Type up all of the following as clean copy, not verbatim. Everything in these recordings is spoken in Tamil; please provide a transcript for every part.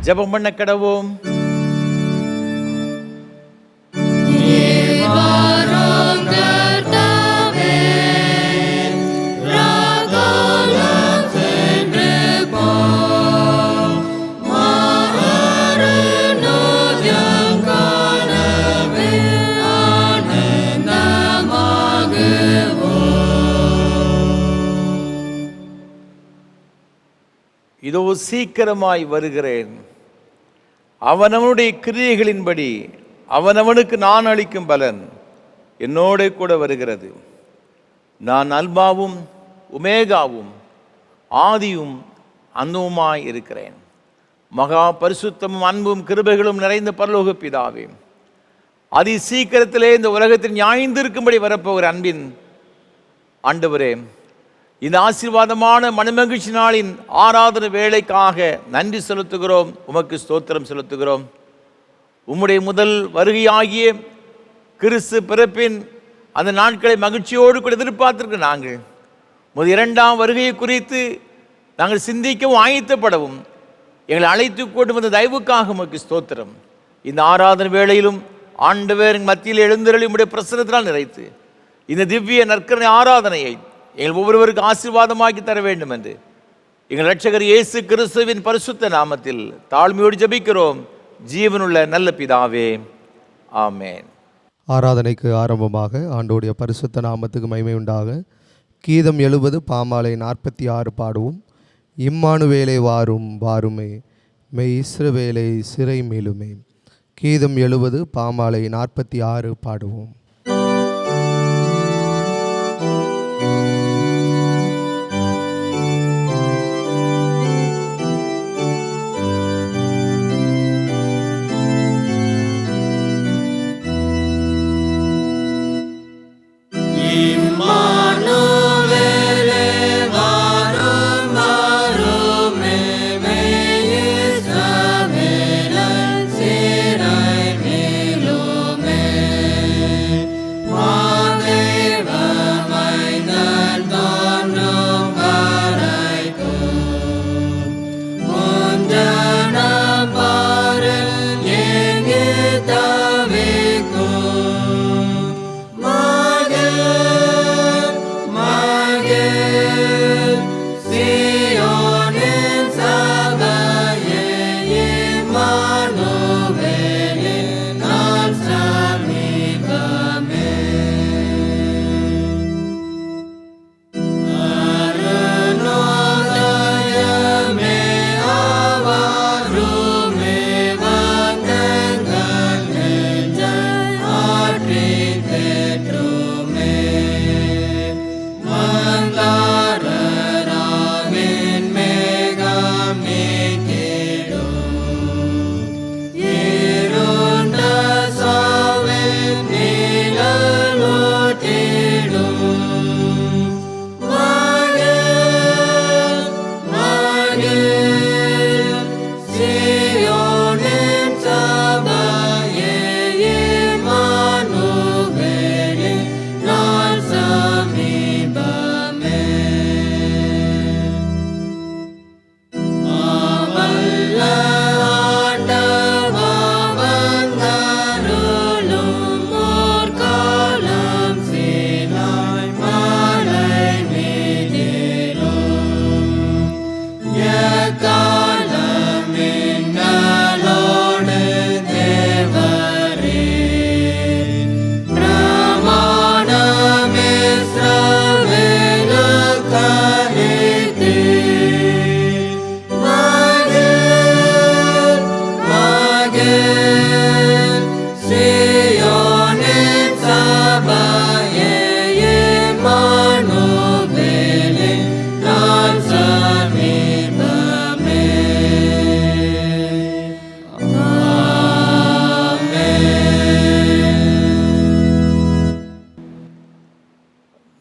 ஜெபம் பண்ண கடவோம். இதோ சீக்கிரமாய் வருகிறேன். அவனவனுடைய கிரியைகளின்படி அவனவனுக்கு நான் அளிக்கும் பலன் என்னோட கூட வருகிறது. நான் அல்பாவும் உமேகாவும் ஆதியும் அந்தவுமாய் இருக்கிறேன். மகா பரிசுத்தமும் அன்பும் கிருபைகளும் நிறைந்த பரலோக பிதாவே, அதி சீக்கிரத்திலே இந்த உலகத்தில் நியாய்ந்திருக்கும்படி வரப்போகிற அன்பின் ஆண்டவரே, இந்த ஆசீர்வாதமான மனமகிழ்ச்சி நாளின் ஆராதனை வேளைக்காக நன்றி செலுத்துகிறோம். உமக்கு ஸ்தோத்திரம் செலுத்துகிறோம். உம்முடைய முதல் வருகையாகிய கிறிஸ்து பிறப்பின் அந்த நாட்களை மகிழ்ச்சியோடு கூட எதிர்பார்த்திருக்க நாங்கள் முதல் இரண்டாம் வருகையை குறித்து நாங்கள் சிந்திக்கவும் ஆயத்தப்படவும் எங்களை அழைத்து கொண்டு வந்த தயவுக்காக உமக்கு ஸ்தோத்திரம். இந்த ஆராதனை வேளையிலும் ஆண்டவர் மத்தியில் எழுந்தருளி உம்முடைய பிரசன்னத்தினால் நிறைத்து இந்த திவ்ய நற்கருணை ஆராதனையை எங்கள் ஒவ்வொருவருக்கு ஆசீர்வாதமாக்கி தர வேண்டும் என்று எங்கள் இரட்சகர் இயேசு கிறிஸ்துவின் பரிசுத்த நாமத்தில் தாழ்மையோடு ஜெபிக்கிறோம் ஜீவனுள்ள நல்ல பிதாவே, ஆமென். ஆராதனைக்கு ஆரம்பமாக ஆண்டோடைய பரிசுத்த நாமத்துக்கு மகிமை உண்டாக கீதம் 70 பாமாலை 46 பாடுவோம். இம்மானுவேலே வாரும் வாருமே, மெய் இஸ்ரவேலை சிறை மீளுமே. கீதம் 70 பாமாலை 46 பாடுவோம்.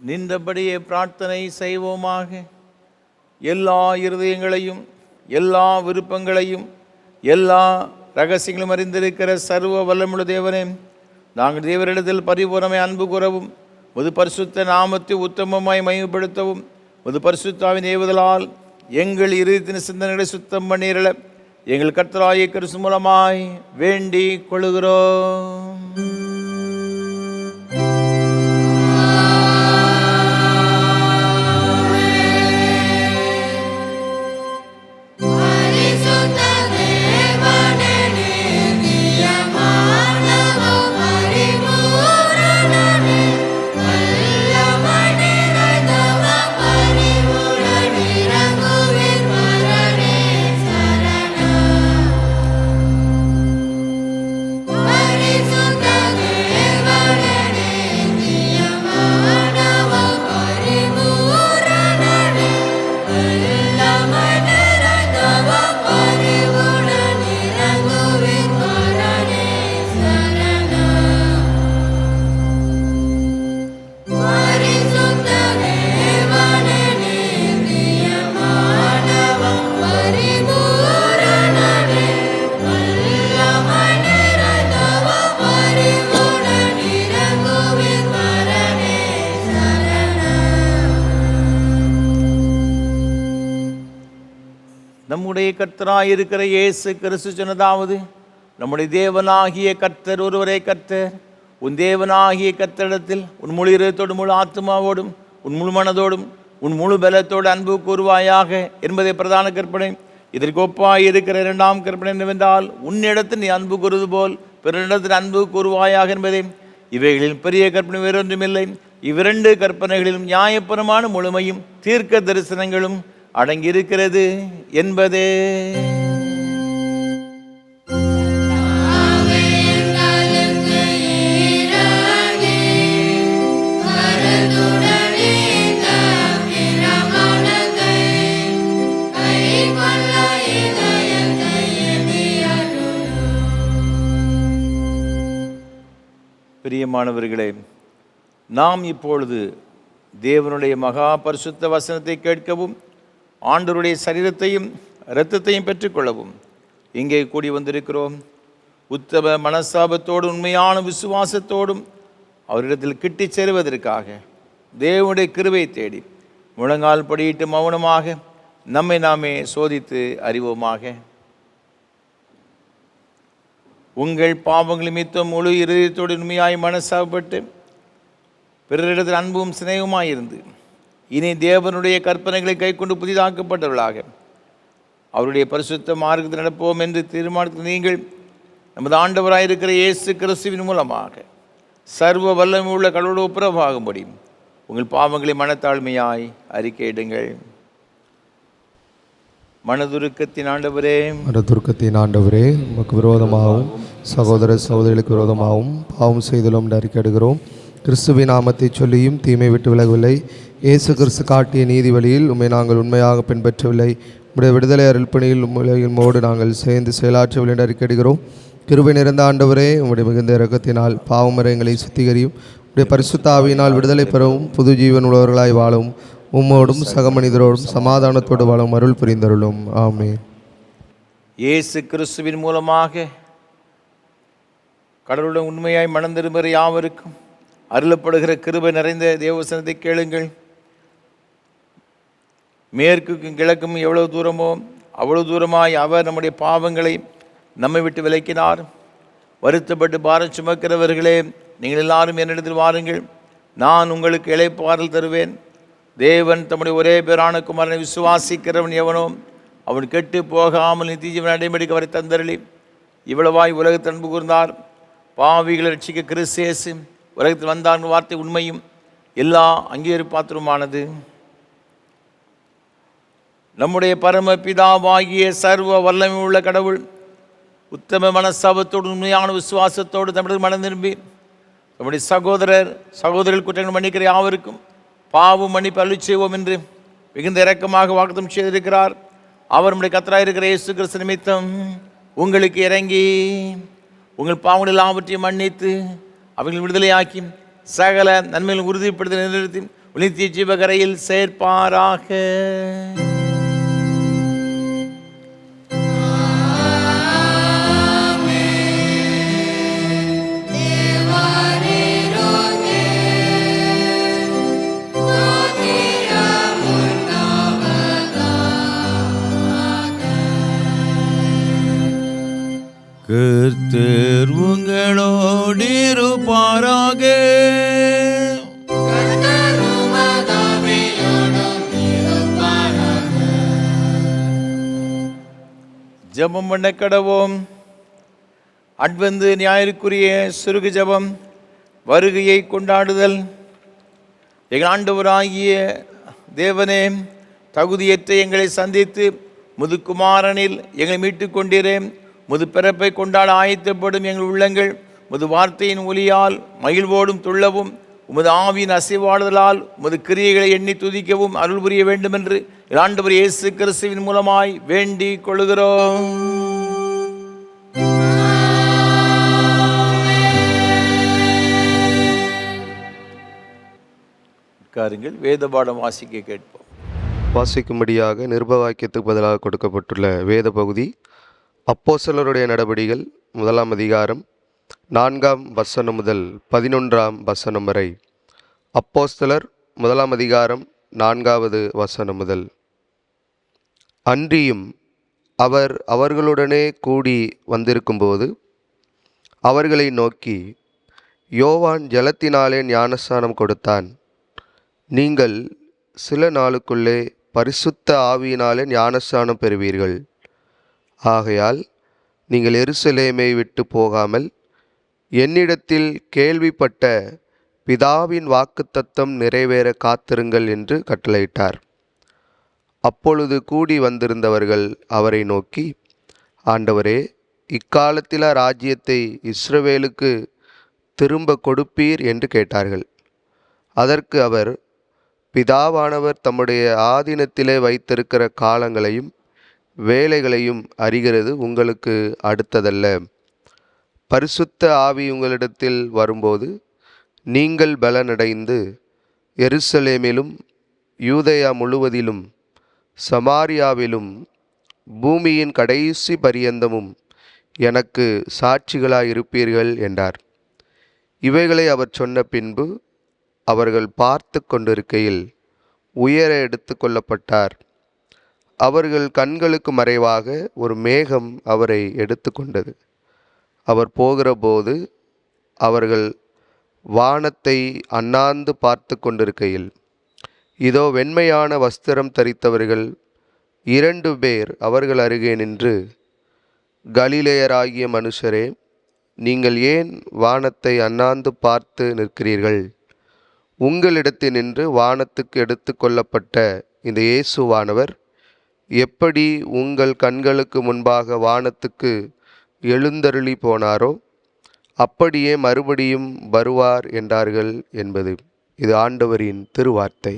நின்றபடியே பிரார்த்தனை செய்வோமாக. எல்லா இருதயங்களையும் எல்லா விருப்பங்களையும் எல்லா ரகசியங்களும் அறிந்திருக்கிற சர்வ வல்லமுள்ள தேவனே, நாங்கள் தேவரிடத்தில் பரிபூரணமாய் அன்பு கூறவும் உமது பரிசுத்த நாமத்தை உத்தமமாய் மகிமைப்படுத்தவும் உமது பரிசுத்தாவின் ஏவுதலால் எங்கள் இருதயத்தின் சிந்தனைகளை சுத்தம் பண்ணிரள எங்கள் கர்த்தராகிய கிறிஸ்து மூலமாய் வேண்டிக் கொள்கிறோம். நம்முடைய கர்த்தராயிருக்கிற இயேசு கிறிஸ்து சொன்னதாவது, நம்முடைய தேவனாகிய கர்த்தர் ஒருவரே கர்த்தர். உன் தேவனாகிய கர்த்தரிடத்தில் உன் முழு இதயத்தோடும் முழு ஆத்மாவோடும் உன் முழு மனதோடும் உன் முழு பலத்தோடு அன்பு கூறுவாயாக என்பதை பிரதான கற்பனை. இதற்கு ஒப்பாய் இருக்கிற இரண்டாம் கற்பனை என்னவென்றால், உன்னிடத்தில் நீ அன்பு கூறுவது போல் பிறரிடத்தில் அன்பு கூறுவாயாக என்பதே. இவைகளில் பெரிய கற்பனை வேறொன்றுமில்லை. இவ்விரண்டு கற்பனைகளிலும் நியாயபரமான முழுமையும் தீர்க்க தரிசனங்களும் அடங்கியிருக்கிறது என்பதே. பிரியமானவர்களே, நாம் இப்பொழுது தேவனுடைய மகா பரிசுத்த வசனத்தை கேட்கவும் ஆண்டவருடைய சரீரத்தையும் இரத்தத்தையும் பெற்றுக்கொள்ளவும் இங்கே கூடி வந்திருக்கிறோம். உத்தம மனஸ்தாபத்தோடும் உண்மையான விசுவாசத்தோடும் அவரிடத்தில் கிட்டி சேருவதற்காக தேவனுடைய கிருபை தேடி முழங்கால் படியிட்டு மௌனமாக நம்மை நாமே சோதித்து அறிவோமாக. உங்கள் பாவங்கள் நிமித்தம் முழு இருதயத்தோடு உண்மையாய் மனஸ்தாபப்பட்டு பிறரிடத்தில் அன்பும் சிநேகமாயிருந்து இனி தேவனுடைய கற்பனைகளை கைக்கொண்டு புதிதாக்கப்பட்டவர்களாக அவருடைய பரிசுத்த மார்க்கத்தில் நடப்போம் என்று தீர்மானித்த நீங்கள் நமது ஆண்டவராயிருக்கிற இயேசு கிறிஸ்துவின் மூலமாக சர்வ வல்லமை உள்ள கடவுளோடு ஒப்புரவாகும்படி உங்கள் பாவங்களை மனத்தாழ்மையாய் அறிக்கையிடுங்கள். மனதுருக்கத்தின் ஆண்டவரே, உமக்கு விரோதமாகவும் சகோதர சகோதரிகளுக்கு விரோதமாகவும் பாவம் செய்தலும் அறிக்கையிடுகிறோம். கிறிஸ்துவின் நாமத்தை சொல்லியும் தீமை விட்டு விலகவில்லை. இயேசு கிறிஸ்து காட்டிய நீதி வழியில் உண்மை நாங்கள் உண்மையாக பின்பற்றவில்லை. உடைய விடுதலை அருள்பணியில் உண்மையோடு நாங்கள் சேர்ந்து செயலாற்றவில்லை என்று அறிக்கையிடுகிறோம். கிருபை நிறைந்த ஆண்டவரே, உம்முடைய மிகுந்த இரக்கத்தினால் பாவமரங்களை சுத்திகரியும். உடைய பரிசுத்த ஆவியினால் விடுதலை பெறவும் புது ஜீவன் உள்ளவர்களாய் வாழவும் உம்மோடும் சக மனிதரோடும் சமாதானத்தோடு வாழும் அருள் புரிந்தருளும். ஆமென். இயேசு கிறிஸ்துவின் மூலமாக கடவுளுடன் உண்மையாய் மனம் திரும்புகிற யாவருக்கும் அருளப்படுகிற கிருபை நிறைந்த தேவவசனத்தை கேளுங்கள். மேற்குக்கும் கிழக்கும் எவ்வளவு தூரமோ அவ்வளவு தூரமாய் அவர் நம்முடைய பாவங்களை நம்மை விட்டு விலக்கினார். வருத்தப்பட்டு பாரம் சுமக்கிறவர்களே, நீங்கள் எல்லாரும் என்னிடத்தில் வாருங்கள், நான் உங்களுக்கு இளைப்பாறல் தருவேன். தேவன் தம்முடைய ஒரே பேரான குமாரனை விசுவாசிக்கிறவன் எவனோ அவன் கெட்டு போகாமல் நித்திய ஜீவனை அடைமடிக்க வரை தந்தருளி இவ்வளவாய் உலகத்தில் அன்பு கூர்ந்தார். பாவிகளை ரட்சிக்க கிறிஸ்து இயேசு உலகத்தில் வந்தார் வார்த்தை உண்மையும் எல்லா அங்கீகரிப்பாத்திரமானது. நம்முடைய பரம பிதாவாகிய சர்வ வல்லமை உள்ள கடவுள் உத்தம மனஸ்தாபத்தோடு உண்மையான விசுவாசத்தோடு தமிழர் மனம் திரும்பி நம்முடைய சகோதரர்கள் குற்றங்கள் மன்னிக்கிற யாவருக்கும் பாவம் மன்னிப்பு அருள் செய்வோம் என்று மிகுந்த இரக்கமாக வாக்குத்தம் செய்திருக்கிறார். அவர் நம்முடைய கர்த்தராயிருக்கிற இயேசு கிறிஸ்து நிமித்தம் உங்களுக்கு இறங்கி உங்கள் பாவங்கள் எல்லாவற்றையும் மன்னித்து அவர்கள் விடுதலையாக்கி சகல நன்மையில் உறுதிப்படுத்தி நிலைநிறுத்தி நித்திய ஜீவகரையில் சேர்ப்பாராக. கர்த்தர் உங்களோடு இருப்பாராக. ஜெபம் பண்ண கடவோம். அட்வந்து ஞாயிற்குரிய சுருகு ஜெபம். வருகையை கொண்டாடுதல். எங்கள் ஆண்டவராகிய தேவனே, தகுதியற்ற எங்களை சந்தித்து முதுகுமாரனில் எங்களை மீட்டு கொண்டீரே. முது பிறப்பை கொண்டாட ஆயத்தப்படும் எங்கள் உள்ளங்கள் முது வார்த்தையின் ஒலியால் மகிழ்வோடும் துள்ளவும், உமது ஆவியின் அசைவாடுதலால் உமது கிரியைகளை எண்ணி துதிக்கவும் அருள் புரிய வேண்டும் என்று ஆண்டவர் இயேசு கிறிஸ்துவின் மூலமாய் வேண்டிக் கொள்கிறோம். வேத பாடம் வாசிக்க கேட்போம். வாசிக்கும்படியாக நிருபவாக்கியத்துக்கு பதிலாக கொடுக்கப்பட்டுள்ள வேத பகுதி அப்போஸ்தலருடைய நடபடிகள் 1 அதிகாரம் 4 வசனம் முதல் 11 வசனம் வரை. அப்போஸ்தலர் 1 அதிகாரம் 4 வசனம் முதல். அன்றியும் அவர் அவர்களுடனே கூடி வந்திருக்கும்போது அவர்களை நோக்கி, யோவான் ஜலத்தினாலே ஞானஸ்நானம் கொடுத்தான். நீங்கள் சில நாளுக்குள்ளே பரிசுத்த ஆவியினாலே ஞானஸ்நானம் பெறுவீர்கள். ஆகையால் நீங்கள் எருசலேமை விட்டு போகாமல் என்னிடத்தில் கேள்விப்பட்ட பிதாவின் வாக்குத்தத்தம் நிறைவேற காத்திருங்கள் என்று கட்டளையிட்டார். அப்பொழுது கூடி வந்திருந்தவர்கள் அவரை நோக்கி, ஆண்டவரே, இக்காலத்திலா ராஜ்யத்தை இஸ்ரவேலுக்கு திரும்ப கொடுப்பீர் என்று கேட்டார்கள். அதற்கு அவர், பிதாவானவர் தம்முடைய ஆதீனத்திலே வைத்திருக்கிற காலங்களையும் வேலைகளையும் அறிகிறது உங்களுக்கு அடுத்ததல்ல. பரிசுத்த ஆவி உங்களிடத்தில் வரும்போது நீங்கள் பலனடைந்து எருசலேமிலும் யூதேயா முழுவதிலும் சமாரியாவிலும் பூமியின் கடைசி பரியந்தமும் எனக்கு சாட்சிகளாயிருப்பீர்கள் என்றார். இவைகளை அவர் சொன்ன பின்பு அவர்கள் பார்த்து கொண்டிருக்கையில் உயர எடுத்து கொள்ளப்பட்டார். அவர்கள் கண்களுக்கு மறைவாக ஒரு மேகம் அவரை எடுத்து கொண்டது. அவர் போகிற போது அவர்கள் வானத்தை அண்ணாந்து பார்த்து கொண்டிருக்கையில், இதோ வெண்மையான வஸ்திரம் தரித்தவர்கள் 2 பேர் அவர்கள் அருகே நின்று, கலிலேயராகிய மனுஷரே, நீங்கள் ஏன் வானத்தை அண்ணாந்து பார்த்து நிற்கிறீர்கள்? உங்களிடத்தில் நின்று வானத்துக்கு எடுத்து கொள்ளப்பட்ட இந்த இயேசுவானவர் எப்படி உங்கள் கண்களுக்கு முன்பாக வானத்துக்கு எழுந்தருளி போனாரோ அப்படியே மறுபடியும் வருவார் என்றார்கள் என்பது. இது ஆண்டவரின் திருவார்த்தை.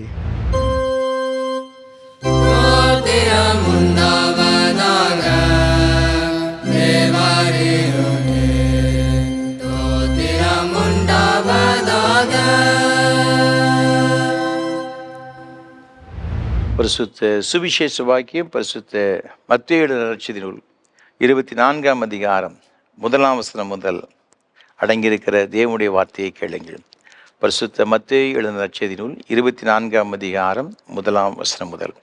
பரிசுத்த சுவிசேஷ வாக்கியம் பரிசுத்த மத்தேயு எழுதின நற்செய்தி நூல் 24 அதிகாரம் 1 வசனம் முதல் அடங்கியிருக்கிற தேவனுடைய வார்த்தையை கேளுங்கள். பரிசுத்த மத்தேயு எழுதின நற்செய்தி நூல் 24 அதிகாரம் 1 வசனம் முதல்.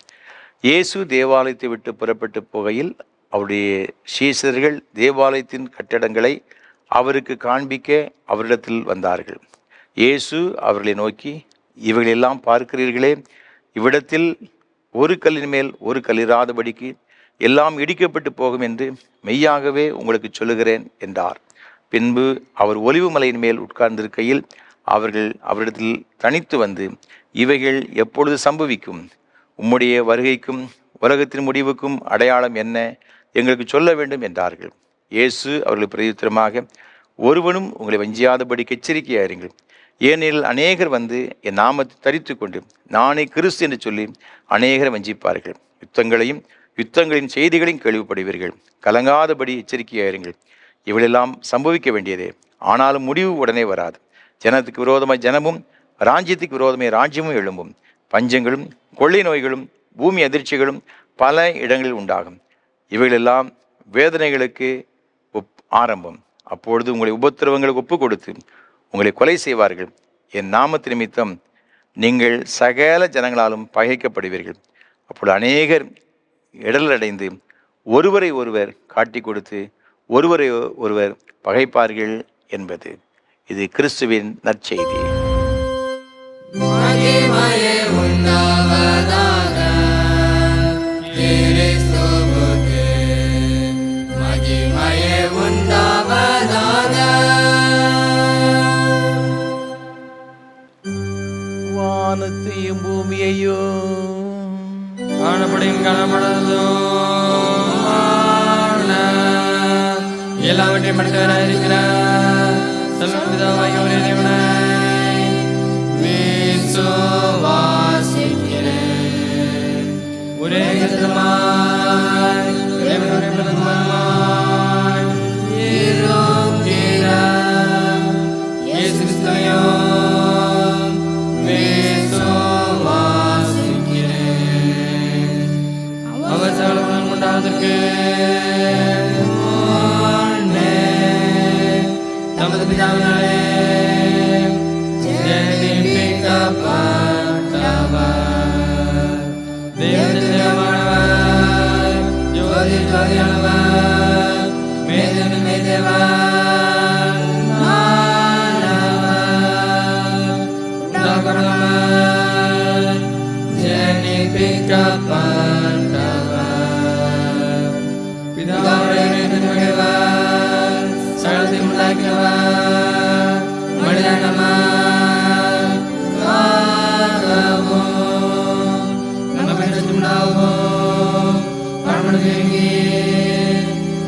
இயேசு தேவாலயத்தை விட்டு புறப்பட்டு போகையில் அவருடைய சீஷர்கள் தேவாலயத்தின் கட்டடங்களை அவருக்கு காண்பிக்க அவரிடத்தில் வந்தார்கள். இயேசு அவர்களை நோக்கி, இவைகளெல்லாம் பார்க்கிறீர்களே, இவ்விடத்தில் ஒரு கல்லின் மேல் ஒரு கல்லிராதபடிக்கு எல்லாம் இடிக்கப்பட்டு போகும் என்று மெய்யாகவே உங்களுக்கு சொல்லுகிறேன் என்றார். பின்பு அவர் ஒலிவு மலையின் மேல் உட்கார்ந்திருக்கையில் அவர்கள் அவரிடத்தில் தனித்து வந்து, இவைகள் எப்பொழுது சம்பவிக்கும்? உம்முடைய வருகைக்கும் உலகத்தின் முடிவுக்கும் அடையாளம் என்ன? எங்களுக்கு சொல்ல வேண்டும் என்றார்கள். இயேசு அவர்கள் பிரதியுத்தரமாக, ஒருவனும் உங்களை வஞ்சியாதபடிக்கு எச்சரிக்கையாயிருங்கள். ஏனெனில் அநேகர் வந்து என் நாமத்தை தரித்து கொண்டு நானே கிறிஸ்து என்று சொல்லி அநேகரை வஞ்சிப்பார்கள். யுத்தங்களின் செய்திகளையும் கேள்விப்படுவீர்கள். கலங்காதபடி எச்சரிக்கையாயிருங்கள். இவளெல்லாம் சம்பவிக்க வேண்டியதே, ஆனாலும் முடிவு உடனே வராது. ஜனத்துக்கு விரோதமாய் ஜனமும் ராஜ்யத்துக்கு விரோதமாய் ராஜ்யமும் எழும்பும். பஞ்சங்களும் கொள்ளை நோய்களும் பூமி அதிர்ச்சிகளும் பல இடங்களில் உண்டாகும். இவைகளெல்லாம் வேதனைகளுக்கு ஆரம்பம். அப்பொழுது உங்களை உபத்திரவங்களுக்கு ஒப்பு கொடுத்து உங்களை கொலை செய்வார்கள். என் நாமத்து நிமித்தம் நீங்கள் சகல ஜனங்களாலும் பகைக்கப்படுவீர்கள். அப்பொழுது அநேகர் இடரடைந்து ஒருவரை ஒருவர் காட்டி கொடுத்து ஒருவரை ஒருவர் பகைப்பார்கள் என்பது. இது கிறிஸ்துவின் நற்செய்தி. மகிமையே உண்டாவதாக, கிறிஸ்துவுக்கு மகிமையே உண்டாவதாக. வானத்தையும் பூமியையும் காணப்படும் காணப்படாததும் எல்லாவற்றையும் படைத்தவராய் இருக்கிற சர்வபிதாவாகிய ஒரே தேவனை விசுவாசிக்கிறேன். ஒரே கர்த்தருமாய் ஒரே பிரதமருமாய் இருக்கிற இயேசு கிறிஸ்துவையும் விசுவாசிக்கிறேன். அவர் சகல குணம் உண்டாவதற்கு தமது பிதாவினாலே ஜெனிப்பிக்கப்பட்டவர். தேவனுடைய தேவமானவர், ஜோதி ஜோதியானவர், மேதேவி மேதேவர், ஆனவர், உண்டாக்கப்பட்டவர், ஜெனிப்பிக்கப்பட்டவர். பிதாவுடைய நேர்மையுடையவர், சகலத்தையும் உண்டாக்கினவர், மனிதனமாய் காக்கவும் நம்மை ரட்சிப்புண்டாகவும் பரமனுக்கு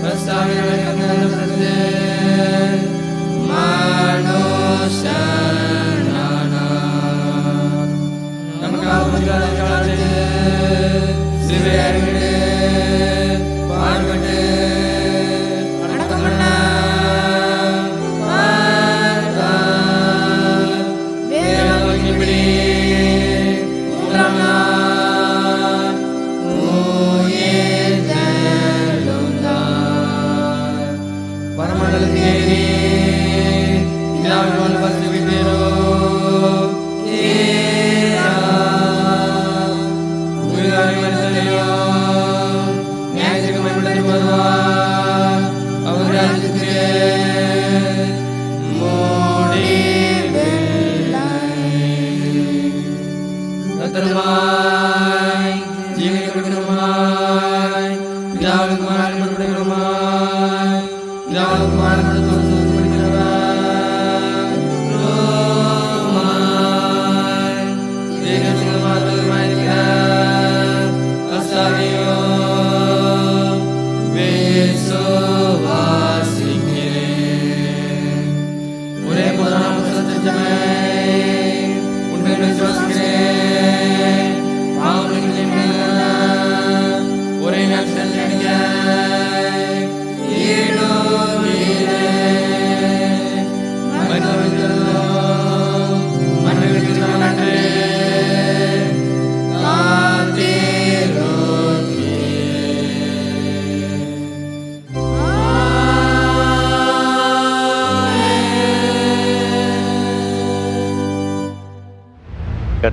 கிறிஸ்துவின் கண்ணனிடமிருந்து மனுஷனானார். நமக்காக புதிதாக சிலுவையில் அறையப்பட்டு பாடுபட்டு அடக்கம் பண்ணார்.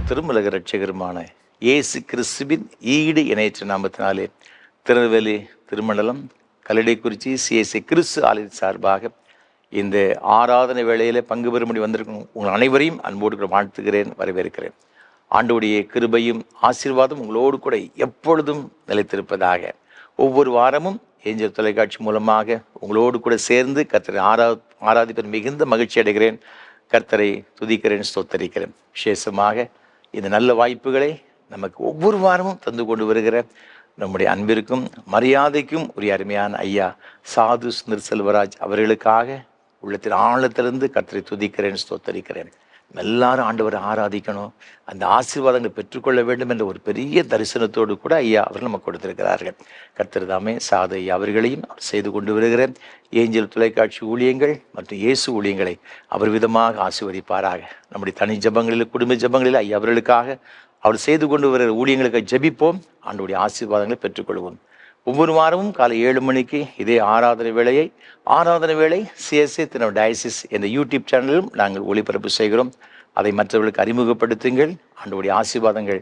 திருமலக ரட்சகருமான இயேசு கிறிஸ்துவின் ஈடு இணையற்ற நாமத்தினாலே திருநெல்வேலி திருமண்டலம் கல்லடைக்குறிச்சி சிஎஸ்ஐ கிறிஸ்து ஆலய சார்பாக இந்த ஆராதனை வேளையில் பங்கு பெறும்படி வந்திருக்கும் உங்கள் அனைவரையும் அன்போடு வாழ்த்துகிறேன், வரவேற்கிறேன். ஆண்டோடைய கிருபையும் ஆசீர்வாதம் உங்களோடு கூட எப்பொழுதும் நிலைத்திருப்பதாக. ஒவ்வொரு வாரமும் ஏஞ்சல் தொலைக்காட்சி மூலமாக உங்களோடு கூட சேர்ந்து கர்த்தரை ஆராதிப்பதில் மிகுந்த மகிழ்ச்சி அடைகிறேன். கர்த்தரை துதிக்கிறேன், ஸ்தோத்தரிக்கிறேன். விசேஷமாக இந்த நல்ல வாய்ப்புகளை நமக்கு ஒவ்வொரு வாரமும் தந்து கொண்டு வருகிற நம்முடைய அன்பிற்கும் மரியாதைக்கும் உரிய அருமையான ஐயா சாது சுந்தர் செல்வராஜ் அவர்களுக்காக உள்ளத்தில் ஆழத்திலிருந்து கர்த்தரை துதிக்கிறேன், ஸ்தோத்தரிக்கிறேன். எல்லாரும் ஆண்டவரை ஆராதிக்கணும், அந்த ஆசீர்வாதங்களை பெற்றுக்கொள்ள வேண்டும் என்ற ஒரு பெரிய தரிசனத்தோடு கூட ஐயா அவர்கள் நமக்கு கொடுத்திருக்கிறார்கள். கர்த்தர் தாமே சாது ஐயா அவர்களையும் அவர் செய்து கொண்டு வருகிற ஏஞ்சல் தொலைக்காட்சி ஊழியங்கள் மற்றும் இயேசு ஊழியங்களை அவர் விதமாக ஆசீர்வதிப்பாராக. நம்முடைய தனி ஜபங்களில், குடும்ப ஜபங்களில் ஐயா அவர்களுக்காக அவர் செய்து கொண்டு வருகிற ஊழியங்களுக்கு ஜெபிப்போம், ஆண்டவருடைய ஆசீர்வாதங்களை பெற்றுக்கொள்வோம். ஒவ்வொரு வாரமும் காலை 7 மணிக்கு இதே ஆராதனை வேளை சிஎஸ்ஐ திருநெல்வேலி டயசிஸ் என்ற யூடியூப் சேனலிலும் நாங்கள் ஒளிபரப்பு செய்கிறோம். அதை மற்றவர்களுக்கு அறிமுகப்படுத்துங்கள். ஆண்டவருடைய ஆசீர்வாதங்கள்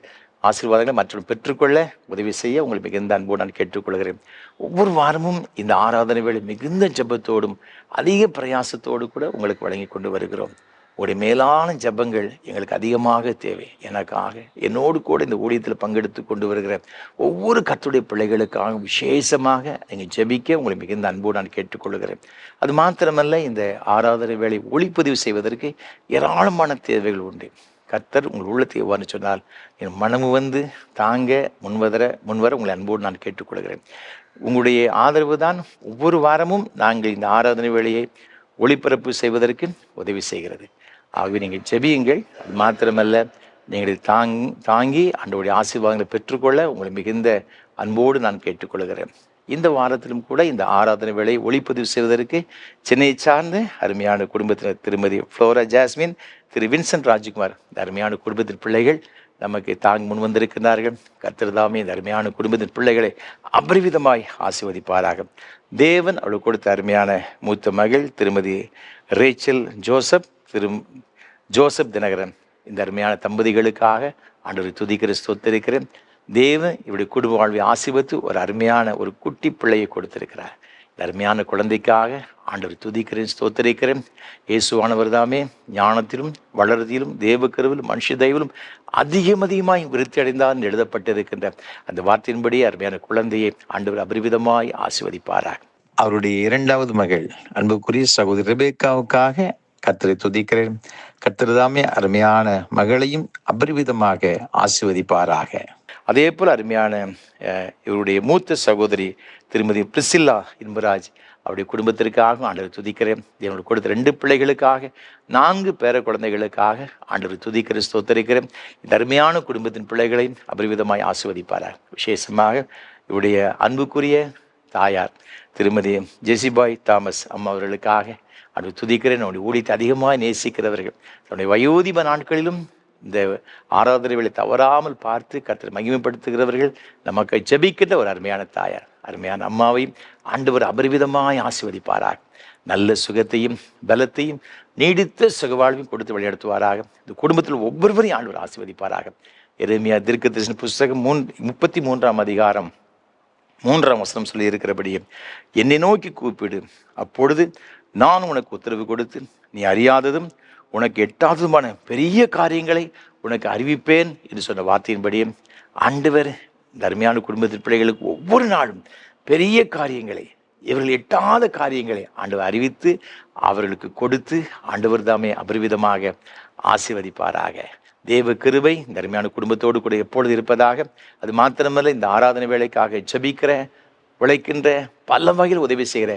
ஆசீர்வாதங்களை மற்றவர்கள் பெற்றுக்கொள்ள உதவி செய்ய உங்களை மிகுந்த அன்போடு நான் கேட்டுக்கொள்கிறேன். ஒவ்வொரு வாரமும் இந்த ஆராதனை வேளை மிகுந்த ஜெபத்தோடும் அதிக பிரயாசத்தோடு கூட உங்களுக்கு வழங்கி கொண்டு வருகிறோம். உங்களுடைய மேலான ஜெபங்கள் எங்களுக்கு அதிகமாக தேவை. எனக்காக, என்னோடு கூட இந்த ஊழியத்தில் பங்கெடுத்து கொண்டு வருகிற ஒவ்வொரு கர்த்தருடைய பிள்ளைகளுக்காக விசேஷமாக நீங்கள் ஜெபிக்க உங்களை மிகுந்த அன்போடு நான் கேட்டுக்கொள்கிறேன். அது மாத்திரமல்ல, இந்த ஆராதனை வேளை ஒளிப்பதிவு செய்வதற்கு ஏராளமான தேவைகள் உண்டு. கர்த்தர் உங்கள் உள்ளத்தை எவ்வாறு சொன்னால் என் மனமு வந்து தாங்க முன்வர உங்களை அன்போடு நான் கேட்டுக்கொள்கிறேன். உங்களுடைய ஆதரவு தான் ஒவ்வொரு வாரமும் நாங்கள் இந்த ஆராதனை வேளையை ஒளிபரப்பு செய்வதற்கு உதவி செய்கிறது. ஆகவே நீங்கள் ஜெபியுங்கள். அது மாத்திரமல்ல, நீங்கள் தாங்கி ஆண்டவருடைய ஆசீர்வாதங்களை பெற்றுக்கொள்ள உங்களை மிகுந்த அன்போடு நான் கேட்டுக்கொள்கிறேன். இந்த வாரத்திலும் கூட இந்த ஆராதனை வேளையை ஒளிப்பதிவு செய்வதற்கு சென்னையை சார்ந்த அருமையான குடும்பத்தினர் திருமதி ஃப்ளோரா ஜாஸ்மின், திரு வின்சென்ட் ராஜ்குமார், இந்த அருமையான குடும்பத்தின் பிள்ளைகள் நமக்கு முன் வந்திருக்கிறார்கள். கர்த்தர் தாமே இந்த அருமையான குடும்பத்தின் பிள்ளைகளை அபரிவிதமாய் ஆசீர்வதிப்பாராக. தேவன் அவளுக்கு கொடுத்த அருமையான மூத்த மகள் திருமதி ரேச்சல் ஜோசப், திரு ஜோசப் தினகரன், இந்த அருமையான தம்பதிகளுக்காக ஆண்டவரை துதிக்கிற ஸ்தோத்திரிக்கிறேன். தேவன் இவருடைய குடும்ப வாழ்வை ஆசீர்வதித்து ஒரு அருமையான ஒரு குட்டி பிள்ளையை கொடுத்திருக்கிறார். இந்த அருமையான குழந்தைக்காக ஆண்டவர் துதிக்கிறேன், ஸ்தோத்திரிக்கிறேன். இயேசுவானவர் தாமே ஞானத்திலும் வளர்த்தியிலும் தேவக்கருவிலும் மனுஷ தயவிலும் அதிகமாய் விருத்தி அடைந்தார் எழுதப்பட்டிருக்கின்ற அந்த வார்த்தையின்படி அருமையான குழந்தையை ஆண்டவர் அபரிவிதமாய் ஆசீர்வதிப்பாராக. அவருடைய இரண்டாவது மகள் அன்புக்குரிய சகோதரி ரெபேக்காவுக்காக கர்த்தரை துதிக்கிறேன். கர்த்தர் தாமே அருமையான மகளையும் அபரிவிதமாக ஆசீர்வதிப்பாராக. அதே போல் அருமையான இவருடைய மூத்த சகோதரி திருமதி பிரிசில்லா இன்பராஜ், அவருடைய குடும்பத்திற்காக ஆண்டவர் துதிக்கிறேன். என்னோட கொடுத்த 2 பிள்ளைகளுக்காக, 4 பேர குழந்தைகளுக்காக ஆண்டவர் துதிக்கிற ஸ்தோத்திரிக்கிறேன். இந்த அருமையான குடும்பத்தின் பிள்ளைகளையும் அபரிவிதமாய் ஆசீர்வதிப்பாரார். விசேஷமாக இவருடைய அன்புக்குரிய தாயார் திருமதி ஜெசிபாய் தாமஸ் அம்மா அவர்களுக்காக ஆண்டவர் துதிக்கிறேன். அவருடைய ஊழியத்தை அதிகமாக நேசிக்கிறவர்கள், தன்னுடைய வயோதிப நாட்களிலும் இந்த ஆராதனை வேளை தவறாமல் பார்த்து கர்த்தரை மகிமைப்படுத்துகிறவர்கள், நமக்கு ஜெபிக்கின்ற ஒரு அருமையான தாயார், அருமையான அம்மாவையும் ஆண்டவர் அபரிவிதமாய் ஆசீர்வதிப்பாராக. நல்ல சுகத்தையும் பலத்தையும் நீடித்த சுகவாழ்வையும் கொடுத்து வழிநடத்துவாராக. இந்த குடும்பத்தில் ஒவ்வொருவரையும் ஆண்டவர் ஆசீர்வதிப்பாராக. எரேமியா தீர்க்கதரிசன புஸ்தகம் 33ஆம் அதிகாரம் 3ஆம் வசனம் சொல்லி இருக்கிறபடியே, என்னை நோக்கி கூப்பிடு, அப்பொழுது நான் உனக்கு உத்தரவு கொடுத்து நீ அறியாததும் உனக்கு எட்டாததுமான பெரிய காரியங்களை உனக்கு அறிவிப்பேன் என்று சொன்ன வார்த்தையின்படியே ஆண்டவர் இந்த அருமையான குடும்பத்தின் பிள்ளைகளுக்கு ஒவ்வொரு நாளும் பெரிய காரியங்களை, இவர்கள் எட்டாத காரியங்களை ஆண்டவர் அறிவித்து அவர்களுக்கு கொடுத்து ஆண்டவர் தாமே அபரிவிதமாக ஆசீர்வதிப்பாராக. தேவ கிருபை இந்த அருமையான குடும்பத்தோடு கூட எப்பொழுது இருப்பதாக. அது மாத்திரமல்ல, இந்த ஆராதனை வேலைக்காக ஜெபிக்கிற உழைக்கின்ற பல வகையில் உதவி செய்கிற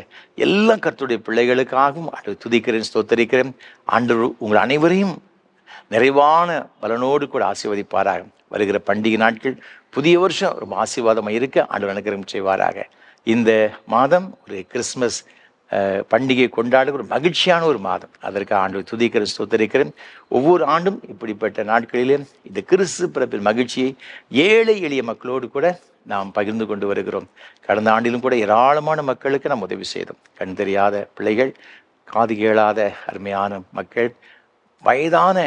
எல்லா கர்த்தருடைய பிள்ளைகளுக்காகவும் ஆண்டவர் துதிக்கிறேன், ஸ்தோத்தரிக்கிறேன். ஆண்டவர் உங்கள் அனைவரையும் நிறைவான பலனோடு கூட ஆசீர்வதிப்பாராக. வருகிற பண்டிகை நாட்கள், புதிய வருஷம் ரொம்ப ஆசீர்வாதமாக இருக்க ஆண்டவர் அனுகிரகம் செய்வாராக. இந்த மாதம் ஒரு கிறிஸ்மஸ் பண்டிகை கொண்டாடுகிற ஒரு மகிழ்ச்சியான ஒரு மாதம். அதற்கு ஆண்டவர் துதிக்கிறேன், ஸ்தோத்தரிக்கிறேன். ஒவ்வொரு ஆண்டும் இப்படிப்பட்ட நாட்களிலே இந்த கிறிஸ்து பிறப்பின் மகிழ்ச்சியை ஏழை எளிய மக்களோடு கூட நாம் பகிர்ந்து கொண்டு வருகிறோம். கடந்த ஆண்டிலும் கூட ஏராளமான மக்களுக்கு நாம் உதவி செய்தோம். கண் தெரியாத பிள்ளைகள், காது கேளாத அருமையான மக்கள், வயதான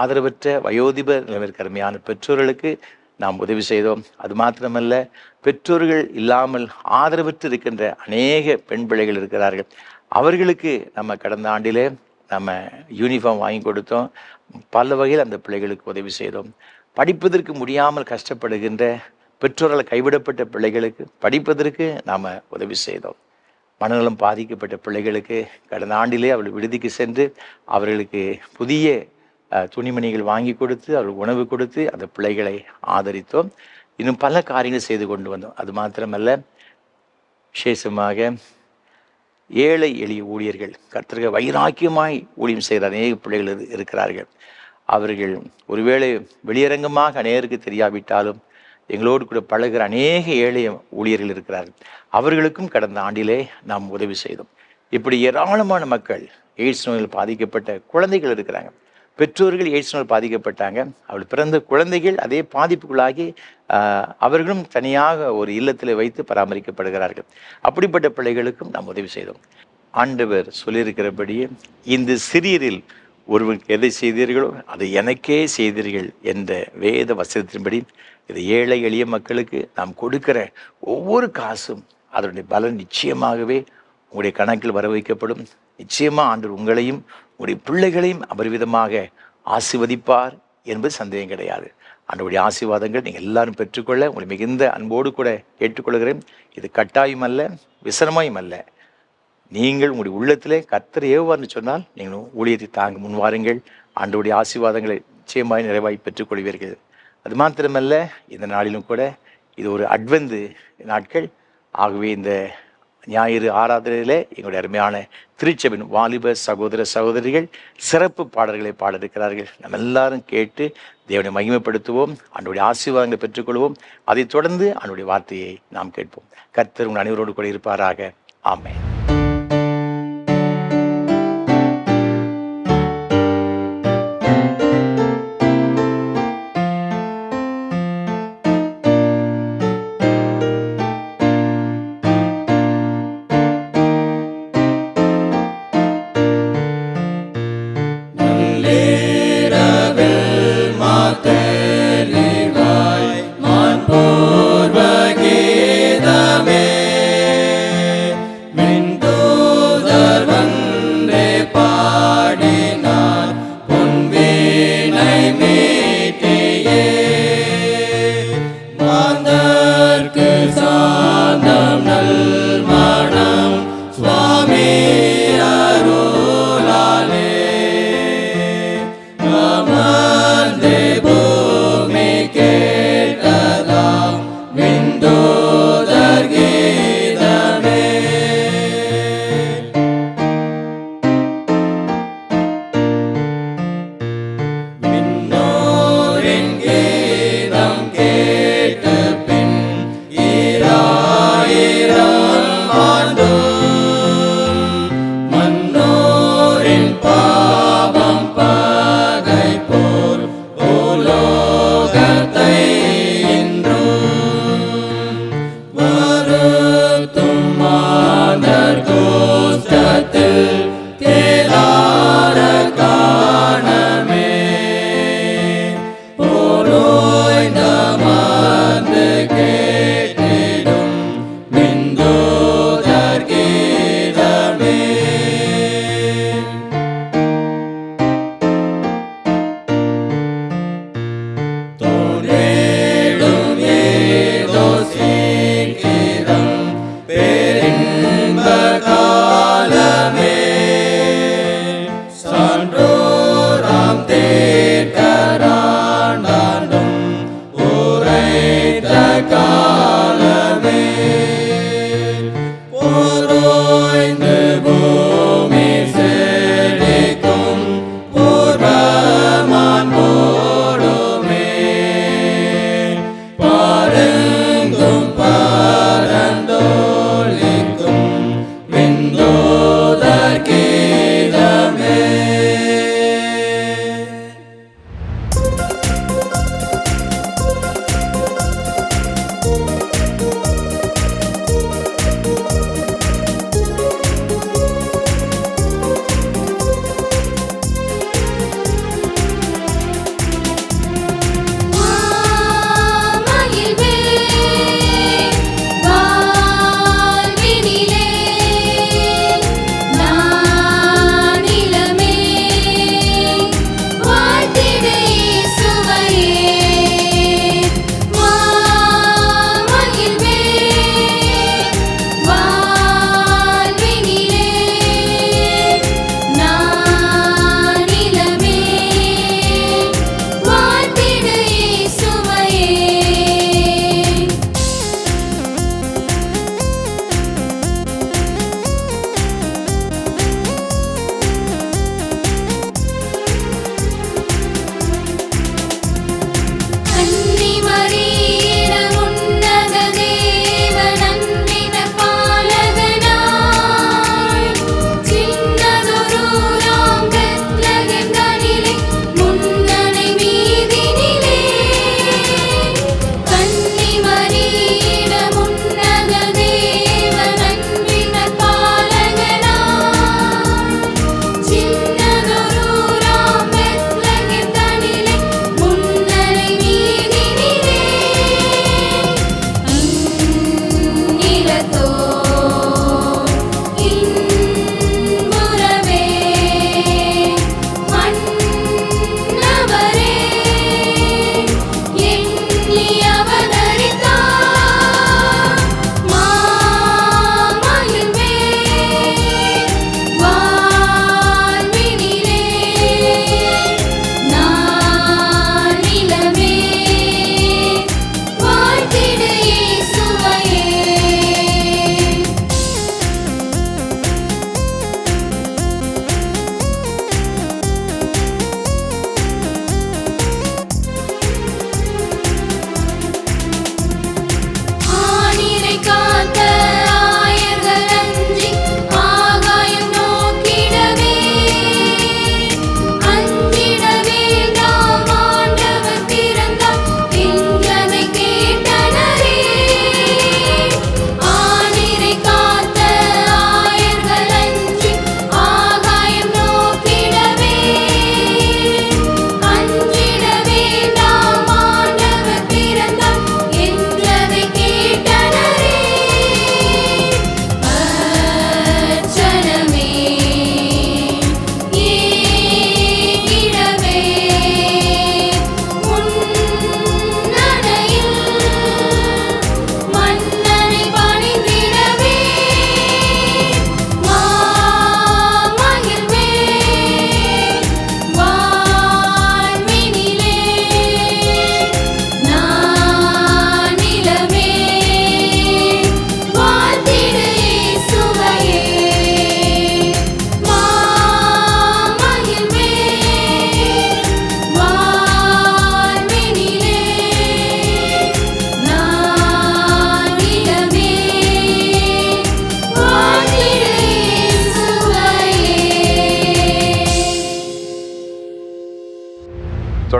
ஆதரவற்ற வயோதிப நிலைமைக்கு அருமையான பெற்றோர்களுக்கு நாம் உதவி செய்தோம். அது மாத்திரமல்ல, பெற்றோர்கள் இல்லாமல் ஆதரவற்று இருக்கின்ற அநேக பெண் பிள்ளைகள் இருக்கிறார்கள். அவர்களுக்கு நம்ம கடந்த ஆண்டிலே நம்ம யூனிஃபார்ம் வாங்கி கொடுத்தோம். பல வகையில் அந்த பிள்ளைகளுக்கு உதவி செய்தோம். படிப்பதற்கு முடியாமல் கஷ்டப்படுகின்ற பெற்றோரால் கைவிடப்பட்ட பிள்ளைகளுக்கு படிப்பதற்கு நாம் உதவி செய்தோம். மனநலம் பாதிக்கப்பட்ட பிள்ளைகளுக்கு கடந்த ஆண்டிலே அவர்கள் விடுதிக்கு சென்று அவர்களுக்கு புதிய துணிமணிகள் வாங்கி கொடுத்து அவர்கள் உணவு கொடுத்து அந்த பிள்ளைகளை ஆதரித்தோம். இன்னும் பல காரியங்கள் செய்து கொண்டு வந்தோம். அது மாத்திரமல்ல, விசேஷமாக ஏழை எளிய ஊழியர்கள், கர்த்தருக்கு வைராக்கியமாய் ஊழியம் செய்கிற அநேக பிள்ளைகள் இருக்கிறார்கள். அவர்கள் ஒருவேளை வெளியரங்கமாக அநேகருக்கு தெரியாவிட்டாலும் எங்களோடு கூட பழகிற அநேக ஏழை ஊழியர்கள் இருக்கிறார்கள். அவர்களுக்கும் கடந்த ஆண்டிலே நாம் உதவி செய்தோம். இப்படி ஏராளமான மக்கள், எய்ட்ஸ் நோயில் பாதிக்கப்பட்ட குழந்தைகள் இருக்கிறாங்க. பெற்றோர்கள் எய்ட்ஸ் நோயில் பாதிக்கப்பட்டாங்க. அவள் பிறந்த குழந்தைகள் அதே பாதிப்புக்குள்ளாகி அவர்களும் தனியாக ஒரு இல்லத்தில் வைத்து பராமரிக்கப்படுகிறார்கள். அப்படிப்பட்ட பிள்ளைகளுக்கும் நாம் உதவி செய்தோம். ஆண்டவர் சொல்லியிருக்கிறபடியே, இந்த சிறியரில் ஒருவனுக்கு எதை செய்தீர்களோ அதை எனக்கே செய்தீர்கள் என்ற வேத வசனத்தின்படி இது ஏழை எளிய மக்களுக்கு நாம் கொடுக்கிற ஒவ்வொரு காசும் அதனுடைய பலன் நிச்சயமாகவே உங்களுடைய கணக்கில் வர வைக்கப்படும். நிச்சயமாக ஆண்டவர் உங்களையும் உங்களுடைய பிள்ளைகளையும் அபரிவிதமாக ஆசீர்வதிப்பார் என்பது சந்தேகம் கிடையாது. ஆண்டவருடைய ஆசீர்வாதங்கள் நீங்கள் எல்லாரும் பெற்றுக்கொள்ள உங்களை மிகுந்த அன்போடு கூட கேட்டுக்கொள்கிறேன். இது கட்டாயம் அல்ல, விசனமாயும் அல்ல. நீங்கள் உங்களுடைய உள்ளத்திலே கர்த்தர் ஏவுவார்னு சொன்னால் நீங்கள் ஊழியத்தை தாங்க முன்வாருங்கள். ஆண்டவருடைய ஆசீர்வாதங்களை நிச்சயமாய் நிறைவாய் பெற்றுக்கொள்வீர்கள். அது மாத்திரமல்ல, இந்த நாளிலும் கூட இது ஒரு அட்வென்ட் நாட்கள். ஆகவே இந்த ஞாயிறு ஆராதனையிலே எங்களுடைய அருமையான திருச்சபையின் வாலிப சகோதர சகோதரிகள் சிறப்பு பாடல்களை பாட இருக்கிறார்கள். நம்ம எல்லாரும் கேட்டு தேவனை மகிமைப்படுத்துவோம், ஆண்டவருடைய ஆசீர்வாதங்களை பெற்றுக்கொள்வோம். அதைத் தொடர்ந்து ஆண்டவருடைய வார்த்தையை நாம் கேட்போம். கர்த்தர் உங்கள் அனைவரோடு கூட இருப்பாராக. ஆமென். மான் போர்வ கீதமே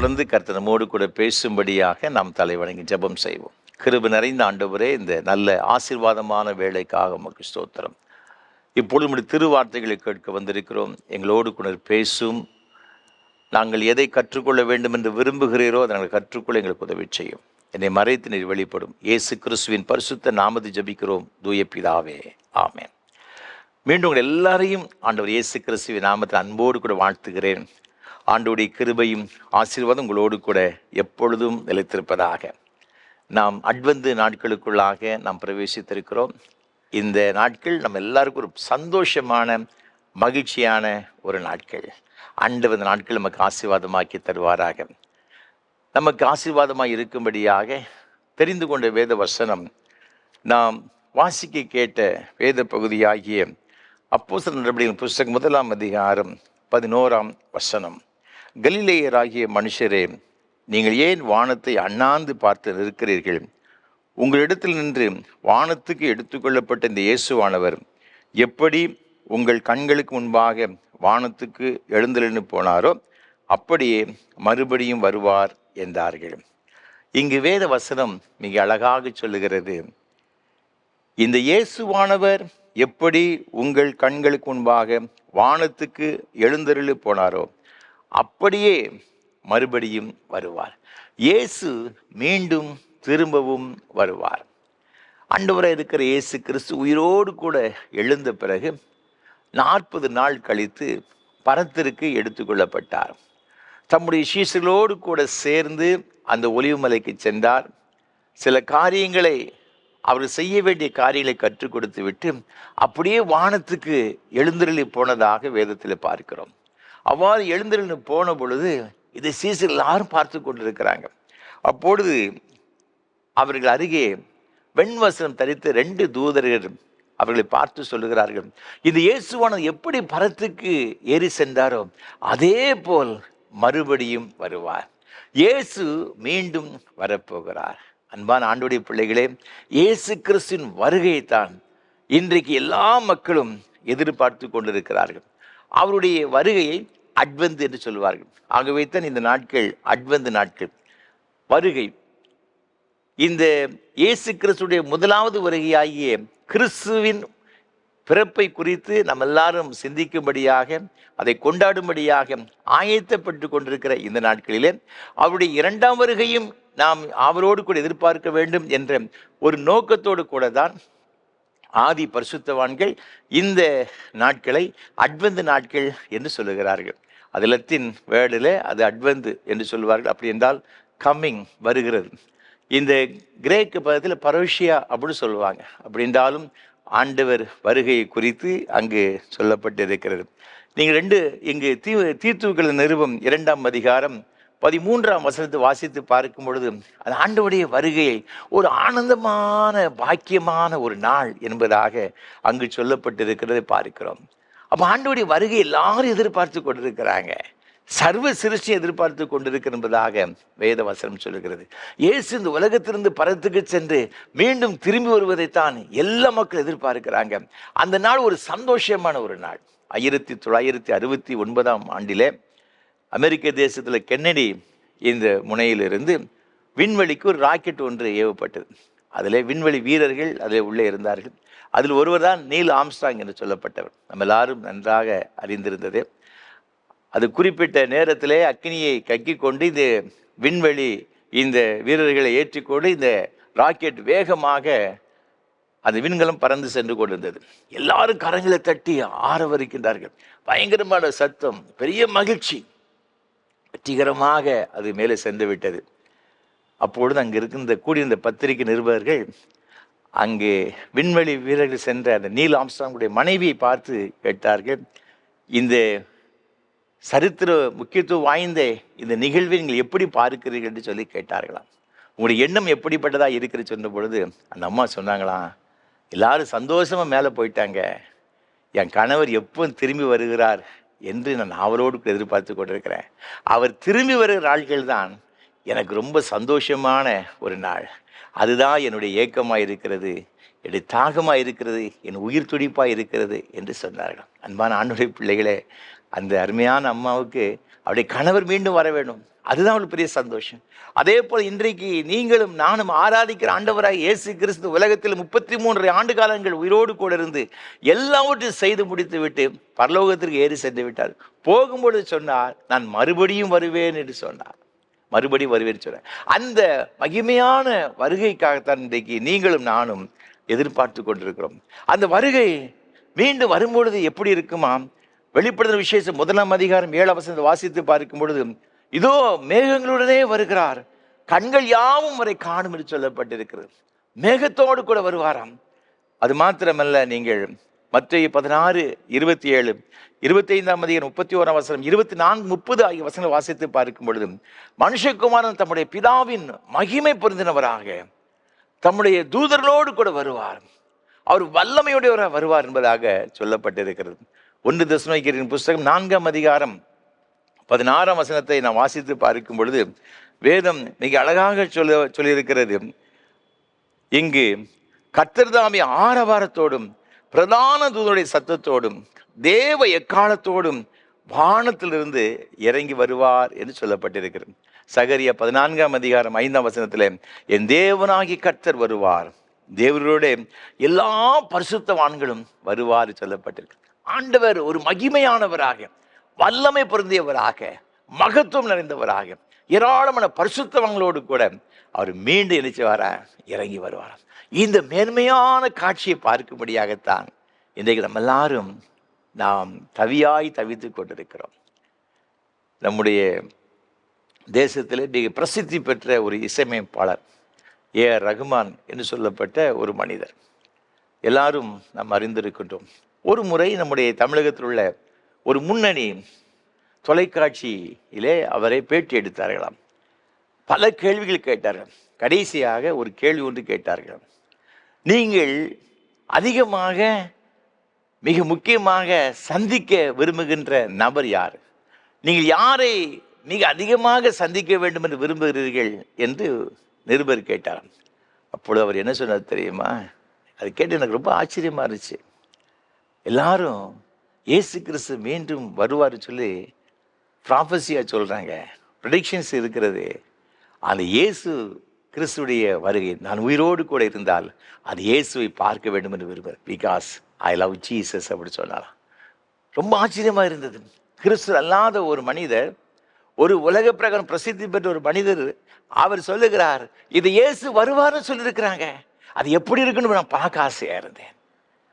தொடர்ந்து கர்த்தர் நம்மோடு கூட பேசும்படியாக நாம் தலைவணங்கி ஜெபம் செய்வோம். கிருபை நிறைந்த ஆண்டவரே, இந்த நல்ல ஆசீர்வாதமான வேலைக்காக உமக்கு ஸ்தோத்திரம். இப்பொழுது நம்முடைய திருவார்த்தைகளை கேட்க வந்திருக்கிறோம். எங்களோடு கூட பேசும். நாங்கள் எதை கற்றுக்கொள்ள வேண்டும் என்று விரும்புகிறீரோ அதை நாங்கள் கற்றுக்கொள்ள எங்களுக்கு உதவி செய்யும். என்னை மறைத்து நீர் வெளிப்படும். இயேசு கிறிஸ்துவின் பரிசுத்த நாமத்தை ஜெபிக்கிறோம் தூய பிதாவே, ஆமென். மீண்டும் உங்கள் எல்லாரையும் ஆண்டவர் இயேசு கிறிஸ்துவின் நாமத்தில் அன்போடு கூட வாழ்த்துகிறேன். ஆண்டவருடைய கிருபையும் ஆசீர்வாதம் உங்களோடு கூட எப்பொழுதும் நிலைத்திருப்பதாக. நாம் அட்வென்ட் நாட்களுக்குள்ளாக நாம் பிரவேசித்திருக்கிறோம். இந்த நாட்கள் நம்ம எல்லாருக்கும் ஒரு சந்தோஷமான மகிழ்ச்சியான ஒரு நாட்கள். ஆண்டவர் இந்த நாட்கள் நமக்கு ஆசீர்வாதமாக்கி தருவாராக. நமக்கு ஆசீர்வாதமாக இருக்கும்படியாக தெரிந்து கொண்ட வேத வசனம், நாம் வாசிக்க கேட்ட வேத பகுதியாகிய அப்போஸ்தலர் நடபடிகளின் புஸ்தகம் 1ஆம் அதிகாரம் 11ஆம் வசனம். கலிலேயராகிய மனுஷரே, நீங்கள் ஏன் வானத்தை அண்ணாந்து பார்த்து நிற்கிறீர்கள்? உங்களிடத்தில் நின்று வானத்துக்கு எடுத்துக்கொள்ளப்பட்ட இந்த இயேசுவானவர் எப்படி உங்கள் கண்களுக்கு முன்பாக வானத்துக்கு எழுந்தெழுந்து போனாரோ அப்படியே மறுபடியும் வருவார் என்றார்கள். இங்கு வேத வசனம் மிக அழகாக சொல்லுகிறது. இந்த இயேசுவானவர் எப்படி உங்கள் கண்களுக்கு முன்பாக வானத்துக்கு எழுந்தருளி போனாரோ அப்படியே மறுபடியும் வருவார். இயேசு மீண்டும் திரும்பவும் வருவார். ஆண்டவராக இருக்கிற இயேசு கிறிஸ்து உயிரோடு கூட எழுந்த பிறகு 40 நாள் கழித்து பரத்திற்கு எடுத்துக்கொள்ளப்பட்டார். தம்முடைய சீஷர்களோடு கூட சேர்ந்து அந்த ஒலிவுமலைக்கு சென்றார். சில காரியங்களை, அவர் செய்ய வேண்டிய காரியங்களை கற்றுக் கொடுத்து விட்டு அப்படியே வானத்துக்கு எழுந்தருளி போனதாக வேதத்தில் பார்க்கிறோம். அவ்வாறு எழுந்தருளி போன பொழுது இதை சீஷர்கள் எல்லாரும் பார்த்து கொண்டிருக்கிறாங்க. அப்பொழுது அவர்கள் அருகே வெண்வஸ்திரம் தரித்த 2 தூதர்கள் அவர்களை பார்த்து சொல்லுகிறார்கள், இந்த இயேசுவானவர் எப்படி பரத்துக்கு ஏறி சென்றாரோ அதே போல் மறுபடியும் வருவார். இயேசு மீண்டும் வரப்போகிறார். அன்பான ஆண்டவருடைய பிள்ளைகளே, இயேசு கிறிஸ்துவின் வருகையைத்தான் இன்றைக்கு எல்லா மக்களும் எதிர்பார்த்து கொண்டிருக்கிறார்கள். அவருடைய வருகையை அட்வென்ட் என்று சொல்வார்கள். ஆகவே தான் இந்த நாட்கள் அட்வென்ட் நாட்கள். வருகை, இந்த இயேசு கிறிஸ்துடைய முதலாவது வருகையாகிய கிறிஸ்துவின் பிறப்பை குறித்து நம்ம எல்லாரும் சிந்திக்கும்படியாக, அதை கொண்டாடும்படியாக ஆயத்தப்பட்டு கொண்டிருக்கிற இந்த நாட்களிலே அவருடைய 2ஆம் வருகையும் நாம் அவரோடு கூட எதிர்பார்க்க வேண்டும் என்ற ஒரு நோக்கத்தோடு கூட தான் ஆதி பரிசுத்தவான்கள் இந்த நாட்களை அட்வென்ட் நாட்கள் என்று சொல்லுகிறார்கள். அது லத்தீன் வேர்டில் அது அட்வென்ட் என்று சொல்வார்கள். அப்படி என்றால் கம்மிங், வருகிறது. இந்த கிரேக்கு பதத்தில் பரோஷியா அப்படின்னு சொல்லுவாங்க. அப்படி என்றாலும் ஆண்டவர் வருகையை குறித்து அங்கு சொல்லப்பட்டிருக்கிறது. நீங்கள் இங்கு தீத்துக்களின் நிருபம் 2ஆம் அதிகாரம் 13ஆம் வசனத்தை வாசித்து பார்க்கும் பொழுது அது ஆண்டவருடைய வருகையை ஒரு ஆனந்தமான பாக்கியமான ஒரு நாள் என்பதாக அங்கு சொல்லப்பட்டிருக்கிறதை பார்க்கிறோம். அப்போ ஆண்டவருடைய வருகை எல்லாரும் எதிர்பார்த்து கொண்டிருக்கிறாங்க. சர்வ சிருஷ்டி எதிர்பார்த்து கொண்டிருக்கிறது என்பதாக வேத வசனம் சொல்லுகிறது. இயேசு இந்த உலகத்திலிருந்து பரத்துக்கு சென்று மீண்டும் திரும்பி வருவதைத்தான் எல்லா மக்களும் எதிர்பார்க்கிறாங்க. அந்த நாள் ஒரு சந்தோஷமான ஒரு நாள். 1969ஆம் ஆண்டிலே அமெரிக்க தேசத்தில் கென்னடி இந்த முனையிலிருந்து விண்வெளிக்கு ஒரு ராக்கெட் ஒன்று ஏவப்பட்டது. அதில் விண்வெளி வீரர்கள் அதில் உள்ளே இருந்தார்கள். அதில் ஒருவர் தான் நீல் ஆம்ஸ்ட்ராங் என்று சொல்லப்பட்டவர். நம்ம எல்லாரும் நன்றாக அறிந்திருந்தது. அது குறிப்பிட்ட நேரத்திலே அக்னியை கக்கி கொண்டு இந்த விண்வெளி இந்த வீரர்களை ஏற்றிக்கொண்டு இந்த ராக்கெட் வேகமாக அந்த விண்கலம் பறந்து சென்று கொண்டிருந்தது. எல்லாரும் கரங்களை தட்டி ஆரவரிக்கின்றார்கள். பயங்கரமான சத்தம், பெரிய மகிழ்ச்சி. வெற்றிகரமாக அது மேலே சென்று விட்டது. அப்பொழுது அங்கு இருக்கின்ற கூடியிருந்த பத்திரிகை நிருபர்கள் அங்கே விண்வெளி வீரர்கள் சென்ற அந்த நீல் ஆம்ஸ்ட்ராங்குடைய மனைவியை பார்த்து கேட்டார்கள், இந்த சரித்திர முக்கியத்துவம் வாய்ந்த இந்த நிகழ்வை நீங்கள் எப்படி பார்க்கிறீர்கள் என்று சொல்லி கேட்டார்களாம். உங்களுடைய எண்ணம் எப்படிப்பட்டதாக இருக்கிறது சொன்ன பொழுது அந்த அம்மா சொன்னாங்களாம், எல்லாரும் சந்தோஷமாக மேலே போயிட்டாங்க, என் கணவர் எப்போ திரும்பி வருகிறார் என்று நான் அவரோடு எதிர்பார்த்து கொண்டிருக்கிறேன். அவர் திரும்பி வருகிற நாட்கள் தான் எனக்கு ரொம்ப சந்தோஷமான ஒரு நாள். அதுதான் என்னுடைய ஏக்கமாக இருக்கிறது, என்னுடைய தாகமாக இருக்கிறது, என் உயிர் துடிப்பாக இருக்கிறது என்று சொன்னார்கள். அன்பான ஆண்டவருடைய பிள்ளைகளே, அந்த அருமையான அம்மாவுக்கு அவருடைய கணவர் மீண்டும் வர வேண்டும். அதுதான் ஒரு பெரிய சந்தோஷம். அதே போல் இன்றைக்கு நீங்களும் நானும் ஆராதிக்கிற ஆண்டவராய் இயேசு கிறிஸ்து உலகத்தில் 33 ஆண்டு காலங்கள் உயிரோடு கூட இருந்து எல்லாவற்றையும் செய்து முடித்து விட்டு பரலோகத்திற்கு ஏறி சென்று விட்டார். போகும்பொழுது சொன்னார், நான் மறுபடியும் வருவேன் என்று சொன்னார். மறுபடியும் வருவேன் சொன்னார். அந்த மகிமையான வருகைக்காகத்தான் இன்றைக்கு நீங்களும் நானும் எதிர்பார்த்து கொண்டிருக்கிறோம். அந்த வருகை மீண்டும் வரும்பொழுது எப்படி இருக்குமா? வெளிப்படுத்தின விசேஷம் 1 அதிகாரம் 7 வசனத்தை வாசித்து பார்க்கும் பொழுது, இதோ மேகங்களுடனே வருகிறார், கண்கள் யாவும் வரை காணும் என்று சொல்லப்பட்டிருக்கிறது. மேகத்தோடு கூட வருவாராம். அது மாத்திரமல்ல, நீங்கள் மத்தேயு 16:27, 25 அதிகாரம் 31 வசனம், 24, 30 ஆகிய வசனங்களை வாசித்து பார்க்கும் பொழுது, மனுஷகுமாரன் தம்முடைய பிதாவின் மகிமை பொருந்தினவராக தம்முடைய தூதர்களோடு கூட வருவார், அவர் வல்லமையுடையவராக வருவார் என்பதாக சொல்லப்பட்டிருக்கிறது. 1 தெசலோனிக்கேயரின் புஸ்தகம் 4 அதிகாரம் 16 வசனத்தை நான் வாசித்து பார்க்கும் பொழுது வேதம் மிக அழகாக சொல்லியிருக்கிறது. இங்கு கர்த்தர் தாமே ஆரவாரத்தோடும் பிரதான தூதனுடைய சத்தத்தோடும் தேவ எக்காலத்தோடும் வானத்திலிருந்து இறங்கி வருவார் என்று சொல்லப்பட்டிருக்கிறது. சகரியா 14 அதிகாரம் 5 வசனத்தில், என் தேவனாகி கர்த்தர் வருவார், தேவரோட எல்லா பரிசுத்தவான்களும் வருவார் சொல்லப்பட்டிருக்கு. ஆண்டவர் ஒரு மகிமையானவராக, வல்லமை பொருந்தியவராக, மகத்துவம் நிறைந்தவராக, ஏராளமான பரிசுத்தவங்களோடு கூட அவர் மீண்டும் நினைச்சவாரா இறங்கி வருவார். இந்த மேன்மையான காட்சியை பார்க்கும்படியாகத்தான் இன்றைக்கு நம்ம எல்லாரும் நாம் தவித்து கொண்டிருக்கிறோம். நம்முடைய தேசத்தில் மிக பிரசித்தி பெற்ற ஒரு இசையமைப்பாளர் ஏஆர் ரகுமான் என்று சொல்லப்பட்ட ஒரு மனிதர் எல்லாரும் நாம் அறிந்திருக்கின்றோம். ஒரு முறை நம்முடைய தமிழகத்தில் உள்ள ஒரு முன்னணி தொலைக்காட்சியிலே அவரை பேட்டி எடுத்தார்களாம். பல கேள்விகள் கேட்டார்கள். கடைசியாக ஒரு கேள்வி ஒன்று கேட்டார்கள், நீங்கள் அதிகமாக மிக முக்கியமாக சந்திக்க விரும்புகின்ற நபர் யார்? நீங்கள் யாரை மிக அதிகமாக சந்திக்க வேண்டும் என்று விரும்புகிறீர்கள் என்று நிருபர் கேட்டாராம். அப்பொழுது அவர் என்ன சொன்னார் தெரியுமா? அது கேட்டு எனக்கு ரொம்ப ஆச்சரியமாக இருந்துச்சு. எல்லாரும் இயேசு கிறிஸ்து மீண்டும் வருவார் சொல்லி ப்ராஃபஸியாக சொல்கிறாங்க, ப்ரெடிக்ஷன்ஸ் இருக்கிறது. அந்த இயேசு கிறிஸ்துடைய வருகை நான் உயிரோடு கூட இருந்தால் அது இயேசுவை பார்க்க வேண்டும் என்று விரும்புகிறேன், பிகாஸ் ஐ லவ் ஜீசஸ் அப்படி சொன்னாராம். ரொம்ப ஆச்சரியமாக இருந்தது. கிறிஸ்து அல்லாத ஒரு மனிதர், ஒரு உலக பிரகாரம் பிரசித்தி பெற்ற ஒரு மனிதர், அவர் சொல்லுகிறார் இது இயேசு வருவார்னு சொல்லியிருக்கிறாங்க. அது எப்படி இருக்குன்னு நான் பார்க்க ஆசையாக இருந்தேன்.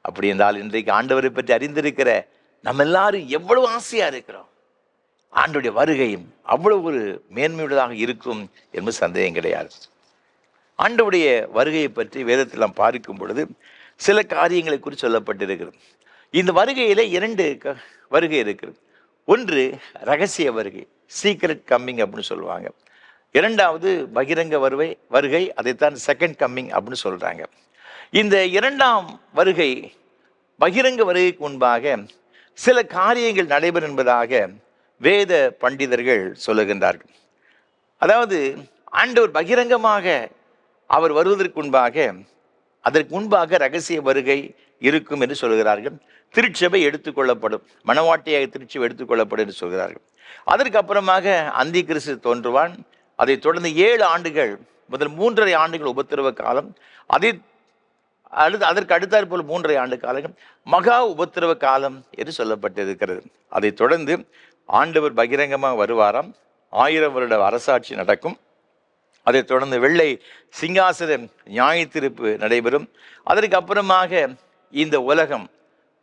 அப்படி என்றால் இன்றைக்கு ஆண்டவரை பற்றி அறிந்திருக்கிற நம்ம எல்லாரும் எவ்வளவு ஆசையாக இருக்கிறோம். ஆண்டவருடைய வருகையும் அவ்வளவு ஒரு மேன்மையுள்ளதாக இருக்கும் என்பது சந்தேகம் கிடையாது. ஆண்டவருடைய வருகையை பற்றி வேதத்தில் நாம் பார்க்கும் பொழுது சில காரியங்களை குறித்து சொல்லப்பட்டிருக்கிறது. இந்த வருகையில் 2 வருகை இருக்கிறது. ஒன்று ரகசிய வருகை, சீக்ரெட் கம்மிங் அப்படின்னு சொல்லுவாங்க. 2வது பகிரங்க வருகை, அதைத்தான் செகண்ட் கம்மிங் அப்படின்னு சொல்கிறாங்க. இந்த 2ஆம் வருகை, பகிரங்க வருகைக்கு முன்பாக சில காரியங்கள் நடைபெறும் என்பதாக வேத பண்டிதர்கள் சொல்லுகின்றார்கள். அதாவது ஆண்டவர் பகிரங்கமாக அவர் வருவதற்கு முன்பாக, அதற்கு முன்பாக ரகசிய வருகை இருக்கும் என்று சொல்கிறார்கள். திருச்சபை எடுத்துக்கொள்ளப்படும், மணவாட்டியாக திருச்சபை எடுத்துக்கொள்ளப்படும் என்று சொல்கிறார்கள். அதற்கு அப்புறமாக அந்தி கிறிஸ்து தோன்றுவான். அதை தொடர்ந்து 7 ஆண்டுகள், முதல் 3.5 ஆண்டுகள் உபத்திரவ காலம், அதற்கு அடுத்தாற் போல் 3.5 ஆண்டு காலங்கள் மகா உபத்திரவ காலம் என்று சொல்லப்பட்டிருக்கிறது. அதை தொடர்ந்து ஆண்டவர் பகிரங்கமாக வருவாராம். 1000 வருட அரசாட்சி நடக்கும். அதை தொடர்ந்து வெள்ளை சிங்காசன நியாய தீர்ப்பு நடைபெறும். அதற்கு அப்புறமாக இந்த உலகம்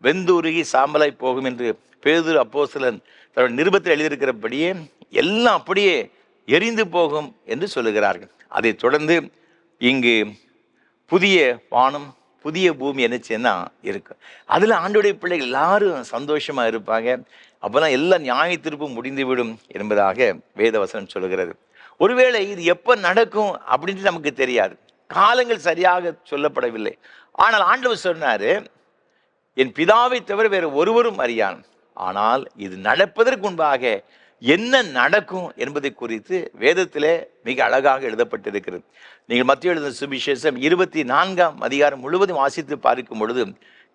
வெந்துருகி சாம்பலாய் போகும் என்று பேதுரு அப்போஸ்தலன் தன்னுடைய நிருபத்தில் எழுதியிருக்கிறபடியே எல்லாம் அப்படியே எரிந்து போகும் என்று சொல்லுகிறார்கள். அதை தொடர்ந்து இங்கு புதிய வானம் புதிய பூமி என்னச்சுன்னா இருக்கு. அதில் ஆண்டவருடைய பிள்ளைகள் எல்லாரும் சந்தோஷமாக இருப்பாங்க. அப்போதான் எல்லா நியாய தீர்ப்பும் முடிந்துவிடும் என்பதாக வேதவசனம் சொல்லுகிறது. ஒருவேளை இது எப்போ நடக்கும் அப்படின்ட்டு நமக்கு தெரியாது, காலங்கள் சரியாக சொல்லப்படவில்லை. ஆனால் ஆண்டவர் சொன்னார், என் பிதாவை தவிர வேறு ஒருவரும் அறியான், ஆனால் இது நடப்பதற்கு முன்பாக என்ன நடக்கும் என்பதை குறித்து வேதத்திலே மிக அழகாக எழுதப்பட்டிருக்கிறது. நீங்கள் மத்திய எழுதின சுவிசேஷம் 24ஆம் அதிகாரம் முழுவதும் வாசித்து பார்க்கும் பொழுது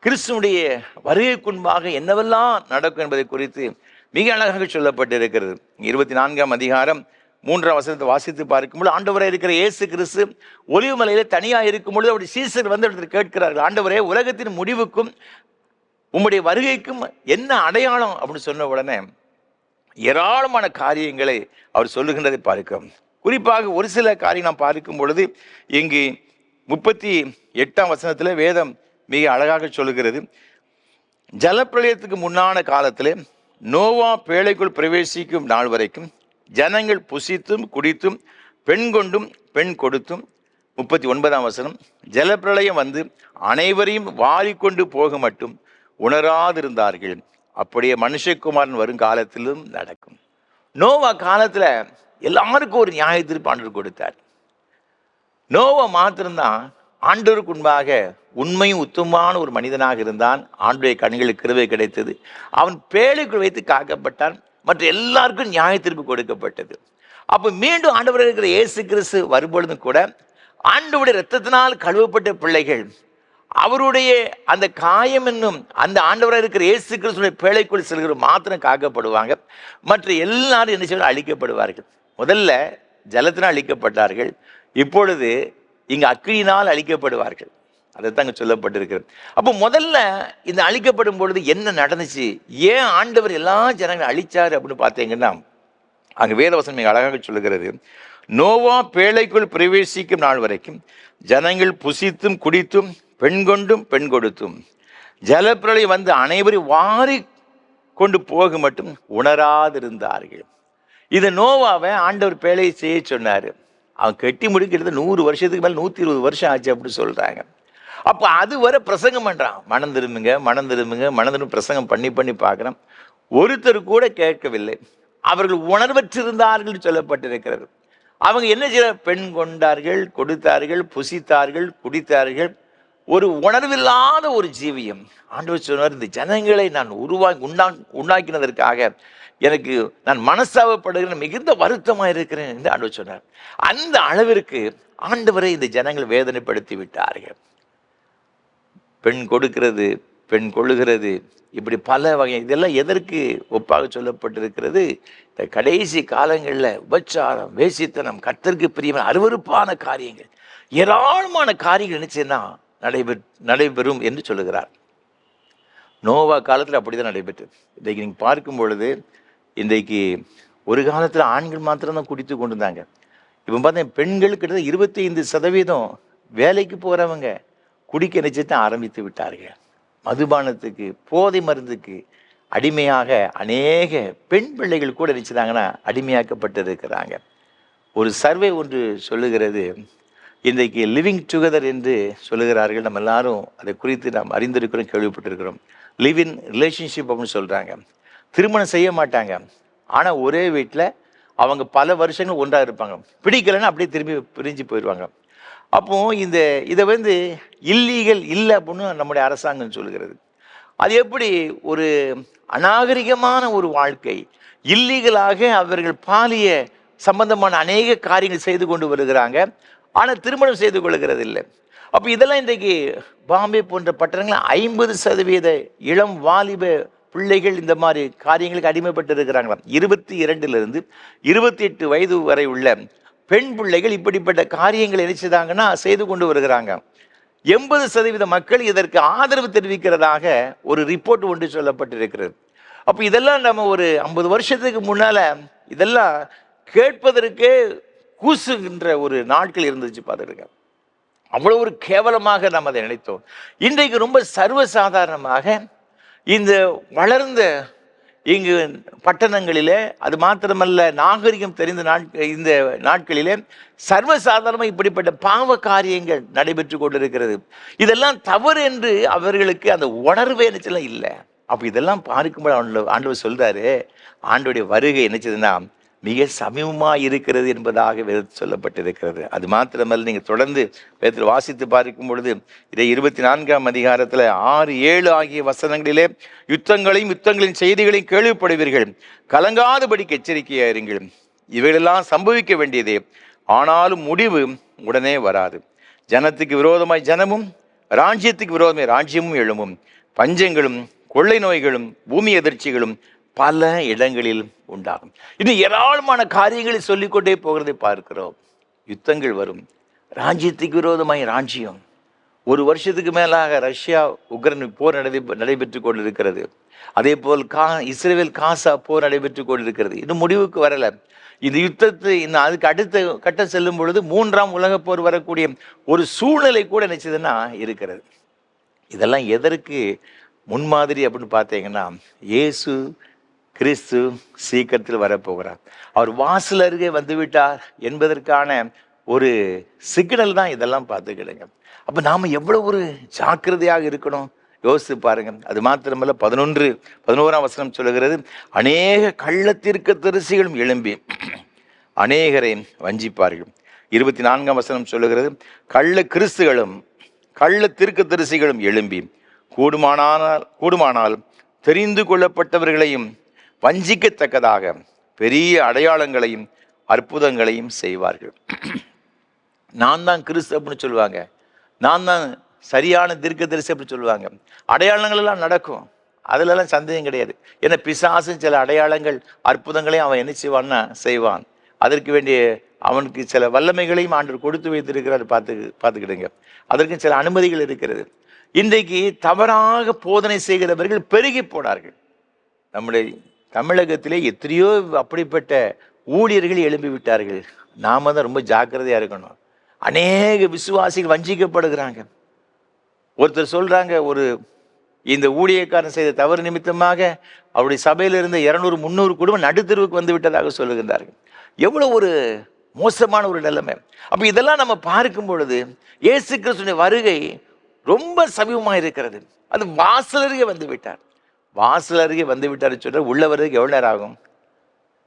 கிறிஸ்துவுடைய வருகைக்கு முன்பாக என்னவெல்லாம் நடக்கும் என்பதை குறித்து மிக அழகாக சொல்லப்பட்டிருக்கிறது. 24ஆம் அதிகாரம் 3ஆம் வசனத்தை வாசித்து பார்க்கும்போது, ஆண்டவராக இருக்கிற இயேசு கிறிஸ்து ஒலிவு மலையில தனியாக இருக்கும்பொழுது அவருடைய சீசர் வந்து இடத்துல கேட்கிறார்கள், ஆண்டவரே, உலகத்தின் முடிவுக்கும் உம்முடைய வருகைக்கும் என்ன அடையாளம் அப்படின்னு சொன்ன உடனே ஏராளமான காரியங்களை அவர் சொல்லுகின்றதை பார்க்கிறோம். குறிப்பாக ஒரு சில காரியம் நாம் பார்க்கும் பொழுது, இங்கு 38ஆம் வசனத்தில் வேதம் மிக அழகாக சொல்லுகிறது. ஜலப்பிரளயத்துக்கு முன்னான காலத்திலே நோவா பேழைக்குள் பிரவேசிக்கும் நாள் வரைக்கும் ஜனங்கள் புசித்தும் குடித்தும் பெண் கொண்டும் பெண் கொடுத்தும். 39ஆம் வசனம், ஜலப்பிரளயம் வந்து அனைவரையும் வாரிக்கொண்டு போக மட்டும் உணராதிருந்தார்கள். அப்படியே மனுஷகுமாரன் வருங்காலத்திலும் நடக்கும். நோவா காலத்தில் எல்லாருக்கும் ஒரு நியாய தீர்ப்பு ஆண்டவர் கொடுத்தார். நோவா மாத்திரம்தான் ஆண்டவருக்கு முன்பாக உண்மையும் உத்தமமான ஒரு மனிதனாக இருந்தான். ஆண்டுடைய கண்களுக்கு கிருபை கிடைத்தது. அவன் பேழைக்குள் வைத்து காக்கப்பட்டான். மற்ற எல்லாருக்கும் நியாய தீர்ப்பு கொடுக்கப்பட்டது. அப்போ மீண்டும் ஆண்டவராக இருக்கிற இயேசு கிறிஸ்து வரும்பொழுதும் கூட ஆண்டவருடைய இரத்தத்தினால் கழுவப்பட்ட பிள்ளைகள் அவருடைய அந்த காயம் என்னும் அந்த ஆண்டவராக இருக்கிற இயேசு கிறிஸ்துடைய பேழைக்குள் செல்கிற மாத்திரம் காக்கப்படுவாங்க. மற்ற எல்லாரும் என்ன செய்வார்கள்? அழிக்கப்படுவார்கள். முதல்ல ஜலத்தினால் அழிக்கப்பட்டார்கள். இப்பொழுது இங்கு அக்கினியினால் அழிக்கப்படுவார்கள். அதைத்தான் அங்கே சொல்லப்பட்டிருக்கிறது. அப்போ முதல்ல இந்த அழிக்கப்படும் பொழுது என்ன நடந்துச்சு? ஏன் ஆண்டவர் எல்லா ஜனங்களும் அழிச்சாரு அப்படின்னு பார்த்தீங்கன்னா, அங்கே வேதவசனம் மிக அழகாக சொல்லுகிறது. நோவா பேழைக்குள் பிரவேசிக்கும் நாள் வரைக்கும் ஜனங்கள் புசித்தும் குடித்தும் பெண் கொண்டும் பெண் கொடுத்தும் ஜலப்பிரளயம் வந்து அனைவரும் வாரி கொண்டு போக மட்டும் உணராதிருந்தார்கள். இதை நோவாவை ஆண்டவர் பேழையை செய்ய சொன்னார். அவன் கட்டி முடிக்கிறது 100 வருஷத்துக்கு மேலே 120 வருஷம் ஆச்சு அப்படின்னு சொல்கிறாங்க. அப்போ அது வரை பிரசங்கம் பண்ணுறான், மனம் திரும்புங்க மனம் திரும்புங்க மனம் திரும்ப பிரசங்கம் பண்ணி பண்ணி பார்க்குறான். ஒருத்தர் கூட கேட்கவில்லை. அவர்கள் உணர்வற்றிருந்தார்கள் சொல்லப்பட்டிருக்கிறது. அவங்க என்ன செய்ய? பெண் கொண்டார்கள், கொடுத்தார்கள், புசித்தார்கள், குடித்தார்கள். ஒரு உணர்வில்லாத ஒரு ஜீவியம். ஆண்டவர் சொன்னார், இந்த ஜனங்களை நான் உண்டாக்கினதற்காக எனக்கு நான் மனஸ்தாபப்படுகிற மிகுந்த வருத்தமாக இருக்கிறேன் என்று ஆண்டவர் சொன்னார். அந்த அளவிற்கு ஆண்டவரை இந்த ஜனங்கள் வேதனைப்படுத்தி விட்டார்கள். பெண் கொடுக்கிறது, பெண் கொள்ளுகிறது, இப்படி பல வகை. இதெல்லாம் எதற்கு ஒப்பாக சொல்லப்பட்டிருக்கிறது? இந்த கடைசி காலங்களில் உபச்சாரம், வேசித்தனம், கர்த்தருக்கு பிரியமான அருவருப்பான காரியங்கள், ஏராளமான காரியங்கள் நினைச்சேன்னா நடைபெறும் என்று சொல்லுகிறார். நோவா காலத்தில் அப்படிதான் நடைபெற்றது. இன்றைக்கு நீங்கள் பார்க்கும் பொழுது, இன்றைக்கு ஒரு காலத்தில் ஆண்கள் மாத்திரம்தான் குடித்து கொண்டு இருந்தாங்க. இப்போ பார்த்தா பெண்கள் கிட்டத்தட்ட 25% வேலைக்கு போகிறவங்க குடிக்க நிச்சயத்தான் ஆரம்பித்து விட்டார்கள். மதுபானத்துக்கு, போதை மருந்துக்கு அடிமையாக அநேக பெண் பிள்ளைகள் கூட நினைச்சாங்கன்னா அடிமையாக்கப்பட்டிருக்கிறாங்க. ஒரு சர்வே ஒன்று சொல்லுகிறது, இன்றைக்கு லிவிங் டுகெதர் என்று சொல்லுகிறார்கள். நம்ம எல்லாரும் அதை குறித்து நாம் அறிந்திருக்கிறோம், கேள்விப்பட்டிருக்கிறோம். லிவ் இன் ரிலேஷன்ஷிப் அப்படின்னு சொல்கிறாங்க. திருமணம் செய்ய மாட்டாங்க, ஆனால் ஒரே வீட்டில் அவங்க பல வருஷங்கள் ஒன்றாக இருப்பாங்க. பிடிக்கலைன்னா அப்படியே திரும்பி பிரிஞ்சு போயிடுவாங்க. அப்போது இதை வந்து இல்லீகல் இல்லை அப்படின்னு நம்முடைய அரசாங்கம் சொல்லுகிறது. அது எப்படி ஒரு அநாகரிகமான ஒரு வாழ்க்கை, இல்லீகலாக அவர்கள் பாலிய சம்பந்தமான அநேக காரியங்கள் செய்து கொண்டு வருகிறாங்க, ஆனால் திருமணம் செய்து கொள்கிறது இல்லை. அப்போ இதெல்லாம் இன்றைக்கு பாம்பே போன்ற பட்டணங்கள் 50% இளம் வாலிப பிள்ளைகள் இந்த மாதிரி காரியங்களுக்கு அடிமைப்பட்டு இருக்கிறாங்களாம். 22 to 28 வயது வரை உள்ள பெண் பிள்ளைகள் இப்படிப்பட்ட காரியங்களை நினைச்சதாங்கன்னா செய்து கொண்டு வருகிறாங்க. 80% மக்கள் இதற்கு ஆதரவு தெரிவிக்கிறதாக ஒரு ரிப்போர்ட் ஒன்று சொல்லப்பட்டிருக்கிறது. அப்போ இதெல்லாம் நம்ம ஒரு 50 வருஷத்துக்கு முன்னால இதெல்லாம் கேட்பதற்கே கூசுகின்ற ஒரு நாட்கள் இருந்துச்சு பார்த்துருக்க. அவ்வளோ ஒரு கேவலமாக நாம் அதை நினைத்தோம். இன்றைக்கு ரொம்ப சர்வசாதாரணமாக இந்த வளர்ந்த இங்கு பட்டணங்களிலே, அது மாத்திரமல்ல நாகரிகம் தெரிந்த இந்த நாட்களிலே சர்வசாதாரணமாக இப்படிப்பட்ட பாவ காரியங்கள் நடைபெற்று கொண்டிருக்கிறது. இதெல்லாம் தவறு என்று அவர்களுக்கு அந்த உணர்வே நிச்சயம் இல்லை. அப்போ இதெல்லாம் பார்க்கும்போது ஆண்டவர் சொல்றாரு, ஆண்டவருடைய வருகை என்னச்சதுன்னா மிக சமீபமாக இருக்கிறது என்பதாக சொல்லப்பட்டிருக்கிறது. அது மாத்திரமல்ல, நீங்கள் தொடர்ந்து வேதத்தில் வாசித்து பார்க்கும் பொழுது இதை 24ஆம் அதிகாரத்தில் 6, 7 ஆகிய வசனங்களிலே யுத்தங்களின் செய்திகளையும் கேள்விப்படுவீர்கள், கலங்காதபடிக்கு எச்சரிக்கையாக இருங்கள், இவைகளெல்லாம் சம்பவிக்க வேண்டியதே, ஆனாலும் முடிவு உடனே வராது. ஜனத்துக்கு விரோதமாய் ஜனமும் ராஜ்யத்துக்கு விரோதமாய் ராஜ்யமும் எழும்பும், பஞ்சங்களும் கொள்ளை நோய்களும் பூமி எதிர்ச்சிகளும் பல இடங்களில் உண்டாகும். இன்னும் ஏராளமான காரியங்களை சொல்லிக்கொண்டே போகிறதை பார்க்கிறோம். யுத்தங்கள் வரும். ராஜ்யத்துக்கு விரோதமாய் ராஜ்யம். ஒரு வருஷத்துக்கு மேலாக ரஷ்யா உக்ரைன் போர் நடைபெற்று கொண்டிருக்கிறது. அதே போல் இஸ்ரேல் காசா போர் நடைபெற்று கொண்டிருக்கிறது. இன்னும் முடிவுக்கு வரல. இந்த யுத்தத்தை இன்னும் அதுக்கு அடுத்த கட்டம் செல்லும் பொழுது 3ஆம் உலகப் போர் வரக்கூடிய ஒரு சூழ்நிலை கூட நினைச்சதுன்னா இருக்கிறது. இதெல்லாம் எதற்கு முன்மாதிரி அப்படின்னு பார்த்தீங்கன்னா, இயேசு கிறிஸ்து சீக்கிரத்தில் வரப்போகிறார். அவர் வாசல் அருகே வந்துவிட்டார் என்பதற்கான ஒரு சிக்னல் தான் இதெல்லாம் பார்த்துக்கிடுங்க. அப்போ நாம் எவ்வளோ ஒரு ஜாக்கிரதையாக இருக்கணும் யோசித்து பாருங்க. அது மாத்திரமல்ல, 11ஆம் வசனம் சொல்லுகிறது, அநேக கள்ளத்தீர்க்கதரிசிகளும் எழும்பி அநேகரை வஞ்சிப்பார்கள். 24ஆம் வசனம் சொல்லுகிறது, கள்ள கிறிஸ்துகளும் கள்ள தீர்க்கதரிசிகளும் எழும்பி கூடுமானால் தெரிந்து கொள்ளப்பட்டவர்களையும் வஞ்சிக்கத்தக்கதாக பெரிய அடையாளங்களையும் அற்புதங்களையும் செய்வார்கள். நான் தான் கிறிஸ்து அப்படின்னு சொல்லுவாங்க. நான் தான் சரியான தீர்க்கதரிசி அப்படின்னு சொல்லுவாங்க. அடையாளங்கள் எல்லாம் நடக்கும், அதிலெல்லாம் சந்தேகம் கிடையாது. ஏன்னா பிசாசு சில அடையாளங்கள் அற்புதங்களையும் அவன் என்ன செய்வான்னா செய்வான். அதற்கு வேண்டிய அவனுக்கு சில வல்லமைகளையும் ஆண்டவர் கொடுத்து வைத்திருக்கிறார். பார்த்துக்கிடுங்க. அதற்கு சில அனுமதிகள் இருக்கிறது. இன்றைக்கு தவறாக போதனை செய்கிறவர்கள் பெருகி போனார்கள். நம்முடைய தமிழகத்திலே எத்தனையோ அப்படிப்பட்ட ஊழியர்கள் எழும்பி விட்டார்கள். நாம தான் ரொம்ப ஜாக்கிரதையா இருக்கணும். அநேக விசுவாசிகள் வஞ்சிக்கப்படுகிறாங்க. ஒருத்தர் சொல்றாங்க, இந்த ஊழியக்காரன் செய்த தவறு நிமித்தமாக அவருடைய சபையில் இருந்த 200-300 குடும்பம் நடுத்தருவுக்கு வந்து விட்டதாக சொல்லுகின்றார்கள். எவ்வளவு ஒரு மோசமான ஒரு நிலைமை. அப்ப இதெல்லாம் நம்ம பார்க்கும் பொழுது இயேசு கிறிஸ்துவின் வருகை ரொம்ப சமீபமாக இருக்கிறது. அது வாசல் அருகே வந்து விட்டார். வாசல் அருகே வந்து விட்டார் சொல்ற உள்ள வர்றதுக்கு எவ்வளவு நேரம் ஆகும்?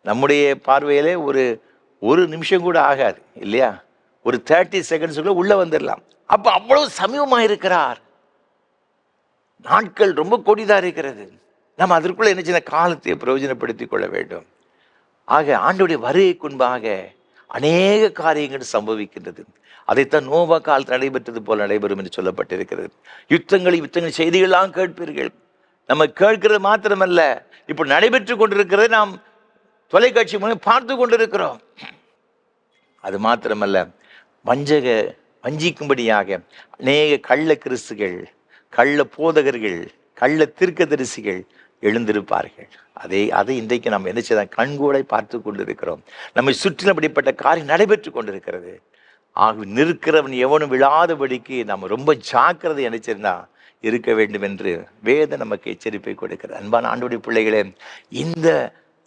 நம்முடைய பார்வையிலே ஒரு நிமிஷம் கூட ஆகாது இல்லையா? ஒரு 30 செகண்ட்ஸுக்குள்ள உள்ள வந்துடலாம். அப்ப அவ்வளவு சமீபமாக இருக்கிறார். நாட்கள் ரொம்ப கொடிதா இருக்கிறது. நம்ம அதற்குள்ள என்ன சின்ன காலத்தை பிரயோஜனப்படுத்திக் கொள்ள வேண்டும். ஆக ஆண்டவருடைய வருகைக்கு முன்பாக அநேக காரியங்கள் சம்பவிக்கின்றது. அதைத்தான் நோவா காலத்தில் நடைபெற்றது போல நடைபெறும் என்று சொல்லப்பட்டிருக்கிறது. யுத்தங்கள் செய்திகள்லாம் கேட்பீர்கள். நம்ம கேட்கிறது மாத்திரமல்ல, இப்போ நடைபெற்று கொண்டிருக்கிறதை நாம் தொலைக்காட்சி மூலம் பார்த்து கொண்டிருக்கிறோம். அது மாத்திரமல்ல, வஞ்சிக்கும்படியாக அநேக கள்ள கிறிஸ்துகள், கள்ள போதகர்கள், கள்ள தீர்க்கதரிசிகள் எழுந்திருப்பார்கள். அதை இன்றைக்கு நம்ம என்ன செய்ய கண்கூடை பார்த்து கொண்டிருக்கிறோம். நம்மை சுற்றிலும் அப்படிப்பட்ட காரியம் நடைபெற்று கொண்டிருக்கிறது. ஆக நிற்கிறவன் எவனும் விழாதபடிக்கு நம்ம ரொம்ப ஜாக்கிரதை நினைச்சிருந்தா இருக்க வேண்டும் என்று வேதம் நமக்கு எச்சரிப்பை கொடுக்கிறது. அன்பான ஆண்டவருடைய பிள்ளைகளே, இந்த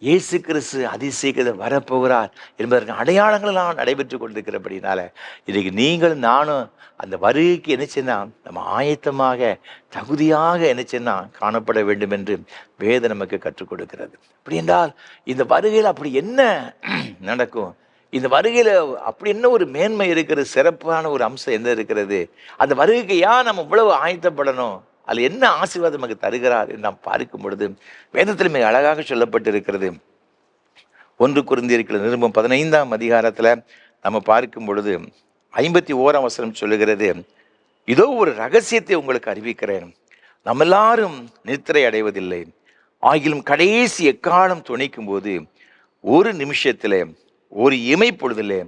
இயேசு கிறிஸ்து அதிசீக்கிரம் வரப்போகிறார் என்பதற்கு அடையாளங்கள் எல்லாம் நடைபெற்று கொண்டிருக்கிறபடினால இன்றைக்கு நீங்களும் நானும் அந்த வருகைக்கு என்ன செய்யணும், நம்ம ஆயத்தமாக தகுதியாக என்ன செய்யணும் காணப்பட வேண்டும் என்று வேதம் நமக்கு கற்றுக் கொடுக்கிறது. அப்படி என்றால் இந்த வருகையில் அப்படி என்ன நடக்கும்? இந்த வருகையில் அப்படி என்ன ஒரு மேன்மை இருக்கிறது? சிறப்பான ஒரு அம்சம் என்ன இருக்கிறது? அந்த வருகைக்கு ஏன் நம்ம இவ்வளவு ஆயத்தப்படணும்? அதில் என்ன ஆசீர்வாதம் நமக்கு தருகிறார் என்று நாம் பார்க்கும் பொழுது வேதத்தில் மிக அழகாக சொல்லப்பட்டிருக்கிறது. 1 கொரிந்தியர் நிருபம் 15ஆம் அதிகாரத்தில் நம்ம பார்க்கும் பொழுது 51ஆம் வசனம் சொல்லுகிறது, இதோ ஒரு ரகசியத்தை உங்களுக்கு அறிவிக்கிறேன், நம்ம எல்லாரும் நித்திரை அடைவதில்லை, ஆகிலும் கடைசி எக்காலம் துணிக்கும் போது ஒரு நிமிஷத்திலே ஒரு இமை பொழுதிலே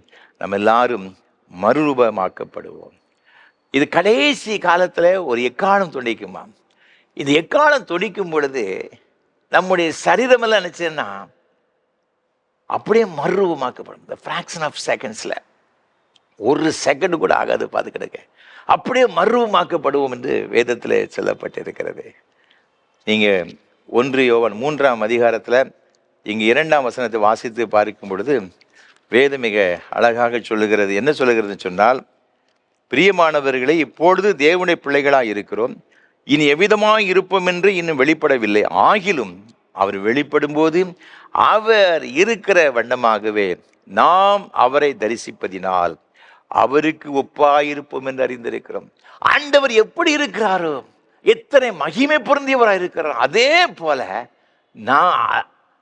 நம்ம எல்லாரும் மறுரூபமாக்கப்படுவோம். இது கடைசி காலத்தில் ஒரு எக்காலம் துணிக்குமா? இந்த எக்காலம் துணிக்கும் பொழுது நம்முடைய சரீரமெல்லாம் நினைச்சேன்னா அப்படியே மறுரூபமாக்கப்படும். இந்த ஃப்ராக்ஷன் ஆஃப் செகண்ட்ஸில், ஒரு செகண்ட் கூட ஆகாது பார்த்து கிடக்க, அப்படியே மறுரூபமாக்கப்படுவோம் என்று வேதத்தில் சொல்லப்பட்டிருக்கிறது. நீங்கள் 1 யோவான் 3ஆம் அதிகாரத்தில் இங்கே 2ஆம் வசனத்தை வாசித்து பார்க்கும் பொழுது வேதம் மிக அழகாக சொல்லுகிறது. என்ன சொல்லுகிறதுன்னு சொன்னால், பிரியமானவர்களை, இப்பொழுது தேவனுடைய பிள்ளைகளாய் இருக்கிறோம், இனி எவ்விதமாய் இருப்போம் என்று இன்னும் வெளிப்படவில்லை, ஆகிலும் அவர் வெளிப்படும் போது அவர் இருக்கிற வண்ணமாகவே நாம் அவரை தரிசிப்பதினால் அவருக்கு ஒப்பாயிருப்போம் என்று அறிந்திருக்கிறோம். ஆண்டவர் எப்படி இருக்கிறாரோ, எத்தனை மகிமை பொருந்தியவராக இருக்கிறார், அதே போல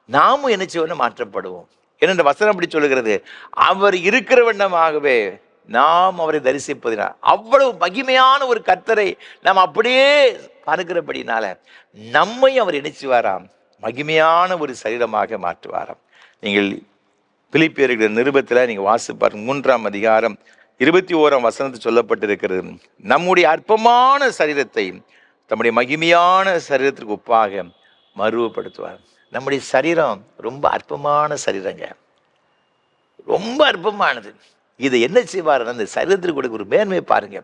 நாமும் என்ன செய்வோம், மாற்றப்படுவோம். ஏனென்ற வசனம் அப்படி சொல்லுகிறது, அவர் இருக்கிற வண்ணமாகவே நாம் அவரை தரிசிப்பதினால். அவ்வளவு மகிமையான ஒரு கர்த்தரை நாம் அப்படியே பார்க்கிறபடினால நம்மை அவர் நினைச்சுவாராம் மகிமையான ஒரு சரீரமாக மாற்றுவாராம். நீங்கள் பிலிப்பியர்கள் நிருபத்தில் நீங்கள் வாசிப்பார் 3ஆம் அதிகாரம் 21ஆம் வசனத்தில் சொல்லப்பட்டிருக்கிறது, நம்முடைய அற்பமான சரீரத்தை தம்முடைய மகிமையான சரீரத்திற்கு ஒப்பாக மறுவப்படுத்துவார். நம்முடைய சரீரம் ரொம்ப அற்பமான சரீரங்க, ரொம்ப அற்பமானது. இதை என்ன செய்வார்? அந்த சரீரத்திற்கு கொடுக்க ஒரு மேன்மையை பாருங்க.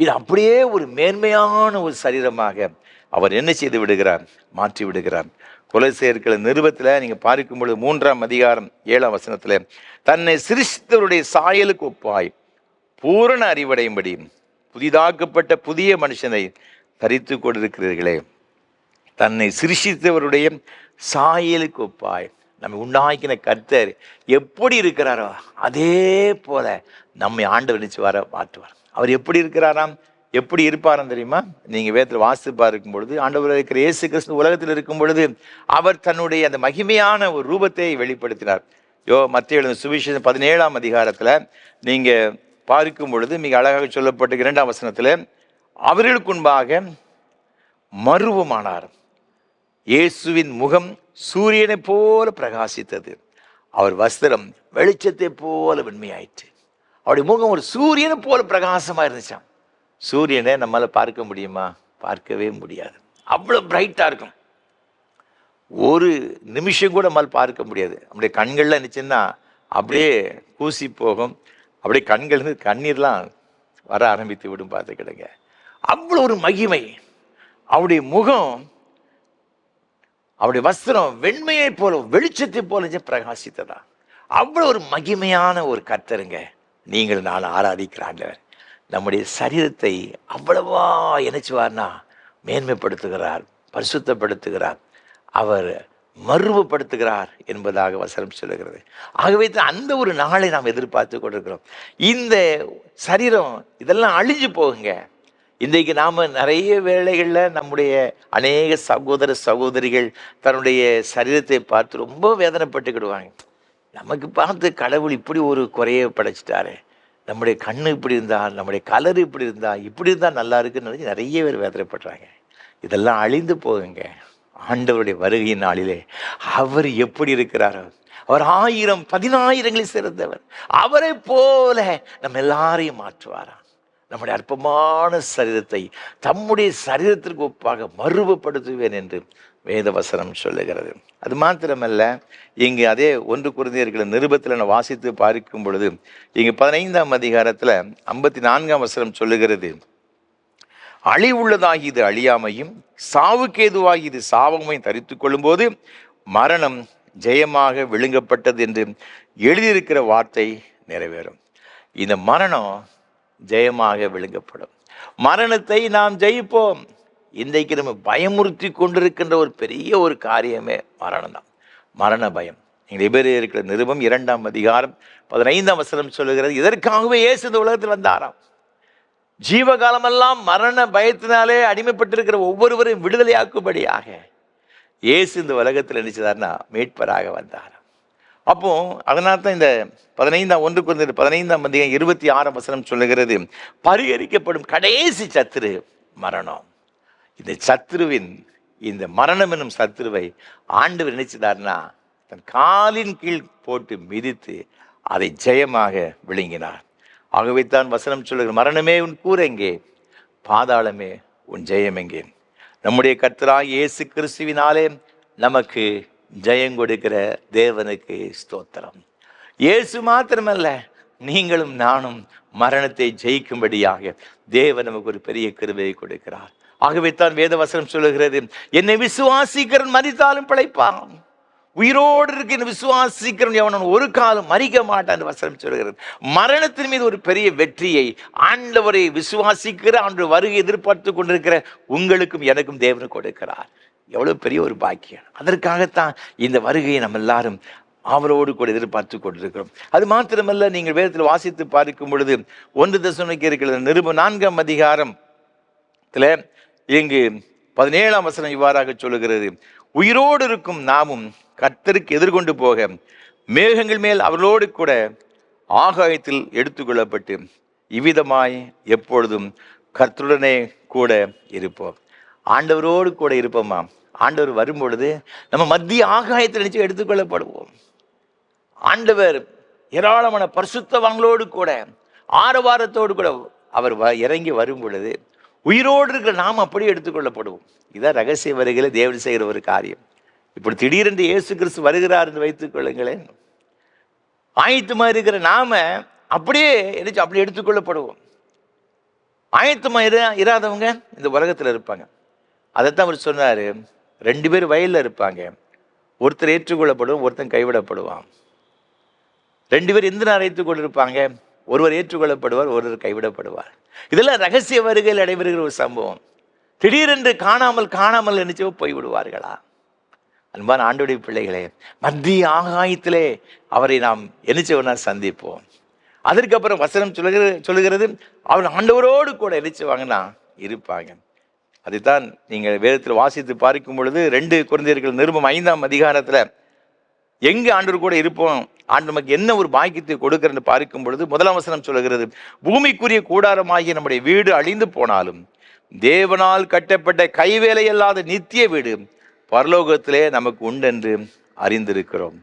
இது அப்படியே ஒரு மேன்மையான ஒரு சரீரமாக அவர் என்ன செய்து விடுகிறார்? மாற்றி விடுகிறார். கொலோசியர்கள் நிருபத்தில் நீங்கள் பார்க்கும் பொழுது 3ஆம் அதிகாரம் 7ஆம் வசனத்தில், தன்னை சிருஷ்டித்தவருடைய சாயலுக்கு ஒப்பாய் பூரண அறிவடையும்படி புதிதாக்கப்பட்ட புதிய மனுஷனை தரித்து கொண்டிருக்கிறீர்களே. தன்னை சிருஷ்டித்தவருடைய சாயலுக்கு ஒப்பாய், நம்ம உண்டாக்கின கர்த்தர் எப்படி இருக்கிறாரோ அதே போல நம்மை ஆண்டவர் நினைச்சு வர மாற்றுவார். அவர் எப்படி இருக்கிறாராம்? எப்படி இருப்பாராம் தெரியுமா? நீங்கள் வேதத்தில் வாசித்து பார்க்கும் பொழுது, ஆண்டவர் இருக்கிற இயேசு கிறிஸ்து உலகத்தில் இருக்கும் பொழுது அவர் தன்னுடைய அந்த மகிமையான ஒரு ரூபத்தை வெளிப்படுத்தினார். மத்தேயு எழுதின சுவிசேஷம் 17ஆம் அதிகாரத்தில் நீங்கள் பார்க்கும் பொழுது மிக அழகாக சொல்லப்பட்ட 2ஆம் வசனத்தில், அவர்களுக்கு முன்பாக மருவமானார். இயேசுவின் முகம் சூரியனை போல பிரகாசித்தது, அவர் வஸ்திரம் வெளிச்சத்தை போல வெண்மையாயிற்று. அவருடைய முகம் ஒரு சூரியனை போல பிரகாசமாக இருந்துச்சான். சூரியனை நம்மளால் பார்க்க முடியுமா? பார்க்கவே முடியாது. அவ்வளோ பிரைட்டாக இருக்கும். ஒரு நிமிஷம் கூட நம்மளால் பார்க்க முடியாது. நம்முடைய கண்கள்லாம் இருந்துச்சுன்னா அப்படியே கூசி போகும். அப்படியே கண்கள்லேருந்து கண்ணீர்லாம் வர ஆரம்பித்து விடும். பார்த்துக்கிடுங்க, அவ்வளோ ஒரு மகிமை. அவருடைய முகம், அவருடைய வஸ்திரம் வெண்மையை போல வெளிச்சத்தை போல பிரகாசித்ததா. அவ்வளோ ஒரு மகிமையான ஒரு கர்த்தருங்க. நீங்கள் நான் ஆராதிக்கிற ஆண்டவர் நம்முடைய சரீரத்தை அவ்வளவா இணைச்சுவார்னா மேன்மைப்படுத்துகிறார், பரிசுத்தப்படுத்துகிறார், அவர் மறுவப்படுத்துகிறார் என்பதாக வசனம் சொல்லுகிறது. ஆகவே அந்த ஒரு நாளை நாம் எதிர்பார்த்து கொண்டிருக்கிறோம். இந்த சரீரம் இதெல்லாம் அழிஞ்சு போகுங்க. இன்றைக்கு நாம் நிறைய வேளைகளில் நம்முடைய அநேக சகோதர சகோதரிகள் தன்னுடைய சரீரத்தை பார்த்து ரொம்ப வேதனைப்பட்டுக்கிடுவாங்க. நமக்கு பார்த்து கடவுள் இப்படி ஒரு குறையை படைச்சிட்டாரு, நம்முடைய கண்ணு இப்படி இருந்தால், நம்முடைய கலர் இப்படி இருந்தால், இப்படி இருந்தால் நல்லா இருக்குன்னு நினச்சி நிறைய பேர் வேதனைப்படுறாங்க. இதெல்லாம் அழிந்து போகுங்க. ஆண்டவருடைய வருகையின் நாளிலே அவர் எப்படி இருக்கிறாரோ, அவர் 1000 10,000ங்களில் சிறந்தவர். அவரை போல நம்ம எல்லாரையும் மாற்றுவாராம். நம்முடைய அற்பமான சரீரத்தை தம்முடைய சரீரத்திற்கு ஒப்பாக மறுவப்படுத்துவேன் என்று வேதவசனம் சொல்லுகிறது. அது மாத்திரமல்ல, இங்கு அதே 1 கொரிந்தியர்கள் நிருபத்தில் நான் வாசித்து பார்க்கும் பொழுது இங்கு 15ஆம் அதிகாரத்தில் 54ஆம் வசனம் சொல்லுகிறது, அழிவுள்ளதாகி இது அழியாமையும் சாவுக்கேதுவாகி இது சாவமையும் தரித்து கொள்ளும்போது மரணம் ஜெயமாக விழுங்கப்பட்டது என்று எழுதியிருக்கிற வார்த்தை நிறைவேறும். இந்த மரணம் ஜெயமாக விழுங்கப்படும். மரணத்தை நாம் ஜெயிப்போம். இன்றைக்கு நம்ம பயமுறுத்தி கொண்டிருக்கின்ற ஒரு பெரிய ஒரு காரியமே மரணம் தான். மரண பயம். நீங்கள் எபிரேயர்கள் நிருபம் 2ஆம் அதிகாரம் 15ஆம் வசனம் சொல்லுகிறது, இதற்காகவே இயேசு இந்த உலகத்தில் வந்தாராம். ஜீவகாலமெல்லாம் மரண பயத்தினாலே அடிமைப்பட்டிருக்கிற ஒவ்வொருவரையும் விடுதலையாக்கும்படியாக இயேசு இந்த உலகத்தில் நினைச்சதார்னா மீட்பராக வந்தாராம். அப்போ அதனால தான் இந்த 1 கொரிந்தியர் 15ஆம் அதிகாரம் 26ஆம் வசனம் சொல்லுகிறது, பரிகரிக்கப்படும் கடைசி சத்துரு மரணம். இந்த சத்துருவின், இந்த மரணம் என்னும் சத்துருவை ஆண்டவர் நினைச்சதார்னா தன் காலின் கீழ் போட்டு மிதித்து அதை ஜெயமாக விழுங்கினார். ஆகவே தான் வசனம் சொல்லுகிற, மரணமே உன் கூர் எங்கே, பாதாளமே உன் ஜெயம் எங்கே. நம்முடைய கர்த்தராகிய இயேசு கிறிஸ்துவினாலே நமக்கு ஜெயம் கொடுக்கிற தேவனுக்கு ஸ்தோத்திரம். இயேசு மாத்திரமல்ல, நீங்களும் நானும் மரணத்தை ஜெயிக்கும்படியாக தேவன் நமக்கு ஒரு பெரிய கிருபையை கொடுக்கிறார். ஆகவே தான் வேதவசனம் சொல்லுகிறது, என்னை விசுவாசிக்கிறவன் மரித்தாலும் பிழைப்பான், உயிரோடு இருக்க விசுவாசிக்கிறவன் எவனும் ஒரு காலம் மறிக்க மாட்டான் என்று வசனம் சொல்கிறது. மரணத்தின் மீது ஒரு பெரிய வெற்றியை ஆண்டவரை விசுவாசிக்கிற ஆண்டு வருகை எதிர்பார்த்து கொண்டிருக்கிற உங்களுக்கும் எனக்கும் தேவன் கொடுக்கிறார். எவ்வளவு பெரிய ஒரு பாக்கியம். அதற்காகத்தான் இந்த வருகையை நம்ம எல்லாரும் ஆவலோடு கூட எதிர்பார்த்து கொண்டிருக்கிறோம். அது மாத்திரமல்ல, நீங்கள் வேதத்தில் வாசித்து பார்க்கும் பொழுது 1 தெசலோனிக்கேயர் நிருபம் 4ஆம் அதிகாரத்தில் இங்கு 17ஆம் வசனம் இவ்வாறாக சொல்லுகிறது, உயிரோடு இருக்கும் நாமும் கர்த்தருக்கு எதிர்கொண்டு போக மேகங்கள் மேல் அவர்களோடு கூட ஆகாயத்தில் எடுத்துக்கொள்ளப்பட்டு இவ்விதமாய் எப்பொழுதும் கர்த்தருடனே கூட இருப்போம். ஆண்டவரோடு கூட இருப்போமா? ஆண்டவர் வரும் பொழுது நம்ம மத்திய ஆகாயத்தில் நினைச்சு எடுத்துக்கொள்ளப்படுவோம். ஆண்டவர் ஏராளமான பரிசுத்தவான்களோடு கூட ஆரவாரத்தோடு கூட அவர் இறங்கி வரும் பொழுது உயிரோடு இருக்கிற நாம் அப்படியே எடுத்துக்கொள்ளப்படுவோம். இதான் ரகசிய வருகையில தேவன் செய்கிற ஒரு காரியம். இப்படி திடீரென்று இயேசு கிறிஸ்து வருகிறார் என்று வைத்துக் கொள்ளுங்களேன், ஆயத்தமா இருக்கிற நாம அப்படியே அப்படி எடுத்துக்கொள்ளப்படுவோம். ஆயத்தமா இராதவங்க இந்த உலகத்துல இருப்பாங்க. அதைத்தான் அவர் சொன்னாரு, 2 பேர் வயல்ல இருப்பாங்க, ஒருத்தர் ஏற்றுக்கொள்ளப்படுவான், ஒருத்தன் கைவிடப்படுவான். 2 பேர் எந்த நேரம் ஏற்றுக்கொண்டிருப்பாங்க, ஒருவர் ஏற்றுக்கொள்ளப்படுவார், ஒருவர் கைவிடப்படுவார். இதெல்லாம் ரகசிய வருகையில் நடைபெறுகிற ஒரு சம்பவம். திடீரென்று காணாமல் நினைச்சோ போய்விடுவார்களா? அன்பான ஆண்டவருடைய பிள்ளைகளே, மத்திய ஆகாயத்திலே அவரை நாம் என்னச்சவனா சந்திப்போம். அதற்கப்புறம் வசனம் சொல்லுகிறது அவர் ஆண்டவரோடு கூட என்னச்சுவாங்கன்னா இருப்பாங்க. அதைத்தான் நீங்கள் வேதத்தில் வாசித்து பார்க்கும் பொழுது 2 கொரிந்தியர்கள் நிருபம் 5ஆம் அதிகாரத்தில் எங்கே ஆண்டவர் கூட இருப்போம், ஆண்டு நமக்கு என்ன ஒரு பாக்கியத்தை கொடுக்கிறன்னு பார்க்கும் பொழுது 1ஆம் வசனம் சொல்லுகிறது, பூமிக்குரிய கூடாரமாகிய நம்முடைய வீடு அழிந்து போனாலும் தேவனால் கட்டப்பட்ட கைவேலை அல்லாத நித்திய வீடு பரலோகத்திலே நமக்கு உண்டென்று அறிந்திருக்கிறோம்.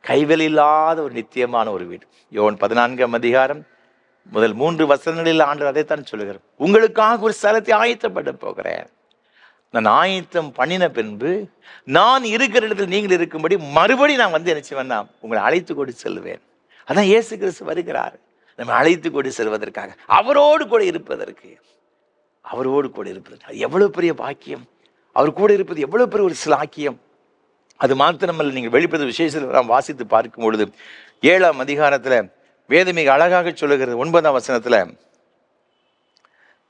கைவேலை இல்லாத ஒரு நித்தியமான ஒரு வீடு. யோவான் 14ஆம் அதிகாரம் முதல் 3 வசனங்களில் ஆண்டவர் அதைத்தான் சொல்லுகிறார், உங்களுக்காக ஒரு ஸ்தலத்தை ஆயத்தப்பட போகிறேன். நான் ஆயத்தம் பண்ணின பின்பு நான் இருக்கிற இடத்துல நீங்கள் இருக்கும்படி மறுபடி நான் வந்து என்ன செய்வேன்னா உங்களை அழைத்து கொண்டு செல்வேன். அதான் இயேசு கிறிஸ்து வருகிறார், நம்ம அழைத்து கொண்டு செல்வதற்காக, அவரோடு கூட இருப்பதற்கு. அவரோடு கூட இருப்பதற்கு எவ்வளவு பெரிய பாக்கியம்! அவர் கூட இருப்பது எவ்வளவு பெரிய ஒரு சிலாக்கியம்! அது மாத்திரமல்ல, நீங்கள் வெளிப்படுத்த விசேஷத்தில் நாம் வாசித்து பார்க்கும் பொழுது 7ஆம் அதிகாரத்தில் வேதம் மிக அழகாக சொல்லுகிறது. 9ஆம் வசனத்தில்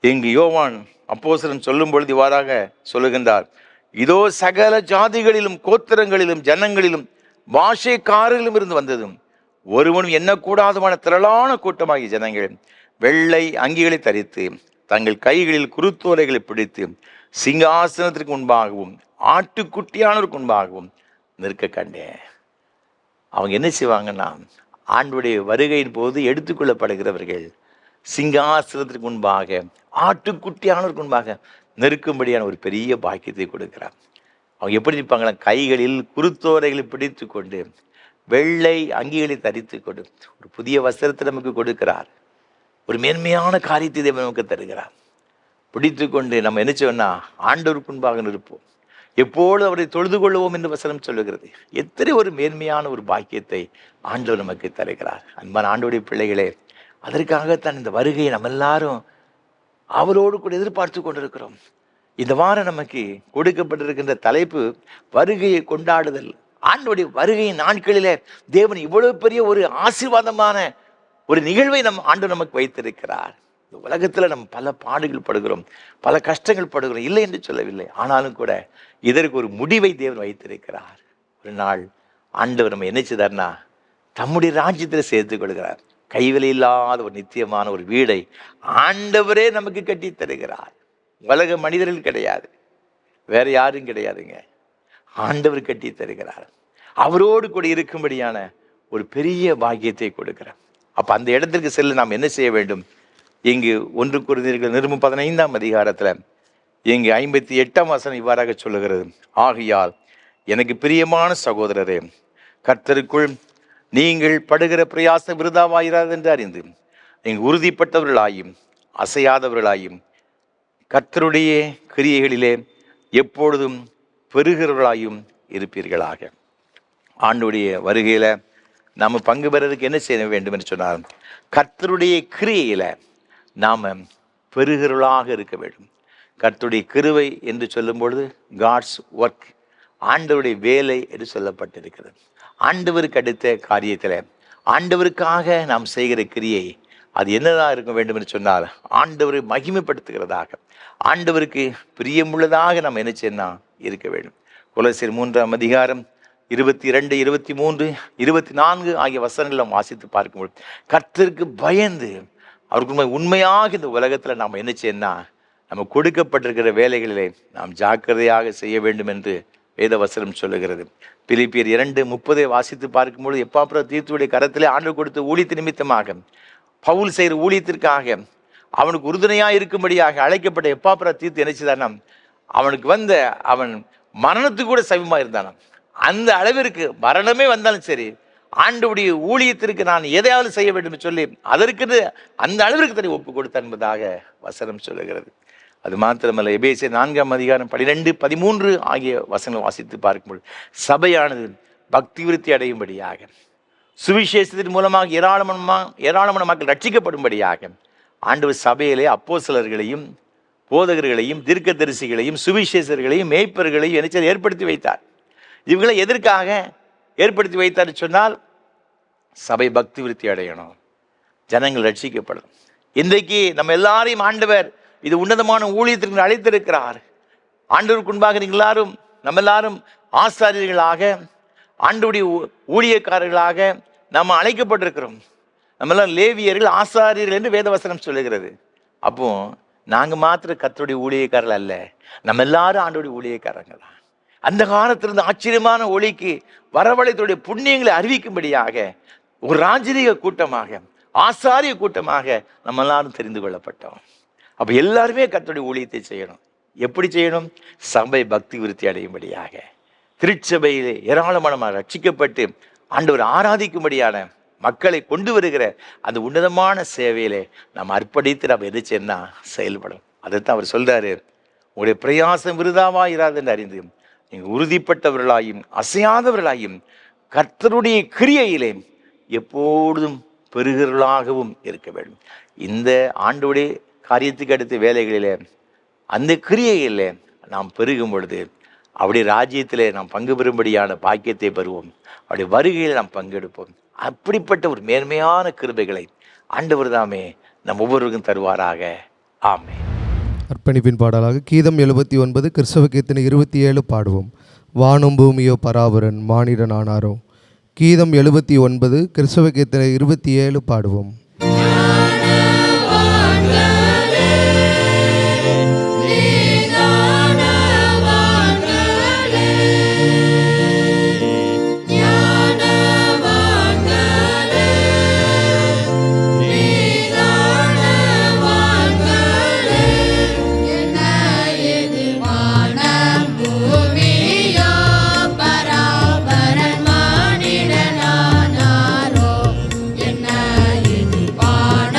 இங்கு யோவான் அப்போஸ்தலன் சொல்லும் பொழுது இவ்வாறாக சொல்லுகின்றார், இதோ சகல ஜாதிகளிலும் கோத்திரங்களிலும் ஜனங்களிலும் பாஷைக்காரர்களும் இருந்து வந்ததும் ஒருவனும் எண்ணக்கூடாதமான திரளான கூட்டமாகிய ஜனங்கள் வெள்ளை அங்கிகளை தரித்து தங்கள் கைகளில் குருத்தோலைகளை பிடித்து சிங்காசனத்திற்கு முன்பாகவும் ஆட்டுக்குட்டியானவருக்கு முன்பாகவும் நிற்க கண்டேன். அவங்க என்ன செய்வாங்கன்னா, ஆண்டுடைய வருகையின் போது எடுத்துக்கொள்ளப்படுகிறவர்கள் சிங்காசனத்திற்கு முன்பாக ஆட்டுக்குட்டியானவருக்கு முன்பாக நெருக்கும்படியான ஒரு பெரிய பாக்கியத்தை கொடுக்கிறார். அவங்க எப்படி இருப்பாங்களா, கைகளில் குருத்தோரைகளை பிடித்து கொண்டு வெள்ளை அங்கிகளை தரித்து கொண்டு ஒரு புதிய வஸ்திரத்தை நமக்கு கொடுக்கிறார். ஒரு மேன்மையான காரியத்தை தேவன் நமக்கு தருகிறார். பிடித்து கொண்டு நம்ம என்ன செய்வோம்னா ஆண்டவருக்கு முன்பாக நிற்போம், எப்போது அவரை தொழுது கொள்வோம் என்று வசனம் சொல்லுகிறது. எத்தனை ஒரு மேன்மையான ஒரு பாக்கியத்தை ஆண்டவர் நமக்கு தருகிறார். அன்பான ஆண்டவருடைய பிள்ளைகளே, அதற்காகத்தான் இந்த வருகையை நம்ம எல்லாரும் அவரோடு கூட எதிர்பார்த்து கொண்டிருக்கிறோம். இந்த வாரம் நமக்கு கொடுக்கப்பட்டிருக்கின்ற தலைப்பு வருகையை கொண்டாடுதல். ஆண்டவருடைய வருகையின் நாட்களிலே தேவன் இவ்வளவு பெரிய ஒரு ஆசீர்வாதமான ஒரு நிகழ்வை ஆண்டவர் நமக்கு வைத்திருக்கிறார். இந்த உலகத்தில் நம்ம பல பாடுகள் படுகிறோம், பல கஷ்டங்கள் படுகிறோம், இல்லை என்று சொல்லவில்லை. ஆனாலும் கூட இதற்கு ஒரு முடிவை தேவன் வைத்திருக்கிறார். ஒரு நாள் ஆண்டவர் நம்ம என்ன செய்தார்னா தம்முடைய ராஜ்யத்தில் சேர்த்துக் கொள்கிறார். கைவிலை இல்லாத ஒரு நித்தியமான ஒரு வீடை ஆண்டவரே நமக்கு கட்டி தருகிறார். உலக மனிதர்கள் கிடையாது, வேற யாரும் கிடையாதுங்க, ஆண்டவர் கட்டி தருகிறார். அவரோடு கூட இருக்கும்படியான ஒரு பெரிய பாக்கியத்தை கொடுக்கிறார். அப்ப அந்த இடத்திற்கு செல்ல நாம் என்ன செய்ய வேண்டும்? இங்கு 1 கொரிந்தியர்கள் நிருபம் 15ஆம் அதிகாரத்தில் இங்கு 58ஆம் வசனம் இவ்வாறாக சொல்லுகிறது, ஆகையால் எனக்கு பிரியமான சகோதரரே, கர்த்தருக்குள் நீங்கள் படுகிற பிரயாசம் விருதாவாயிராது என்று அறிந்து நீங்கள் உறுதிப்பட்டவர்களாயும் அசையாதவர்களாயும் கர்த்தருடைய கிரியைகளிலே எப்பொழுதும் பெறுகிறவர்களாயும் இருப்பீர்களாக. ஆண்டுடைய வருகையில நாம் பங்கு பெறதுக்கு என்ன செய்ய வேண்டும் என்று சொன்னார், கர்த்தருடைய கிரியையில நாம் பெறுகிறவர்களாக இருக்க வேண்டும். கர்த்தருடைய கிருபை என்று சொல்லும் பொழுது காட்ஸ் ஒர்க், ஆண்டவருடைய வேலை என்று சொல்லப்பட்டிருக்கிறது. ஆண்டவருக்கு அடுத்த காரியத்தில் ஆண்டவருக்காக நாம் செய்கிற கிரியை அது என்னதான் இருக்க வேண்டும் என்று சொன்னால், ஆண்டவரை மகிமைப்படுத்துகிறதாக, ஆண்டவருக்கு பிரியமுள்ளதாக நாம் என்ன செய்யணும் இருக்க வேண்டும். கொலோசியர் 3ஆம் அதிகாரம் 22, 23, 24 ஆகிய வசனங்களை நாம் வாசித்து பார்க்கும்போது கர்த்தருக்கு பயந்து அவருக்கு உண்மையாக இந்த உலகத்தில் நாம் என்ன செய்யணும், நம்ம கொடுக்கப்பட்டிருக்கிற வேலைகளிலே நாம் ஜாக்கிரதையாக செய்ய வேண்டும் என்று வேத வசனம் சொல்லுகிறது. பிலிப்பியர் 2:30 வாசித்து பார்க்கும்போது எப்பாப்ரோதீத்துடைய கரத்திலே ஆண்டவர் கொடுத்த ஊழியத்து நிமித்தமாக பவுல் செய்கிற ஊழியத்திற்காக அவனுக்கு உறுதுணையாக இருக்கும்படியாக அழைக்கப்பட்ட எப்பாப்ரோதீத்து என்ன செய்தானா, அவனுக்கு அவன் மரணத்துக்கு கூட சமீபமாக இருந்தானா. அந்த அளவிற்கு மரணமே வந்தாலும் சரி, ஆண்டவருடைய ஊழியத்திற்கு நான் எதையாவது செய்ய வேண்டும் சொல்லி அதற்கு அந்த அளவிற்கு தன்னை ஒப்பு கொடுத்தான் என்பதாக வசனம் சொல்லுகிறது. அது மாத்திரமல்ல, எபேசியர் 4ஆம் அதிகாரம் 12, 13 ஆகிய வசனங்களை வாசித்து பார்க்கும்போது சபையானது பக்தி விருத்தி அடையும்படியாக, சுவிசேஷத்தின் மூலமாக ஏராளமான மக்கள் ரட்சிக்கப்படும்படியாக ஆண்டவர் சபையிலே அப்போஸ்தலர்களையும் போதகர்களையும் தீர்க்கதரிசிகளையும் சுவிசேஷர்களையும் மேய்ப்பர்களையும் என்ன ஏற்படுத்தி வைத்தார். இவங்களை எதற்காக ஏற்படுத்தி வைத்தார் சொன்னால், சபை பக்தி விருத்தி அடையணும், ஜனங்கள் ரட்சிக்கப்படும். இன்றைக்கு நம்ம எல்லாரையும் ஆண்டவர் இது உன்னதமான ஊழியத்திற்கு அழைத்திருக்கிறார். ஆண்டவருக்கு முன்பாக நீங்கள் எல்லாரும் நம்ம எல்லாரும் ஆசாரியர்களாக, ஆண்டவருடைய ஊழியக்காரர்களாக நம்ம அழைக்கப்பட்டிருக்கிறோம். நம்ம எல்லாம் லேவியர்கள், ஆசாரியர்கள் என்று வேதவசனம் சொல்லுகிறது. அப்போ நாங்கள் மாத்திரம் கர்த்தருடைய ஊழியக்காரர்கள் அல்ல, நம்ம எல்லாரும் ஆண்டவருடைய ஊழியக்காரங்க தான். அந்த காலத்திலிருந்து ஆச்சரியமான ஒளிக்கு வரவழைத்துடைய புண்ணியங்களை அறிவிக்கும்படியாக ஒரு ராஜரீக கூட்டமாக, ஆசாரிய கூட்டமாக நம்ம எல்லாரும் தெரிந்து கொள்ளப்பட்டோம். அப்போ எல்லாருமே கர்த்தருடைய ஊழியத்தை செய்யணும். எப்படி செய்யணும்? சபை பக்தி விருத்தி அடையும்படியாக, திருச்சபையிலே ஏராளமான ரட்சிக்கப்பட்டு ஆண்டவர் ஆராதிக்கும்படியான மக்களை கொண்டு வருகிற அந்த உன்னதமான சேவையிலே நாம் அர்ப்பணித்து நாம் எது செய்யணும்னா செயல்படும். அதைத்தான் அவர் சொல்றாரு, உங்களுடைய பிரயாசம் விருதாவாக இராது என்று அறிந்து நீங்கள் உறுதிப்பட்டவர்களாயும் அசையாதவர்களாயும் கர்த்தருடைய கிரியையிலே எப்பொழுதும் பெருகிறவர்களாகவும் இருக்க வேண்டும். இந்த ஆண்டோடைய காரியத்துக்கு அடுத்த வேலைகளிலே, அந்த கிரியைகளிலே நாம் பெருகும் பொழுது அவருடைய ராஜ்யத்திலே நாம் பங்கு பெறும்படியான பாக்கியத்தை பெறுவோம். அவருடைய வருகையில் நாம் பங்கெடுப்போம். அப்படிப்பட்ட ஒரு மேன்மையான கிருபைகளை ஆண்டவர் தாமே நம் ஒவ்வொருவருக்கும் தருவாராக. ஆமென். அர்ப்பணிப்பின் பாடலாக கீதம் 79, கிறிஸ்தவ கீர்த்தனை 27 பாடுவோம். வானும் பூமியோ பராபரன் மானிடன் ஆனாரோ. கீதம் 79, கிறிஸ்தவ கீர்த்தனை 27 பாடுவோம். என்ன இது வான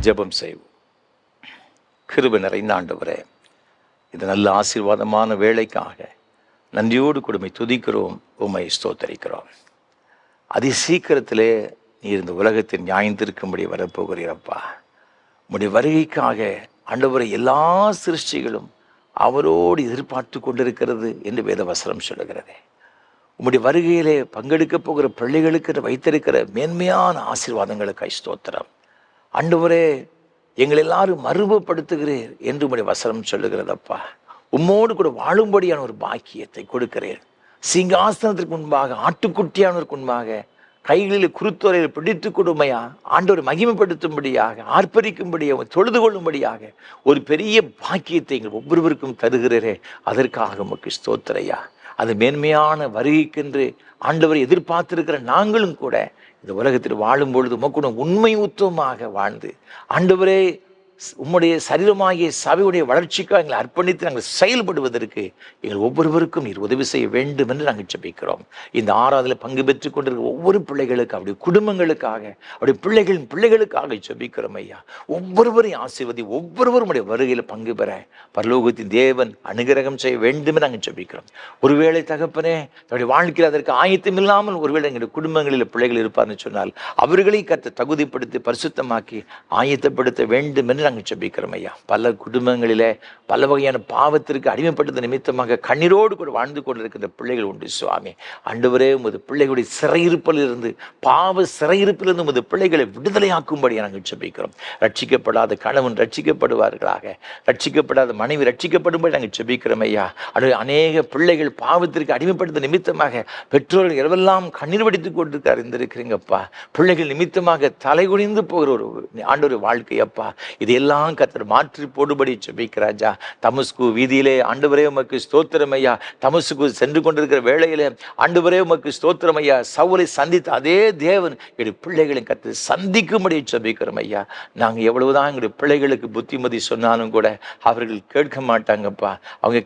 ஜெபம் செய்வோம். கிருபை நிறைந்த ஆண்டவரே, இது நல்ல ஆசீர்வாதமான வேலைக்காக நன்றியோடு கொடுமை துதிக்கிறோம், உம்மை ஸ்தோத்தரிக்கிறோம். அதி சீக்கிரத்திலே நீர் இந்த உலகத்தின் நியாயந்திருக்கும்படி வரப்போகிறீரப்பா. உம்முடைய வருகைக்காக ஆண்டவரை எல்லா சிருஷ்டிகளும் அவரோடு எதிர்பார்த்து கொண்டிருக்கிறது என்று வேதவசனம் சொல்லுகிறது. உம்முடைய வருகையிலே பங்கெடுக்கப் போகிற பிள்ளைகளுக்கு வைத்திருக்கிற மேன்மையான ஆசீர்வாதங்களுக்காய் ஸ்தோத்திரம். ஆண்டவரே, எங்கள் எல்லாரும் மறுபப்படுத்துகிறீர் என்று உம்முடைய வசனம் சொல்லுகிறதப்பா. உம்மோடு கூட வாழும்படியான ஒரு பாக்கியத்தை கொடுக்கிறேன். சிங்காசனத்திற்கு முன்பாக, ஆட்டுக்குட்டியானதற்கு முன்பாக கைகளில் குருத்தோரையில் பிடித்து கொடுமையா ஆண்டவர் மகிமைப்படுத்தும்படியாக, ஆர்ப்பரிக்கும்படியாக, தொழுது கொள்ளும்படியாக ஒரு பெரிய பாக்கியத்தை எங்கள் ஒவ்வொருவருக்கும் தருகிறீரே, அதற்காக உமக்கு ஸ்தோத்திரையா. அது மேன்மையான வருகைக்கென்று ஆண்டவரை எதிர்பார்த்திருக்கிற நாங்களும் கூட இந்த உலகத்தில் வாழும் பொழுது உமக்குடன் உண்மை உத்தமமாக வாழ்ந்து ஆண்டவரே உம்முடைய சரீரமாகிய சபையுடைய வளர்ச்சிக்காக எங்களை அர்ப்பணித்து நாங்கள் செயல்படுவதற்கு எங்கள் ஒவ்வொருவருக்கும் நீர் உதவி செய்ய வேண்டும் என்று நாங்கள் ஜெபிக்கிறோம். இந்த ஆராதனையில் பங்கு பெற்றுக் கொண்டிருக்கிற ஒவ்வொரு பிள்ளைகளுக்கு, அவருடைய குடும்பங்களுக்காக, அவருடைய பிள்ளைகளின் பிள்ளைகளுக்காக ஜெபிக்கிறோம் ஐயா. ஒவ்வொருவரையும் ஆசீர்வதி, ஒவ்வொருவரும் உடைய வருகையில் பங்கு பெற பரலோகத்தின் தேவன் அனுகிரகம் செய்ய வேண்டும் என்று நாங்கள் ஜெபிக்கிறோம். ஒருவேளை தகப்பனே தன்னுடைய வாழ்க்கையில் அதற்கு ஆயத்தம் இல்லாமல் ஒருவேளை எங்களுடைய குடும்பங்களில் பிள்ளைகள் இருப்பார்னு சொன்னால் அவர்களை கற்று தகுதிப்படுத்தி பரிசுத்தமாக்கி ஆயத்தப்படுத்த வேண்டும் என்று நாங்கள் ஜெபிக்கிறோம் ஐயா. பல குடும்பங்களிலே பல வகையான பாவத்திற்கு அடிமைப்பட்டது நிமித்தமாக கண்ணீரோடு கூட வாழ்ந்து கொண்டிருக்கின்ற பிள்ளைகள் உண்டு சுவாமி. ஆண்டவரே, உமது பிள்ளைகளுடைய சிறையிருப்பிலிருந்து, பாவ சிறையிருப்பிலிருந்து உமது பிள்ளைகளை விடுதலையாக்கும்படியாக நாங்கள் ஜெபிக்கிறோம். ரட்சிக்கப்படாத கணவன் ரட்சிக்கப்படுவார்களாக, ரட்சிக்கப்படாத மனைவி ரட்சிக்கப்படும்படி நாங்கள் ஜெபிக்கிறோம் ஐயா. அநேக பிள்ளைகள் பாவத்திற்கு அடிமைப்பட்டது நிமித்தமாக பெற்றோர்கள் இரவெல்லாம் கண்ணீர் வடித்துக் கொண்டு அறிந்திருக்கிறீங்கப்பா. பிள்ளைகள் நிமித்தமாக தலைகுனிந்து போகிற ஒரு ஆண்டவர் வாழ்க்கையப்பா, இதையெல்லாம் கர்த்தர் மாற்றி போடுபடி ஜெபிக்கிறாஜா. தமஸ்கு வீதியிலே ஆண்டவரே உமக்கு ஸ்தோத்திரம் ஐயா. தமஸ்கு சென்று கொண்டிருக்கிற வேளையிலே ஆண்டவரே உமக்கு ஸ்தோத்திரம் ஐயா. சவுலை சந்தித்த அதே தேவன் எங்களுடைய பிள்ளைகளை கர்த்தர் சந்திக்கும்படி ஜெபிக்கிறோம் ஐயா. நாங்கள் எவ்வளவுதான் எங்களுடைய பிள்ளைகளுக்கு புத்திமதி சொன்னாலும் கூட அவர்கள் கேட்க மாட்டாங்கப்பா. அவங்க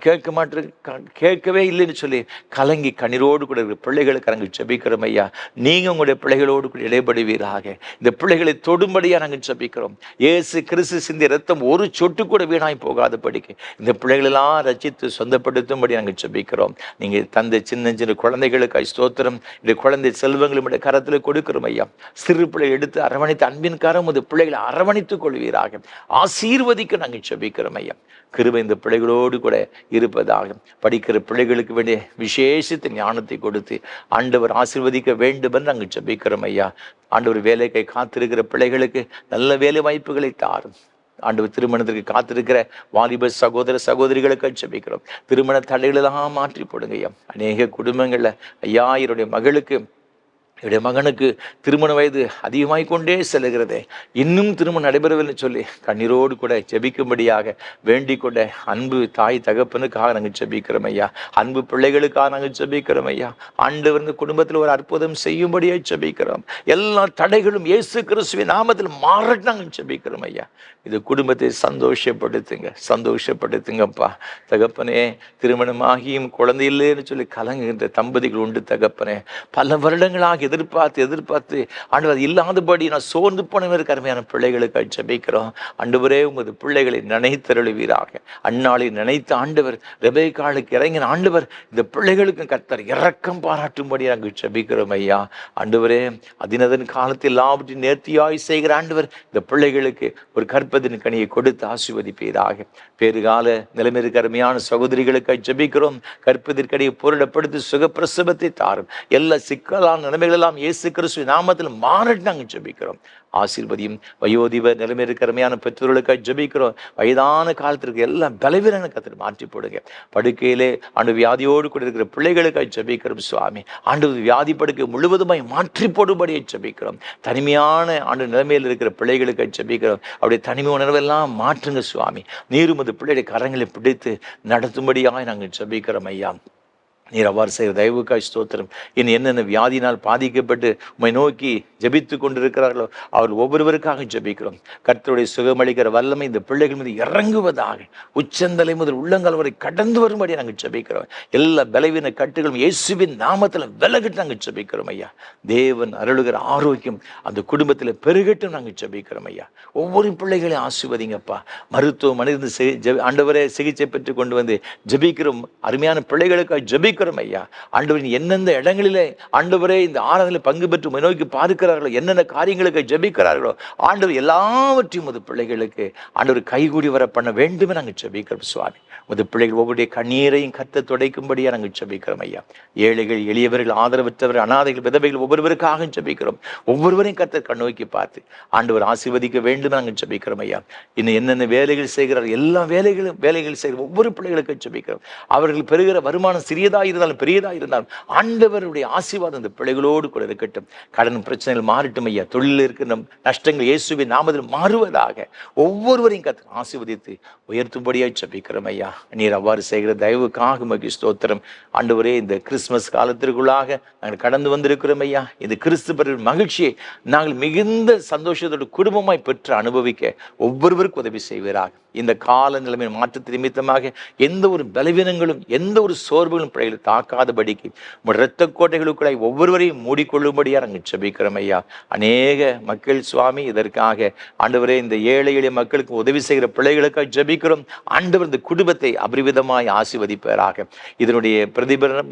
கேட்கவே இல்லைன்னு சொல்லி கலங்கி கண்ணீரோடு கூட இருக்கிற பிள்ளைகளுக்கு நாங்கள் ஜெபிக்கிறோம் ஐயா. நீங்கள் உங்களுடைய பிள்ளைகளோடு கூட இடைபடுவீராக. இந்த பிள்ளைகளை தொடும்படியாக நாங்கள் ஜெபிக்கிறோம். இயேசு கிறிஸ்து சிந்திய ரத்தம் ஒரு சொட்டு கூட வீணாய் போகாதபடிக்கு இந்த பிள்ளைகளெல்லாம் ரட்சித்து சொந்தப்படுத்தும்படி நாங்கள் ஜெபிக்கிறோம். நீங்கள் தந்த சின்ன சின்ன குழந்தைகளுக்கு ஸ்தோத்திரம். இந்த குழந்தை செல்வங்களுடைய கரத்தில் கொடுக்கிறோம் ஐயா. சிறு பிள்ளை எடுத்து அரவணைத்து அன்பின் கரம் இந்த பிள்ளைகளை அரவணைத்துக் கொள்வீராக. ஆசீர்வதிக்க நாங்கள் ஜெபிக்கிறோம் ஐயா. கிருபை இந்த பிள்ளைகளோடு கூட இருப்பதாக. படிக்கிற பிள்ளைகளுக்கு வேண்டிய விசேஷத்தை ஞானத்தை கொடுத்து ஆண்டவர் ஆசீர்வதிக்க வேண்டும் என்று நாங்கள் ஜெபிக்கிறோம் ஐயா. ஆண்டவர் வேலைக்கை காத்திருக்கிற பிள்ளைகளுக்கு நல்ல வேலை வாய்ப்புகளை தாரும். ஆண்டவர் திருமணத்திற்கு காத்திருக்கிற வாலிப சகோதர சகோதரிகளுக்கு ஜெபிக்கிறோம். திருமண தடைகளெல்லாம் மாற்றி போடுங்க ஐயா. அநேக குடும்பங்கள்ல ஐயா, என்னுடைய மகனுக்கு திருமண வயது அதிகமாகிக் கொண்டே செல்லுகிறதே, இன்னும் திருமணம் நடைபெறவில்லை சொல்லி கண்ணீரோடு கூட ஜெபிக்கும்படியாக வேண்டிக் கொண்ட அன்பு தாய் தகப்பனுக்காக நாங்கள் ஜெபிக்கிறோம் ஐயா. அன்பு பிள்ளைகளுக்காக நாங்கள் ஜெபிக்கிறோம் ஐயா. ஆண்டவர் இந்த குடும்பத்தில் ஒரு அற்புதம் செய்யும்படியாக ஜெபிக்கிறோம். எல்லா தடைகளும் இயேசு கிறிஸ்துவின் நாமத்தில் மாறட்டு நாங்கள் ஜெபிக்கிறோம் ஐயா. இது குடும்பத்தை சந்தோஷப்படுத்துங்கப்பா. தகப்பனே, திருமணமாகியும் குழந்தை இல்லைன்னு சொல்லி கலங்குகின்ற தம்பதிகள் உண்டு தகப்பனே. பல வருடங்களாக எதிர்பார்த்து ஆண்டவர் இல்லாதபடி நான் சோர்ந்து போனவருக்கு அருமையான பிள்ளைகளுக்கு ஜெபிக்கிறோம். ஆண்டவரே, உமது பிள்ளைகளை நினைத்தருளுவீராக. அந்நாளில் நினைத்த ஆண்டவர் ரெபெக்காளுக்கு இறங்கின ஆண்டவர் இந்த பிள்ளைகளுக்கு கர்த்தர் இரக்கம் பாராட்டும்படி நாங்கள் ஜெபிக்கிறோம் ஐயா. ஆண்டவரே, அதினதன் காலத்தில் எல்லாவற்றையும் நேர்த்தியாய் செய்கிற ஆண்டவர் இந்த பிள்ளைகளுக்கு ஒரு கற்பதின் கனியை கொடுத்து ஆசீர்வதிப்பீராக. பேறுகால நிலைமைக்கு அருமையான சகோதரிகளுக்கு ஜெபிக்கிறோம். கற்பதிற்கனியை பொருளப்படுத்தி சுகப்பிரசவத்தை தாரும். எல்லா சிக்கலான நிலைமைகளெல்லாம் இயேசு கிறிஸ்துவின் நாமத்தில் மாறட்டு நாங்கள் ஜெபிக்கிறோம். ஆசீர்வதியும். வயோதிப நிலைமை இருக்கிற அருமையான பெற்றோர்களுக்காக ஜெபிக்கிறோம். வயதான காலத்திற்கு எல்லாம் பலவீனங்களை கர்த்தர் மாற்றி போடுங்க. படுக்கையிலே ஆண்டு வியாதியோடு கூட இருக்கிற பிள்ளைகளுக்காக ஜெபிக்கிறோம் சுவாமி. ஆண்டு வியாதி படுக்கை முழுவதுமாய் மாற்றி போடும்படியை ஜெபிக்கிறோம். தனிமையான ஆண்டு நிலைமையில் இருக்கிற பிள்ளைகளுக்காக ஜெபிக்கிறோம். அவருடைய தனிமை உணர்வெல்லாம் மாற்றுங்க சுவாமி. நீரும் அது பிள்ளைடைய கரங்களை பிடித்து நடத்தும்படியாக நாங்கள் ஜெபிக்கிறோம் ஐயா. நீர் அவ்வாறு செய்கிற தயவுக்காய் ஸ்தோத்திரம். இனி என்னென்ன வியாதியினால் பாதிக்கப்பட்டு உம்மை நோக்கி ஜெபித்து கொண்டிருக்கிறார்களோ அவர்கள் ஒவ்வொருவருக்காக ஜெபிக்கிறோம். கர்த்தருடைய சுகமளிக்கிற வல்லமை இந்த பிள்ளைகள் மீது இறங்குவதாக, உச்சந்தலை முதல் உள்ளங்கால் வரை கடந்து வரும்படி நாங்கள் ஜெபிக்கிறோம். எல்லா பலவீன கட்டுகளும் இயேசுவின் நாமத்தில் விலகிட்டு நாங்கள் ஜெபிக்கிறோம் ஐயா. தேவன் அருளுகிற ஆரோக்கியம் அந்த குடும்பத்தில் பெருகட்டும் நாங்கள் ஜெபிக்கிறோம் ஐயா. ஒவ்வொரு பிள்ளைகளையும் ஆசீர்வதிங்கப்பா. மருத்துவமனையிலிருந்து ஆண்டவரே சிகிச்சை பெற்று கொண்டு வந்து ஜெபிக்கிறோம். அருமையான பிள்ளைகளுக்காக ஜெபிக்கிறோம் ஐயா. ஆண்டவரின் எந்தெந்த இடங்களிலே ஆண்டவரே இந்த ஆராதனையில் பங்கு பெற்று நோக்கி பார்க்கிறார்களோ, என்னென்ன காரியங்களுக்கு ஜெபிக்கிறார்களோ ஆண்டவர் எல்லாவற்றையும் முது பிள்ளைகளுக்கு ஆண்டவர் கைகூடி வர பண்ண வேண்டுமே நாங்கள் ஜெபிக்கிறோம் சுவாமி. முது பிள்ளைகள் ஒவ்வொருடைய கண்ணீரையும் கத்த துடைக்கும்படியா நாங்கள் ஜெபிக்கிறோம் ஐயா. ஏழைகள், எளியவர்கள், ஆதரவற்றவர்கள், அனாதைகள், விதவைகள் ஒவ்வொருவருக்காக ஜெபிக்கிறோம். ஒவ்வொருவரையும் கர்த்தர் கண்ணோக்கி பார்த்து ஆண்டவர் ஆசீர்வதிக்க வேண்டும் நாங்கள் ஜெபிக்கிறோம் ஐயா. இன்னும் என்னென்ன வேலைகள் செய்கிறார் எல்லா வேலைகள் செய்கிற ஒவ்வொரு பிள்ளைகளுக்கும் ஜெபிக்கிறோம். அவர்கள் பெறுகிற வருமானம் சிறியதாக இருந்தாலும் பெரியதாக இருந்தாலும் ஆண்டவருடைய ஆசீர்வாதம் இந்த பிள்ளைகளோடு கூட இருக்கட்டும். கடன் பிரச்சனைகள் மாறட்டும் ஐயா. தொழிலில் இருக்கிற நஷ்டங்கள் இயேசுவின் நாமத்தில் மாறுவதாக ஒவ்வொருவரையும் கர்த்தர் ஆசீர்வதித்து உயர்த்தும்படியாக ஜெபிக்கிறோம் ஐயா. நீர் அவ்வாறு செய்கிற தயவுக்காக உமக்கு ஸ்தோத்திரம். ஆண்டவரே, இந்த கிறிஸ்துமஸ் காலத்திற்குள்ளாக நாங்கள் கடந்து வந்திருக்கிறோம் ஐயா. இந்த கிறிஸ்து பிறகு மகிழ்ச்சியை நாங்கள் மிகுந்த சந்தோஷத்தோடு குடும்பமாய் பெற்று அனுபவிக்க ஒவ்வொருவருக்கும் உதவி செய்வீராக. இந்த கால நிலைமை மாற்றத்து நிமித்தமாக எந்த ஒரு பலவீனங்களும் எந்த ஒரு சோர்வுகளும் பிள்ளைகளை தாக்காதபடிக்கு இரத்த கோட்டைகளுக்குள்ளாய் ஒவ்வொருவரையும் மூடிக்கொள்ளும்படியா நாங்கள் ஜெபிக்கிறோம் ஐயா. அநேக மக்கள் சுவாமி இதற்காக ஆண்டவரே இந்த ஏழை எளிய மக்களுக்கு உதவி செய்கிற பிள்ளைகளுக்காக ஜெபிக்கிறோம். ஆண்டவர் இந்த குடும்பத்தை அபரிவிதமாய் ஆசீர்வதிப்பாராக. இதனுடைய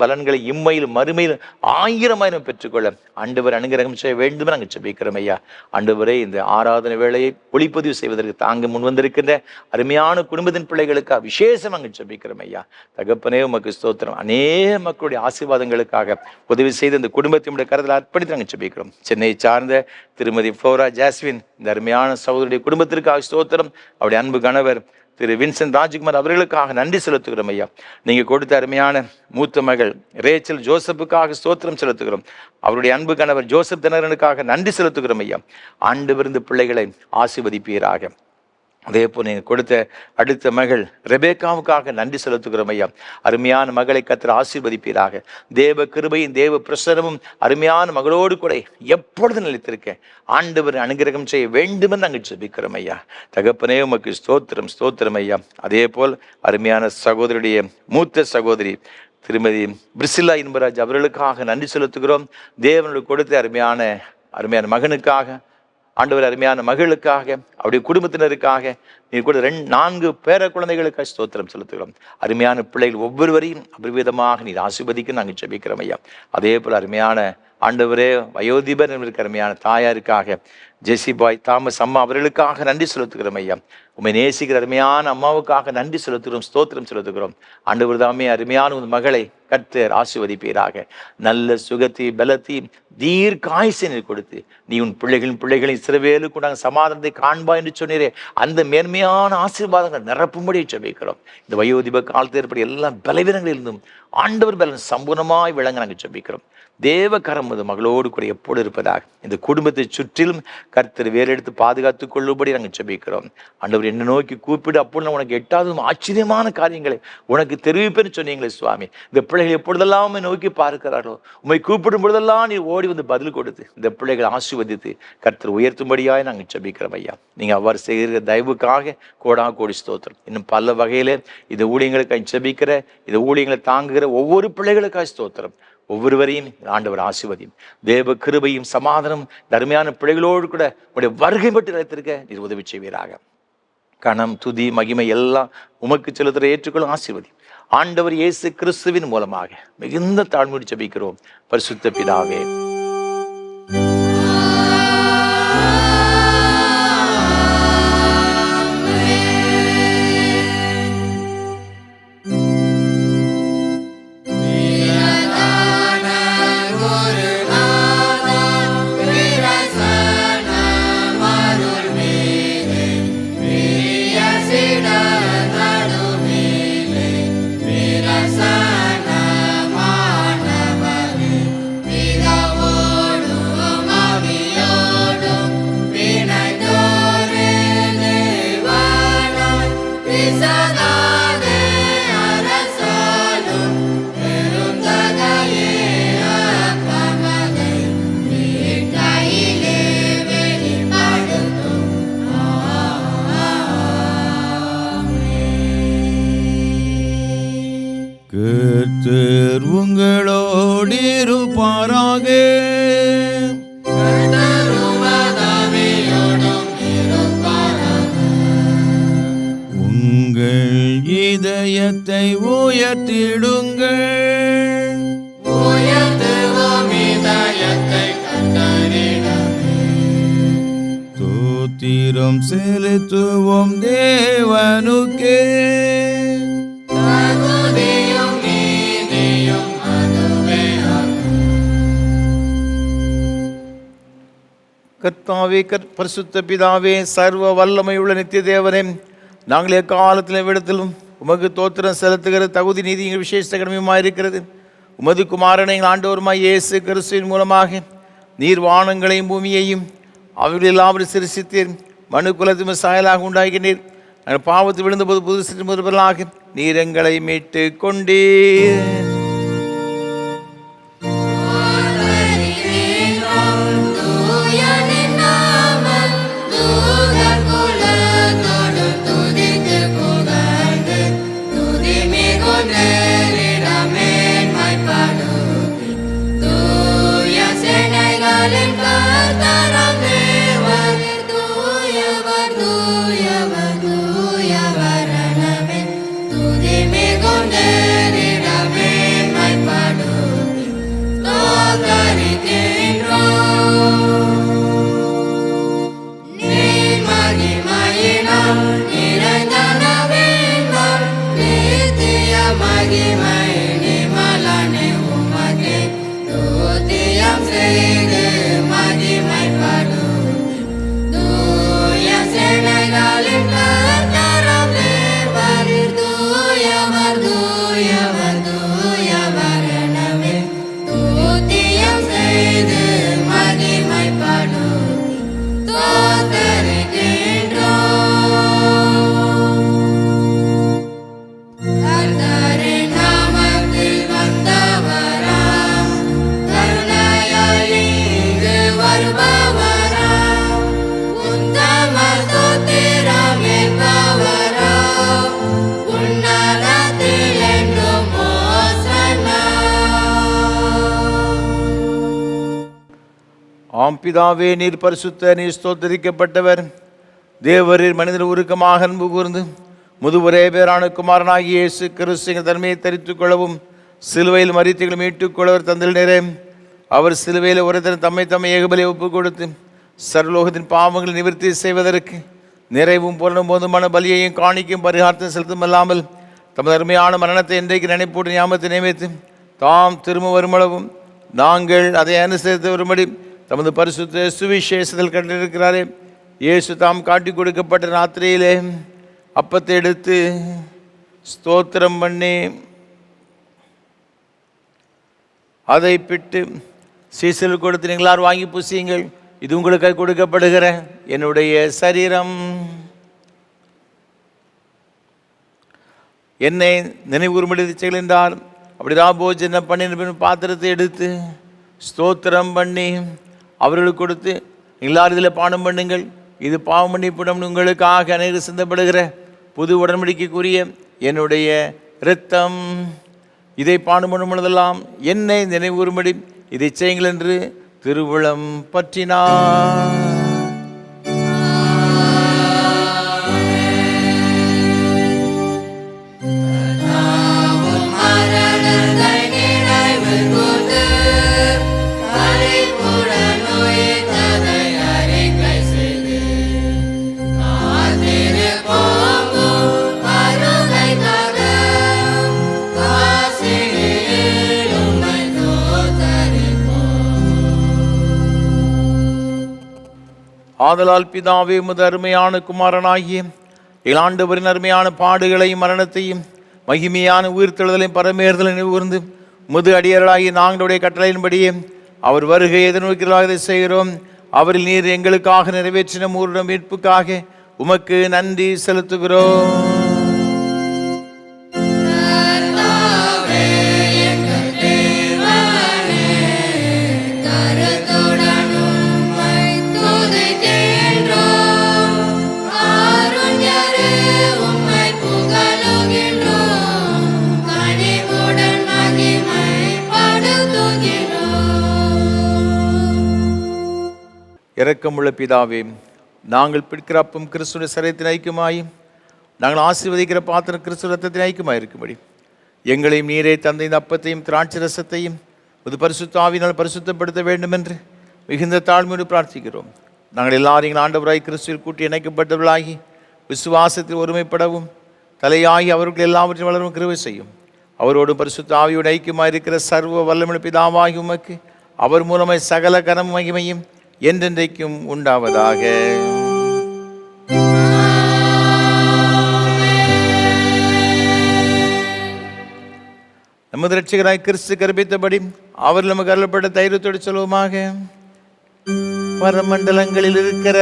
பலன்களை இம்மையிலும் மறுமையிலும் ஆயிரம் பெற்றுக்கொள்ள ஆண்டவர் அனுகிரகம் செய்ய வேண்டும் நாங்கள் ஜெபிக்கிறோம் ஐயா. ஆண்டவரே, இந்த ஆராதனை வேளையை ஒளிப்பதிவு செய்வதற்கு தாங்க முன் வந்திருக்கின்ற அருமையான குடும்பத்தின் பிள்ளைகளுக்காக விசேஷம் நாங்கள் ஜெபிக்கிறோம் ஐயா. தகப்பனே, உமக்கு ஸ்தோத்திரம். அநேக மக்களுடைய ஆசீர்வாதங்களுக்காக உதவி செய்து இந்த குடும்பத்தினுடைய கருத்தில் அர்ப்பணித்து நாங்கள் ஜெபிக்கிறோம். சென்னையை சார்ந்த திருமதி ஃப்ளோரா ஜாஸ்வின் இந்த அருமையான சகோதரிய குடும்பத்திற்காக ஸ்தோத்திரம். அவருடைய அன்பு கணவர் திரு வின்சென்ட் ராஜ்குமார் அவர்களுக்காக நன்றி செலுத்துகிறோம் ஐயா. நீங்கள் கொடுத்த அருமையான மூத்த மகள் ரேச்சல் ஜோசப்புக்காக ஸ்தோத்திரம் செலுத்துகிறோம். அவருடைய அன்பு கணவர் ஜோசப் தினகரனுக்காக நன்றி செலுத்துகிறோம் ஐயா. ஆண்டு விருந்து பிள்ளைகளை ஆசீர்வதிப்பீராக. அதே போல் நீங்கள் கொடுத்த அடுத்த மகள் ரெபேக்காவுக்காக நன்றி செலுத்துகிறோம் ஐயா. அருமையான மகளை கர்த்தர் ஆசீர்வதிப்பீராக. தேவ கிருபையும் தேவ பிரசனமும் அருமையான மகளோடு கூட எப்பொழுது நிலைத்திருக்க ஆண்டவர் அனுகிரகம் செய்ய வேண்டுமென்று நாங்கள் ஜெபிக்கிறோம் ஐயா. தகப்பனே, உமக்கு ஸ்தோத்திரம் ஐயா. அதே போல் அருமையான சகோதரியுடைய மூத்த சகோதரி திருமதி பிரிசில்லா இன்பராஜ் அவர்களுக்காக நன்றி செலுத்துகிறோம். தேவனுக்கு கொடுத்த அருமையான மகனுக்காக, ஆண்டவர் அருமையான மகளுக்காக, அவருடைய குடும்பத்தினருக்காக, நீர் கூட 4 பேர குழந்தைகளுக்காக ஸ்தோத்திரம் செலுத்துகிறோம். அருமையான பிள்ளைகள் ஒவ்வொருவரையும் அபரிவிதமாக நீர் ஆசீர்வதிக்க நாங்கள் ஜெபிக்கிறோம் ஐயா. அதே போல் அருமையான ஆண்டவரே, வயோதிபர் என்பதற்கு அருமையான தாயாருக்காக, ஜெசி பாய் தாமஸ் அம்மா அவர்களுக்காக நன்றி செலுத்துகிறோம் ஐயா. உம்மை நேசிக்கிற அருமையான அம்மாவுக்காக நன்றி செலுத்துகிறோம், ஸ்தோத்திரம் செலுத்துகிறோம். ஆண்டவர் தாமே அருமையான உன் மகளை கர்த்தர் ஆசீர்வதிப்பீராக. நல்ல சுகத்தை பலத்தை தீர்க்காயுசை கொடுத்து நீ உன் பிள்ளைகளின் சிறுவேலுக்கு நாங்கள் சமாதானத்தை காண்பா என்று சொன்னீரே, அந்த மேன்மையான ஆசீர்வாதங்கள் நிரப்பும்படி ஜெபிக்கிறோம். இந்த வயோதிப காலத்தில் ஏற்பட்ட எல்லா பலவீனங்களிலிருந்தும் ஆண்டவர் பலன் சம்பூர்ணமாய் விளங்க நாங்கள் ஜெபிக்கிறோம். தேவ கரம் மகளோடு கூட எப்போது இருப்பதாக இந்த குடும்பத்தை சுற்றிலும் கர்த்தர் வேறு எடுத்து பாதுகாத்துக் கொள்ளும்படி நாங்கள் ஜெபிக்கிறோம். ஆண்டவர் என்ன நோக்கி கூப்பிடு, அப்பொழுது உனக்கு எட்டாவது ஆச்சரியமான காரியங்களை உனக்கு தெரிவிப்பேன்னு சொன்னீங்களே சுவாமி. இந்த பிள்ளைகள் எப்பொழுதெல்லாம் நோக்கி பார்க்கிறார்களோ, உண்மை கூப்பிடும் பொழுதெல்லாம் நீ ஓடி வந்து பதில் கொடுத்து இந்த பிள்ளைகளை ஆசீர்வதித்து கர்த்தர் உயர்த்தும்படியாய் நாங்கள் ஜெபிக்கிறோம் ஐயா. நீங்கள் அவ்வாறு செய்கிற தயவுக்காக கோடி ஸ்தோத்திரம். இன்னும் பல வகையில் இந்த ஊழியங்களுக்காக ஜெபிக்கிற, இந்த ஊழியங்களை தாங்குகிற ஒவ்வொரு பிள்ளைகளுக்காக ஸ்தோத்திரம். ஒவ்வொருவரையும் ஆண்டவர் ஆசீர்வதியும். தேவ கிருபையும் சமாதானம் தர்மையான பிள்ளைகளோடு கூட உடைய வருகை மட்டும் நிலைத்திருக்க நீர் உதவி செய்வீராக. கணம் துதி மகிமை எல்லாம் உமக்கு செலுத்துகிற ஏற்றுக்கொள்ளும் ஆசீர்வதி. ஆண்டவர் இயேசு கிறிஸ்துவின் மூலமாக மிகுந்த தாழ்மையோடு ஜெபிக்கிறோம் பரிசுத்த பிதாவே. Vida இதயத்தை உயர்த்திடுங்கள். உயர்த்துவோம் இதயத்தை கர்த்தரிடமே. ஸ்தோத்திரம் செலுத்துவோம் தேவனுக்கே. தகுதியும் நீதியும் அதுவே ஆகும். கர்த்தாவே, பரிசுத்த பிதாவே, சர்வ வல்லமை உள்ள நித்திய தேவனே, நாங்கள் எக்காலத்திலும் விடத்திலும் உமக்கு தோத்திரம் செலுத்துகிற தகுதி நீதி எங்கள் விசேஷ கடமையுமாக இருக்கிறது. உமது குமாரனை எங்கள் ஆண்டவருமாய் இயேசு கிறிஸ்துவின் மூலமாக நீர் வானங்களையும் பூமியையும் அவர்கள் எல்லாவரும் சிருஷித்தீர். மனு குலத்தின் சாயலாக உண்டாகினீர். நாங்கள் பாவத்தில் விழுந்தபோது புது சிறு முதலாக நீர் எங்களை மீட்டு கொண்டீர். ஆம் பிதாவே, நீர் பரிசுத்த, நீர் ஸ்தோத்தரிக்கப்பட்டவர். தேவரீர் மனிதர் உருக்கமாக அன்பு கூர்ந்து முதுவரே பேரான குமாரனாகிய இயேசு கிறிஸ்துவின் தன்மையை தரித்துக் கொள்ளவும் சிலுவையில் மரித்துகளை மீட்டுக் கொள்ளவர் தந்தில் நேரே. அவர் சிலுவையில் ஒருத்தர் தம்மை ஏகபலியை ஒப்புக் கொடுத்து சர்வலோகத்தின் பாவங்களை நிவர்த்தி செய்வதற்கு நிறைவும் பூரணம் போதுமான பலியையும் காணிக்கும் பரிகாரத்தையும் செலுத்தும் அல்லாமல் தமது அருமையான மரணத்தை இன்றைக்கு நினைப்பூட்டு ஞாபகத்தை நியமித்து தாம் திரும்ப வருமளவும் நாங்கள் அதை அனுசரித்து வரும்படி தமது பரிசுத்த சுவிசேஷத்தில் கண்டிருக்கிறாரே. இயேசு தாம் காட்டி கொடுக்கப்பட்ட ராத்திரியிலே அப்பத்தை எடுத்து ஸ்தோத்திரம் பண்ணி அதை பிட்டு சீசல் கொடுத்து நீங்களார் வாங்கி புசியுங்கள், இது உங்களுக்கு கொடுக்கப்படுகிற என்னுடைய சரீரம். என்னை நினைவுறும்படி செய்கின்றார். அப்படி ராபோஜன பண்ணின பாத்திரத்தை எடுத்து ஸ்தோத்திரம் பண்ணி அவர்களுக்கு கொடுத்து எல்லாரும் இதில் பானம் பண்ணுங்கள், இது பாவ மன்னிப்பிடம் உங்களுக்காக அநேகர் சிந்தப்படுகிற புது உடன்படிக்கைக்குரிய என்னுடைய இரத்தம். இதை பானம் பண்ணும் பொழுதெல்லாம் என்னை நினைவுறும்படி இதை செய்யுங்கள் என்று திருவுளம் பற்றினார். ஆதலால் பிதாவே, உமது அருமையான குமாரனாகிய இளாண்டவரின் அருமையான பாடுகளையும் மரணத்தையும் மகிமையான உயிர்த்தெழுதலையும் பரமேறுதலை நினைவுகூர்ந்து உமது அடியார்களாகிய நாங்களுடைய கட்டளையின்படியே அவர் வருகை எதிர்நோக்கிறதாக இதை செய்கிறோம். அவரில் நீர் எங்களுக்காக நிறைவேற்றின மூரிடம் மீட்புக்காக உமக்கு நன்றி செலுத்துகிறோம். இரக்கமுள்ள பிதாவே, நாங்கள் பிடிக்கிற அப்பம் கிறிஸ்துவின் சரீரத்தின் ஐக்கியமாயும் நாங்கள் ஆசீர்வதிக்கிற பாத்திரம் கிறிஸ்து ரத்தத்தின் ஐக்கியமாக இருக்கும்படி எங்களையும் நீரே தந்த இந்த அப்பத்தையும் திராட்சை ரசத்தையும் ஒரு பரிசுத்த ஆவியினால் பரிசுத்தப்படுத்த வேண்டும் என்று மிகுந்த தாழ்மையோடு பிரார்த்திக்கிறோம். நாங்கள் எல்லாரும் எங்கள் ஆண்டவராய் கிறிஸ்துவில் கூட்டி இணைக்கப்பட்டவர்களாகி விசுவாசத்தில் ஒருமைப்படவும் தலையாகி அவர்கள் எல்லாவற்றையும் வளரும் கிருபை செய்யும். அவரோடு பரிசுத்த ஆவியோடு ஐக்கியமாக இருக்கிற சர்வ வல்லமையுள்ள பிதாவாகி உமக்கு அவர் மூலமாய் சகல கனமும் மகிமையும் என்றென்றைக்கும் உண்டாவதாக. நமது இரட்சகராய் கிறிஸ்து கற்பித்தபடி அவர் நமக்கு அருளப்பட்ட தைரியத்தோடு சொல்லுவோமாக. பரமண்டலங்களில் இருக்கிற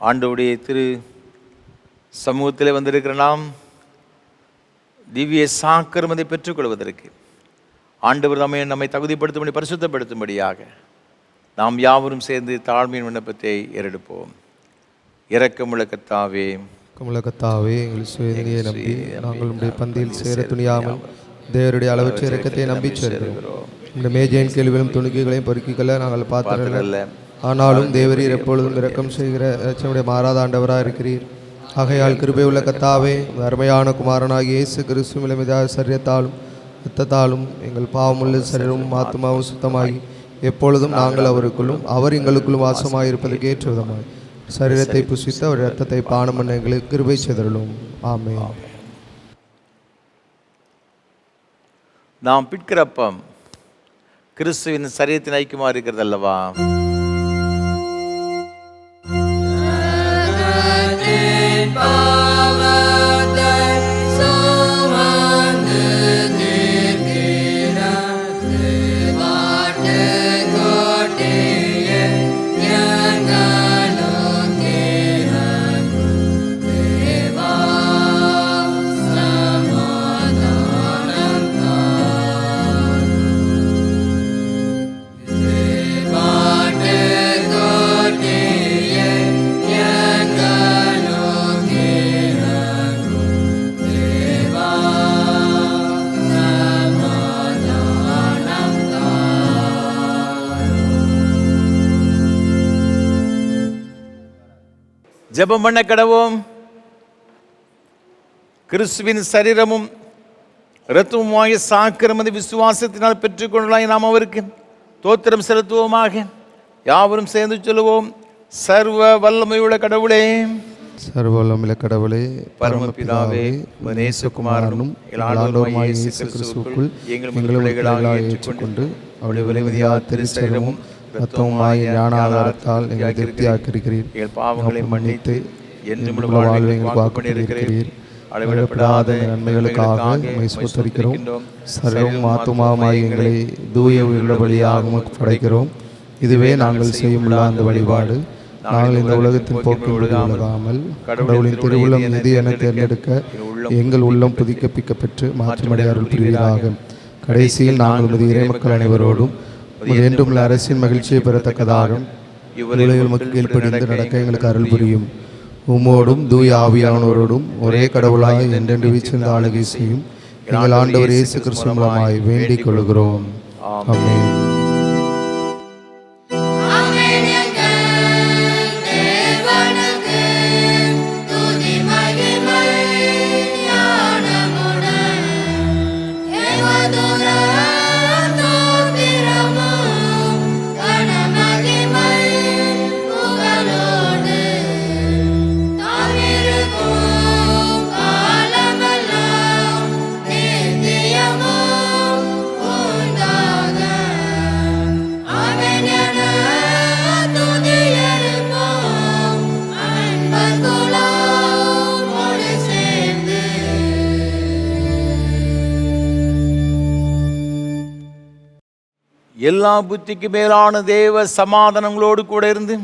ஆண்டவருடைய திரு சமூகத்தில் வந்திருக்கிற நாம் திவ்ய சாக்கிரமத்தை பெற்றுக்கொள்வதற்கு ஆண்டவர் நம்மை தகுதிப்படுத்தும்படி பரிசுத்தப்படுத்தும்படியாக நாம் யாவரும் சேர்ந்து தாழ்மையின் விண்ணப்பத்தை ஏறெடுப்போம். இரக்கமுள்ள கர்த்தாவே, எங்கள் சுயநிதியை நம்பி நாங்கள் உடைய பந்தியில் சேர துணியாமல் தேவருடைய அளவற்ற இரக்கத்தை நம்பி சேர்க்கிறோம். இந்த மேஜையின் கேள்விகளும் துணிக்கைகளையும் பொறுக்கிக்கொள்ள நாங்கள் பார்த்தரல்ல. ஆனாலும் தேவரீர் எப்பொழுதும் இரக்கம் செய்கிற இரட்சனுடைய மாறாத ஆண்டவராக இருக்கிறீர். ஆகையால் கிருபை உள்ள கர்த்தாவே, அருமையான குமாரனாகிய இயேசு கிறிஸ்து மிலமிதாக சரீரத்தாலும் இரத்தத்தாலும் எங்கள் பாவமுள்ள சரீரமும் ஆத்மாவும் சுத்தமாகி எப்பொழுதும் நாங்கள் அவருக்குள்ளும் அவர் எங்களுக்குள்ளும் வாசமாக இருப்பதற்கு ஏற்ற விதமாய் சரீரத்தை புசித்து அவர் இரத்தத்தை பானம் பண்ண எங்களுக்கு கிருபை செய்தருளும். ஆமென். நாம் பிற்கிறப்பம் கிறிஸ்துவின் சரீரத்தின் ஐக்கியமாக இருக்கிறது அல்லவா? ஜெபம் பண்ண கடவோம். கிறிஸ்துவின் சரீரமும் இரத்தமுமாகிய சாக்கிரமத்தை விசுவாசத்தினால் பெற்றுக்கொள்ளலாம். நாம் அவருக்கு தோத்திரம் செலுத்துவோமாக. யாவரும் சேர்ந்து சொல்லுவோம். சர்வ வல்லமையுள்ள கடவுளே, சர்வ வல்லமையுள்ள கடவுளே, பரமபிதாவே, நேசகுமாரனும் ஆண்டவருமாகிய இயேசு கிறிஸ்துவுக்குள் எங்கள் பிள்ளைகளாக ஏற்றுக்கொண்டு அவருடைய விலைமதியாத திருச்சரீரமும் ரத்தமுமாகிய ஞான ஆதாரத்தால் எங்களை திருப்தியாக்கியிருக்கிறீர். எங்கள் பாவங்களை மன்னித்து என்றும் வாழ்வை எங்களுக்கு வாக்குப்பட்டிருக்கிறீர். அளவிடப்படாத நன்மைகளுக்காக உம்மை ஸ்தோத்திரிக்கிறோம். சர்வமும் ஆத்துமாவுமாகிய எங்களை தூய உயிருள்ள பலியாக படைக்கிறோம். இதுவே நாங்கள் செய்யும் அந்த வழிபாடு. நாங்கள் இந்த உலகத்தின் போக்கில் விழுகாமல் கடவுளின் திருவுள்ளம் நிதி என தேர்ந்தெடுக்க எங்கள் உள்ளம் புதுப்பிக்கப்பெற்று மாற்றமடைய அருள் புரிவீராக. கடைசியில் நாங்கள் உமது இறைமக்கள் அனைவரோடும் என்றும் உள்ள அரசின் மகிழ்ச்சியை பெறத்தக்கதாக இவ்வுலகில் மக்கள் கீழ்ப்படிந்து நடக்க எங்களுக்கு அருள் புரியும். உம்மோடும் தூய ஆவியானோரோடும் ஒரே கடவுளாய் என்றென்று வீச்சிருந்த ஆளுகை செய்யும் எங்கள் ஆண்டவர் இயேசு கிறிஸ்து மூலமாய் வேண்டிக் கொள்கிறோம். ஆமென். எல்லா புத்திக்கு மேலான தேவ சமாதானங்களோடு கூட இருந்து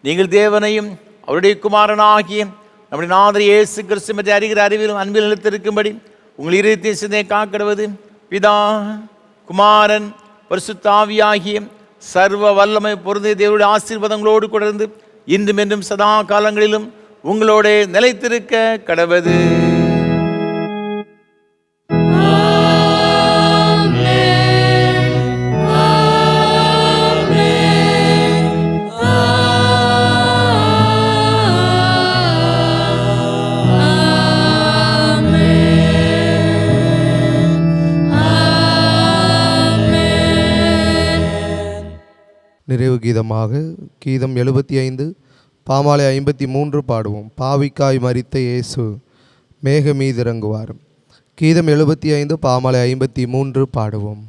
நீங்கள் தேவனையும் அவருடைய குமாரனாகிய நம்முடைய நாதர் இயேசு கிறிஸ்து பற்றி அறிகிற அறிவிலும் அன்பில் நிலைத்திருக்கும்படி உங்கள் இருதயத்தை சிந்தையை காக்கிடுவது பிதா குமாரன் பரிசுத்த ஆவியாகிய சர்வ வல்லமை பொருந்திய தேவனுடைய ஆசீர்வாதங்களோடு கூட இருந்து இன்றும் என்றும் சதா காலங்களிலும் உங்களோட நிலைத்திருக்க கடவது. நிறைவு கீதமாக கீதம் 75 பாமாலை 53 பாடுவோம். பாவிக்காய் மரித்த இயேசு மேக மீது இறங்குவார். கீதம் 75 பாமாலை 53 பாடுவோம்.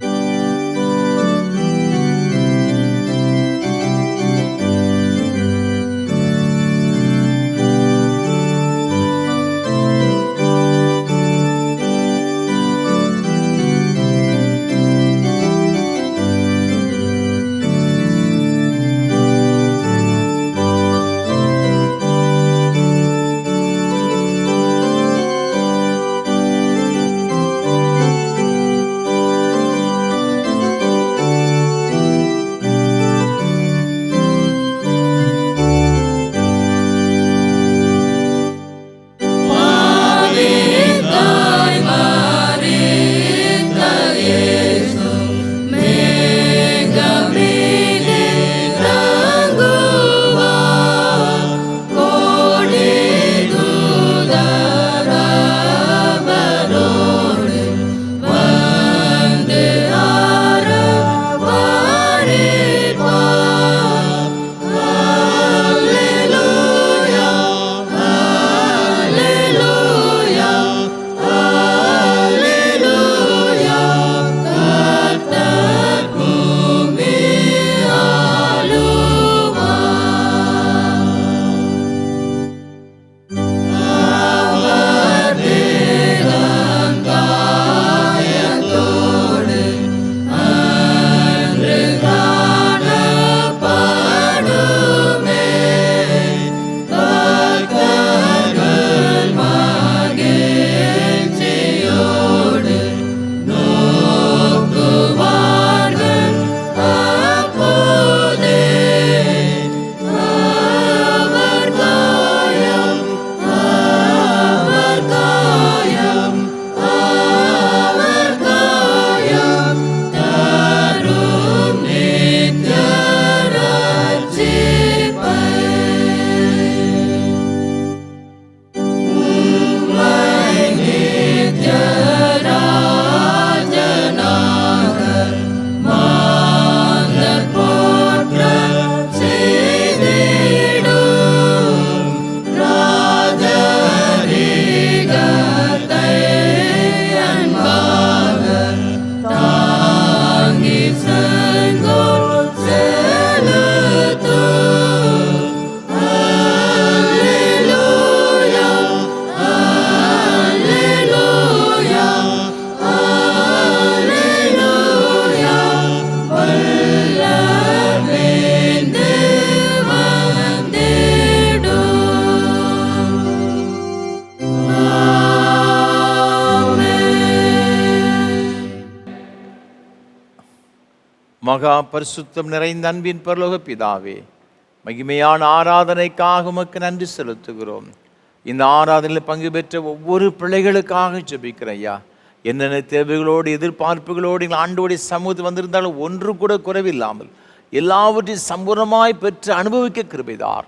மகா பரிசுத்தம் நிறைந்த அன்பின் பரலோக பிதாவே, மகிமையான ஆராதனைக்காக உமக்கு நன்றி செலுத்துகிறோம். இந்த ஆராதனையில் பங்கு பெற்ற ஒவ்வொரு பிள்ளைகளுக்காக ஜெபிக்கிறேன் ஐயா. என்னென்ன தேவைகளோடு எதிர்பார்ப்புகளோடு எங்கள் ஆண்டோடைய சமூகத்தில் வந்திருந்தாலும் ஒன்று கூட குறைவில்லாமல் எல்லாவற்றையும் சம்பூர்ணமாய் பெற்று அனுபவிக்க கிருபைதார்.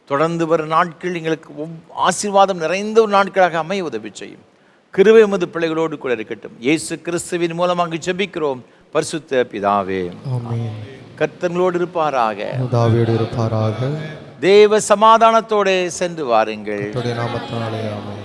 தொடர்ந்து வர நாட்கள் எங்களுக்கு ஆசீர்வாதம் நிறைந்த ஒரு நாட்களாக அமைய உதவி செய்யும். கிருபை உமது பிள்ளைகளோடு கூட இருக்கட்டும். இயேசு கிறிஸ்துவின் மூலமாக ஜெபிக்கிறோம் பரிசுத்த பிதாவே. ஆமென். கர்த்தர்களோடு இருப்பாராக. இருப்பாராக. தேவ சமாதானத்தோடு சென்று வாருங்கள். நாமத்தாலே ஆமென்.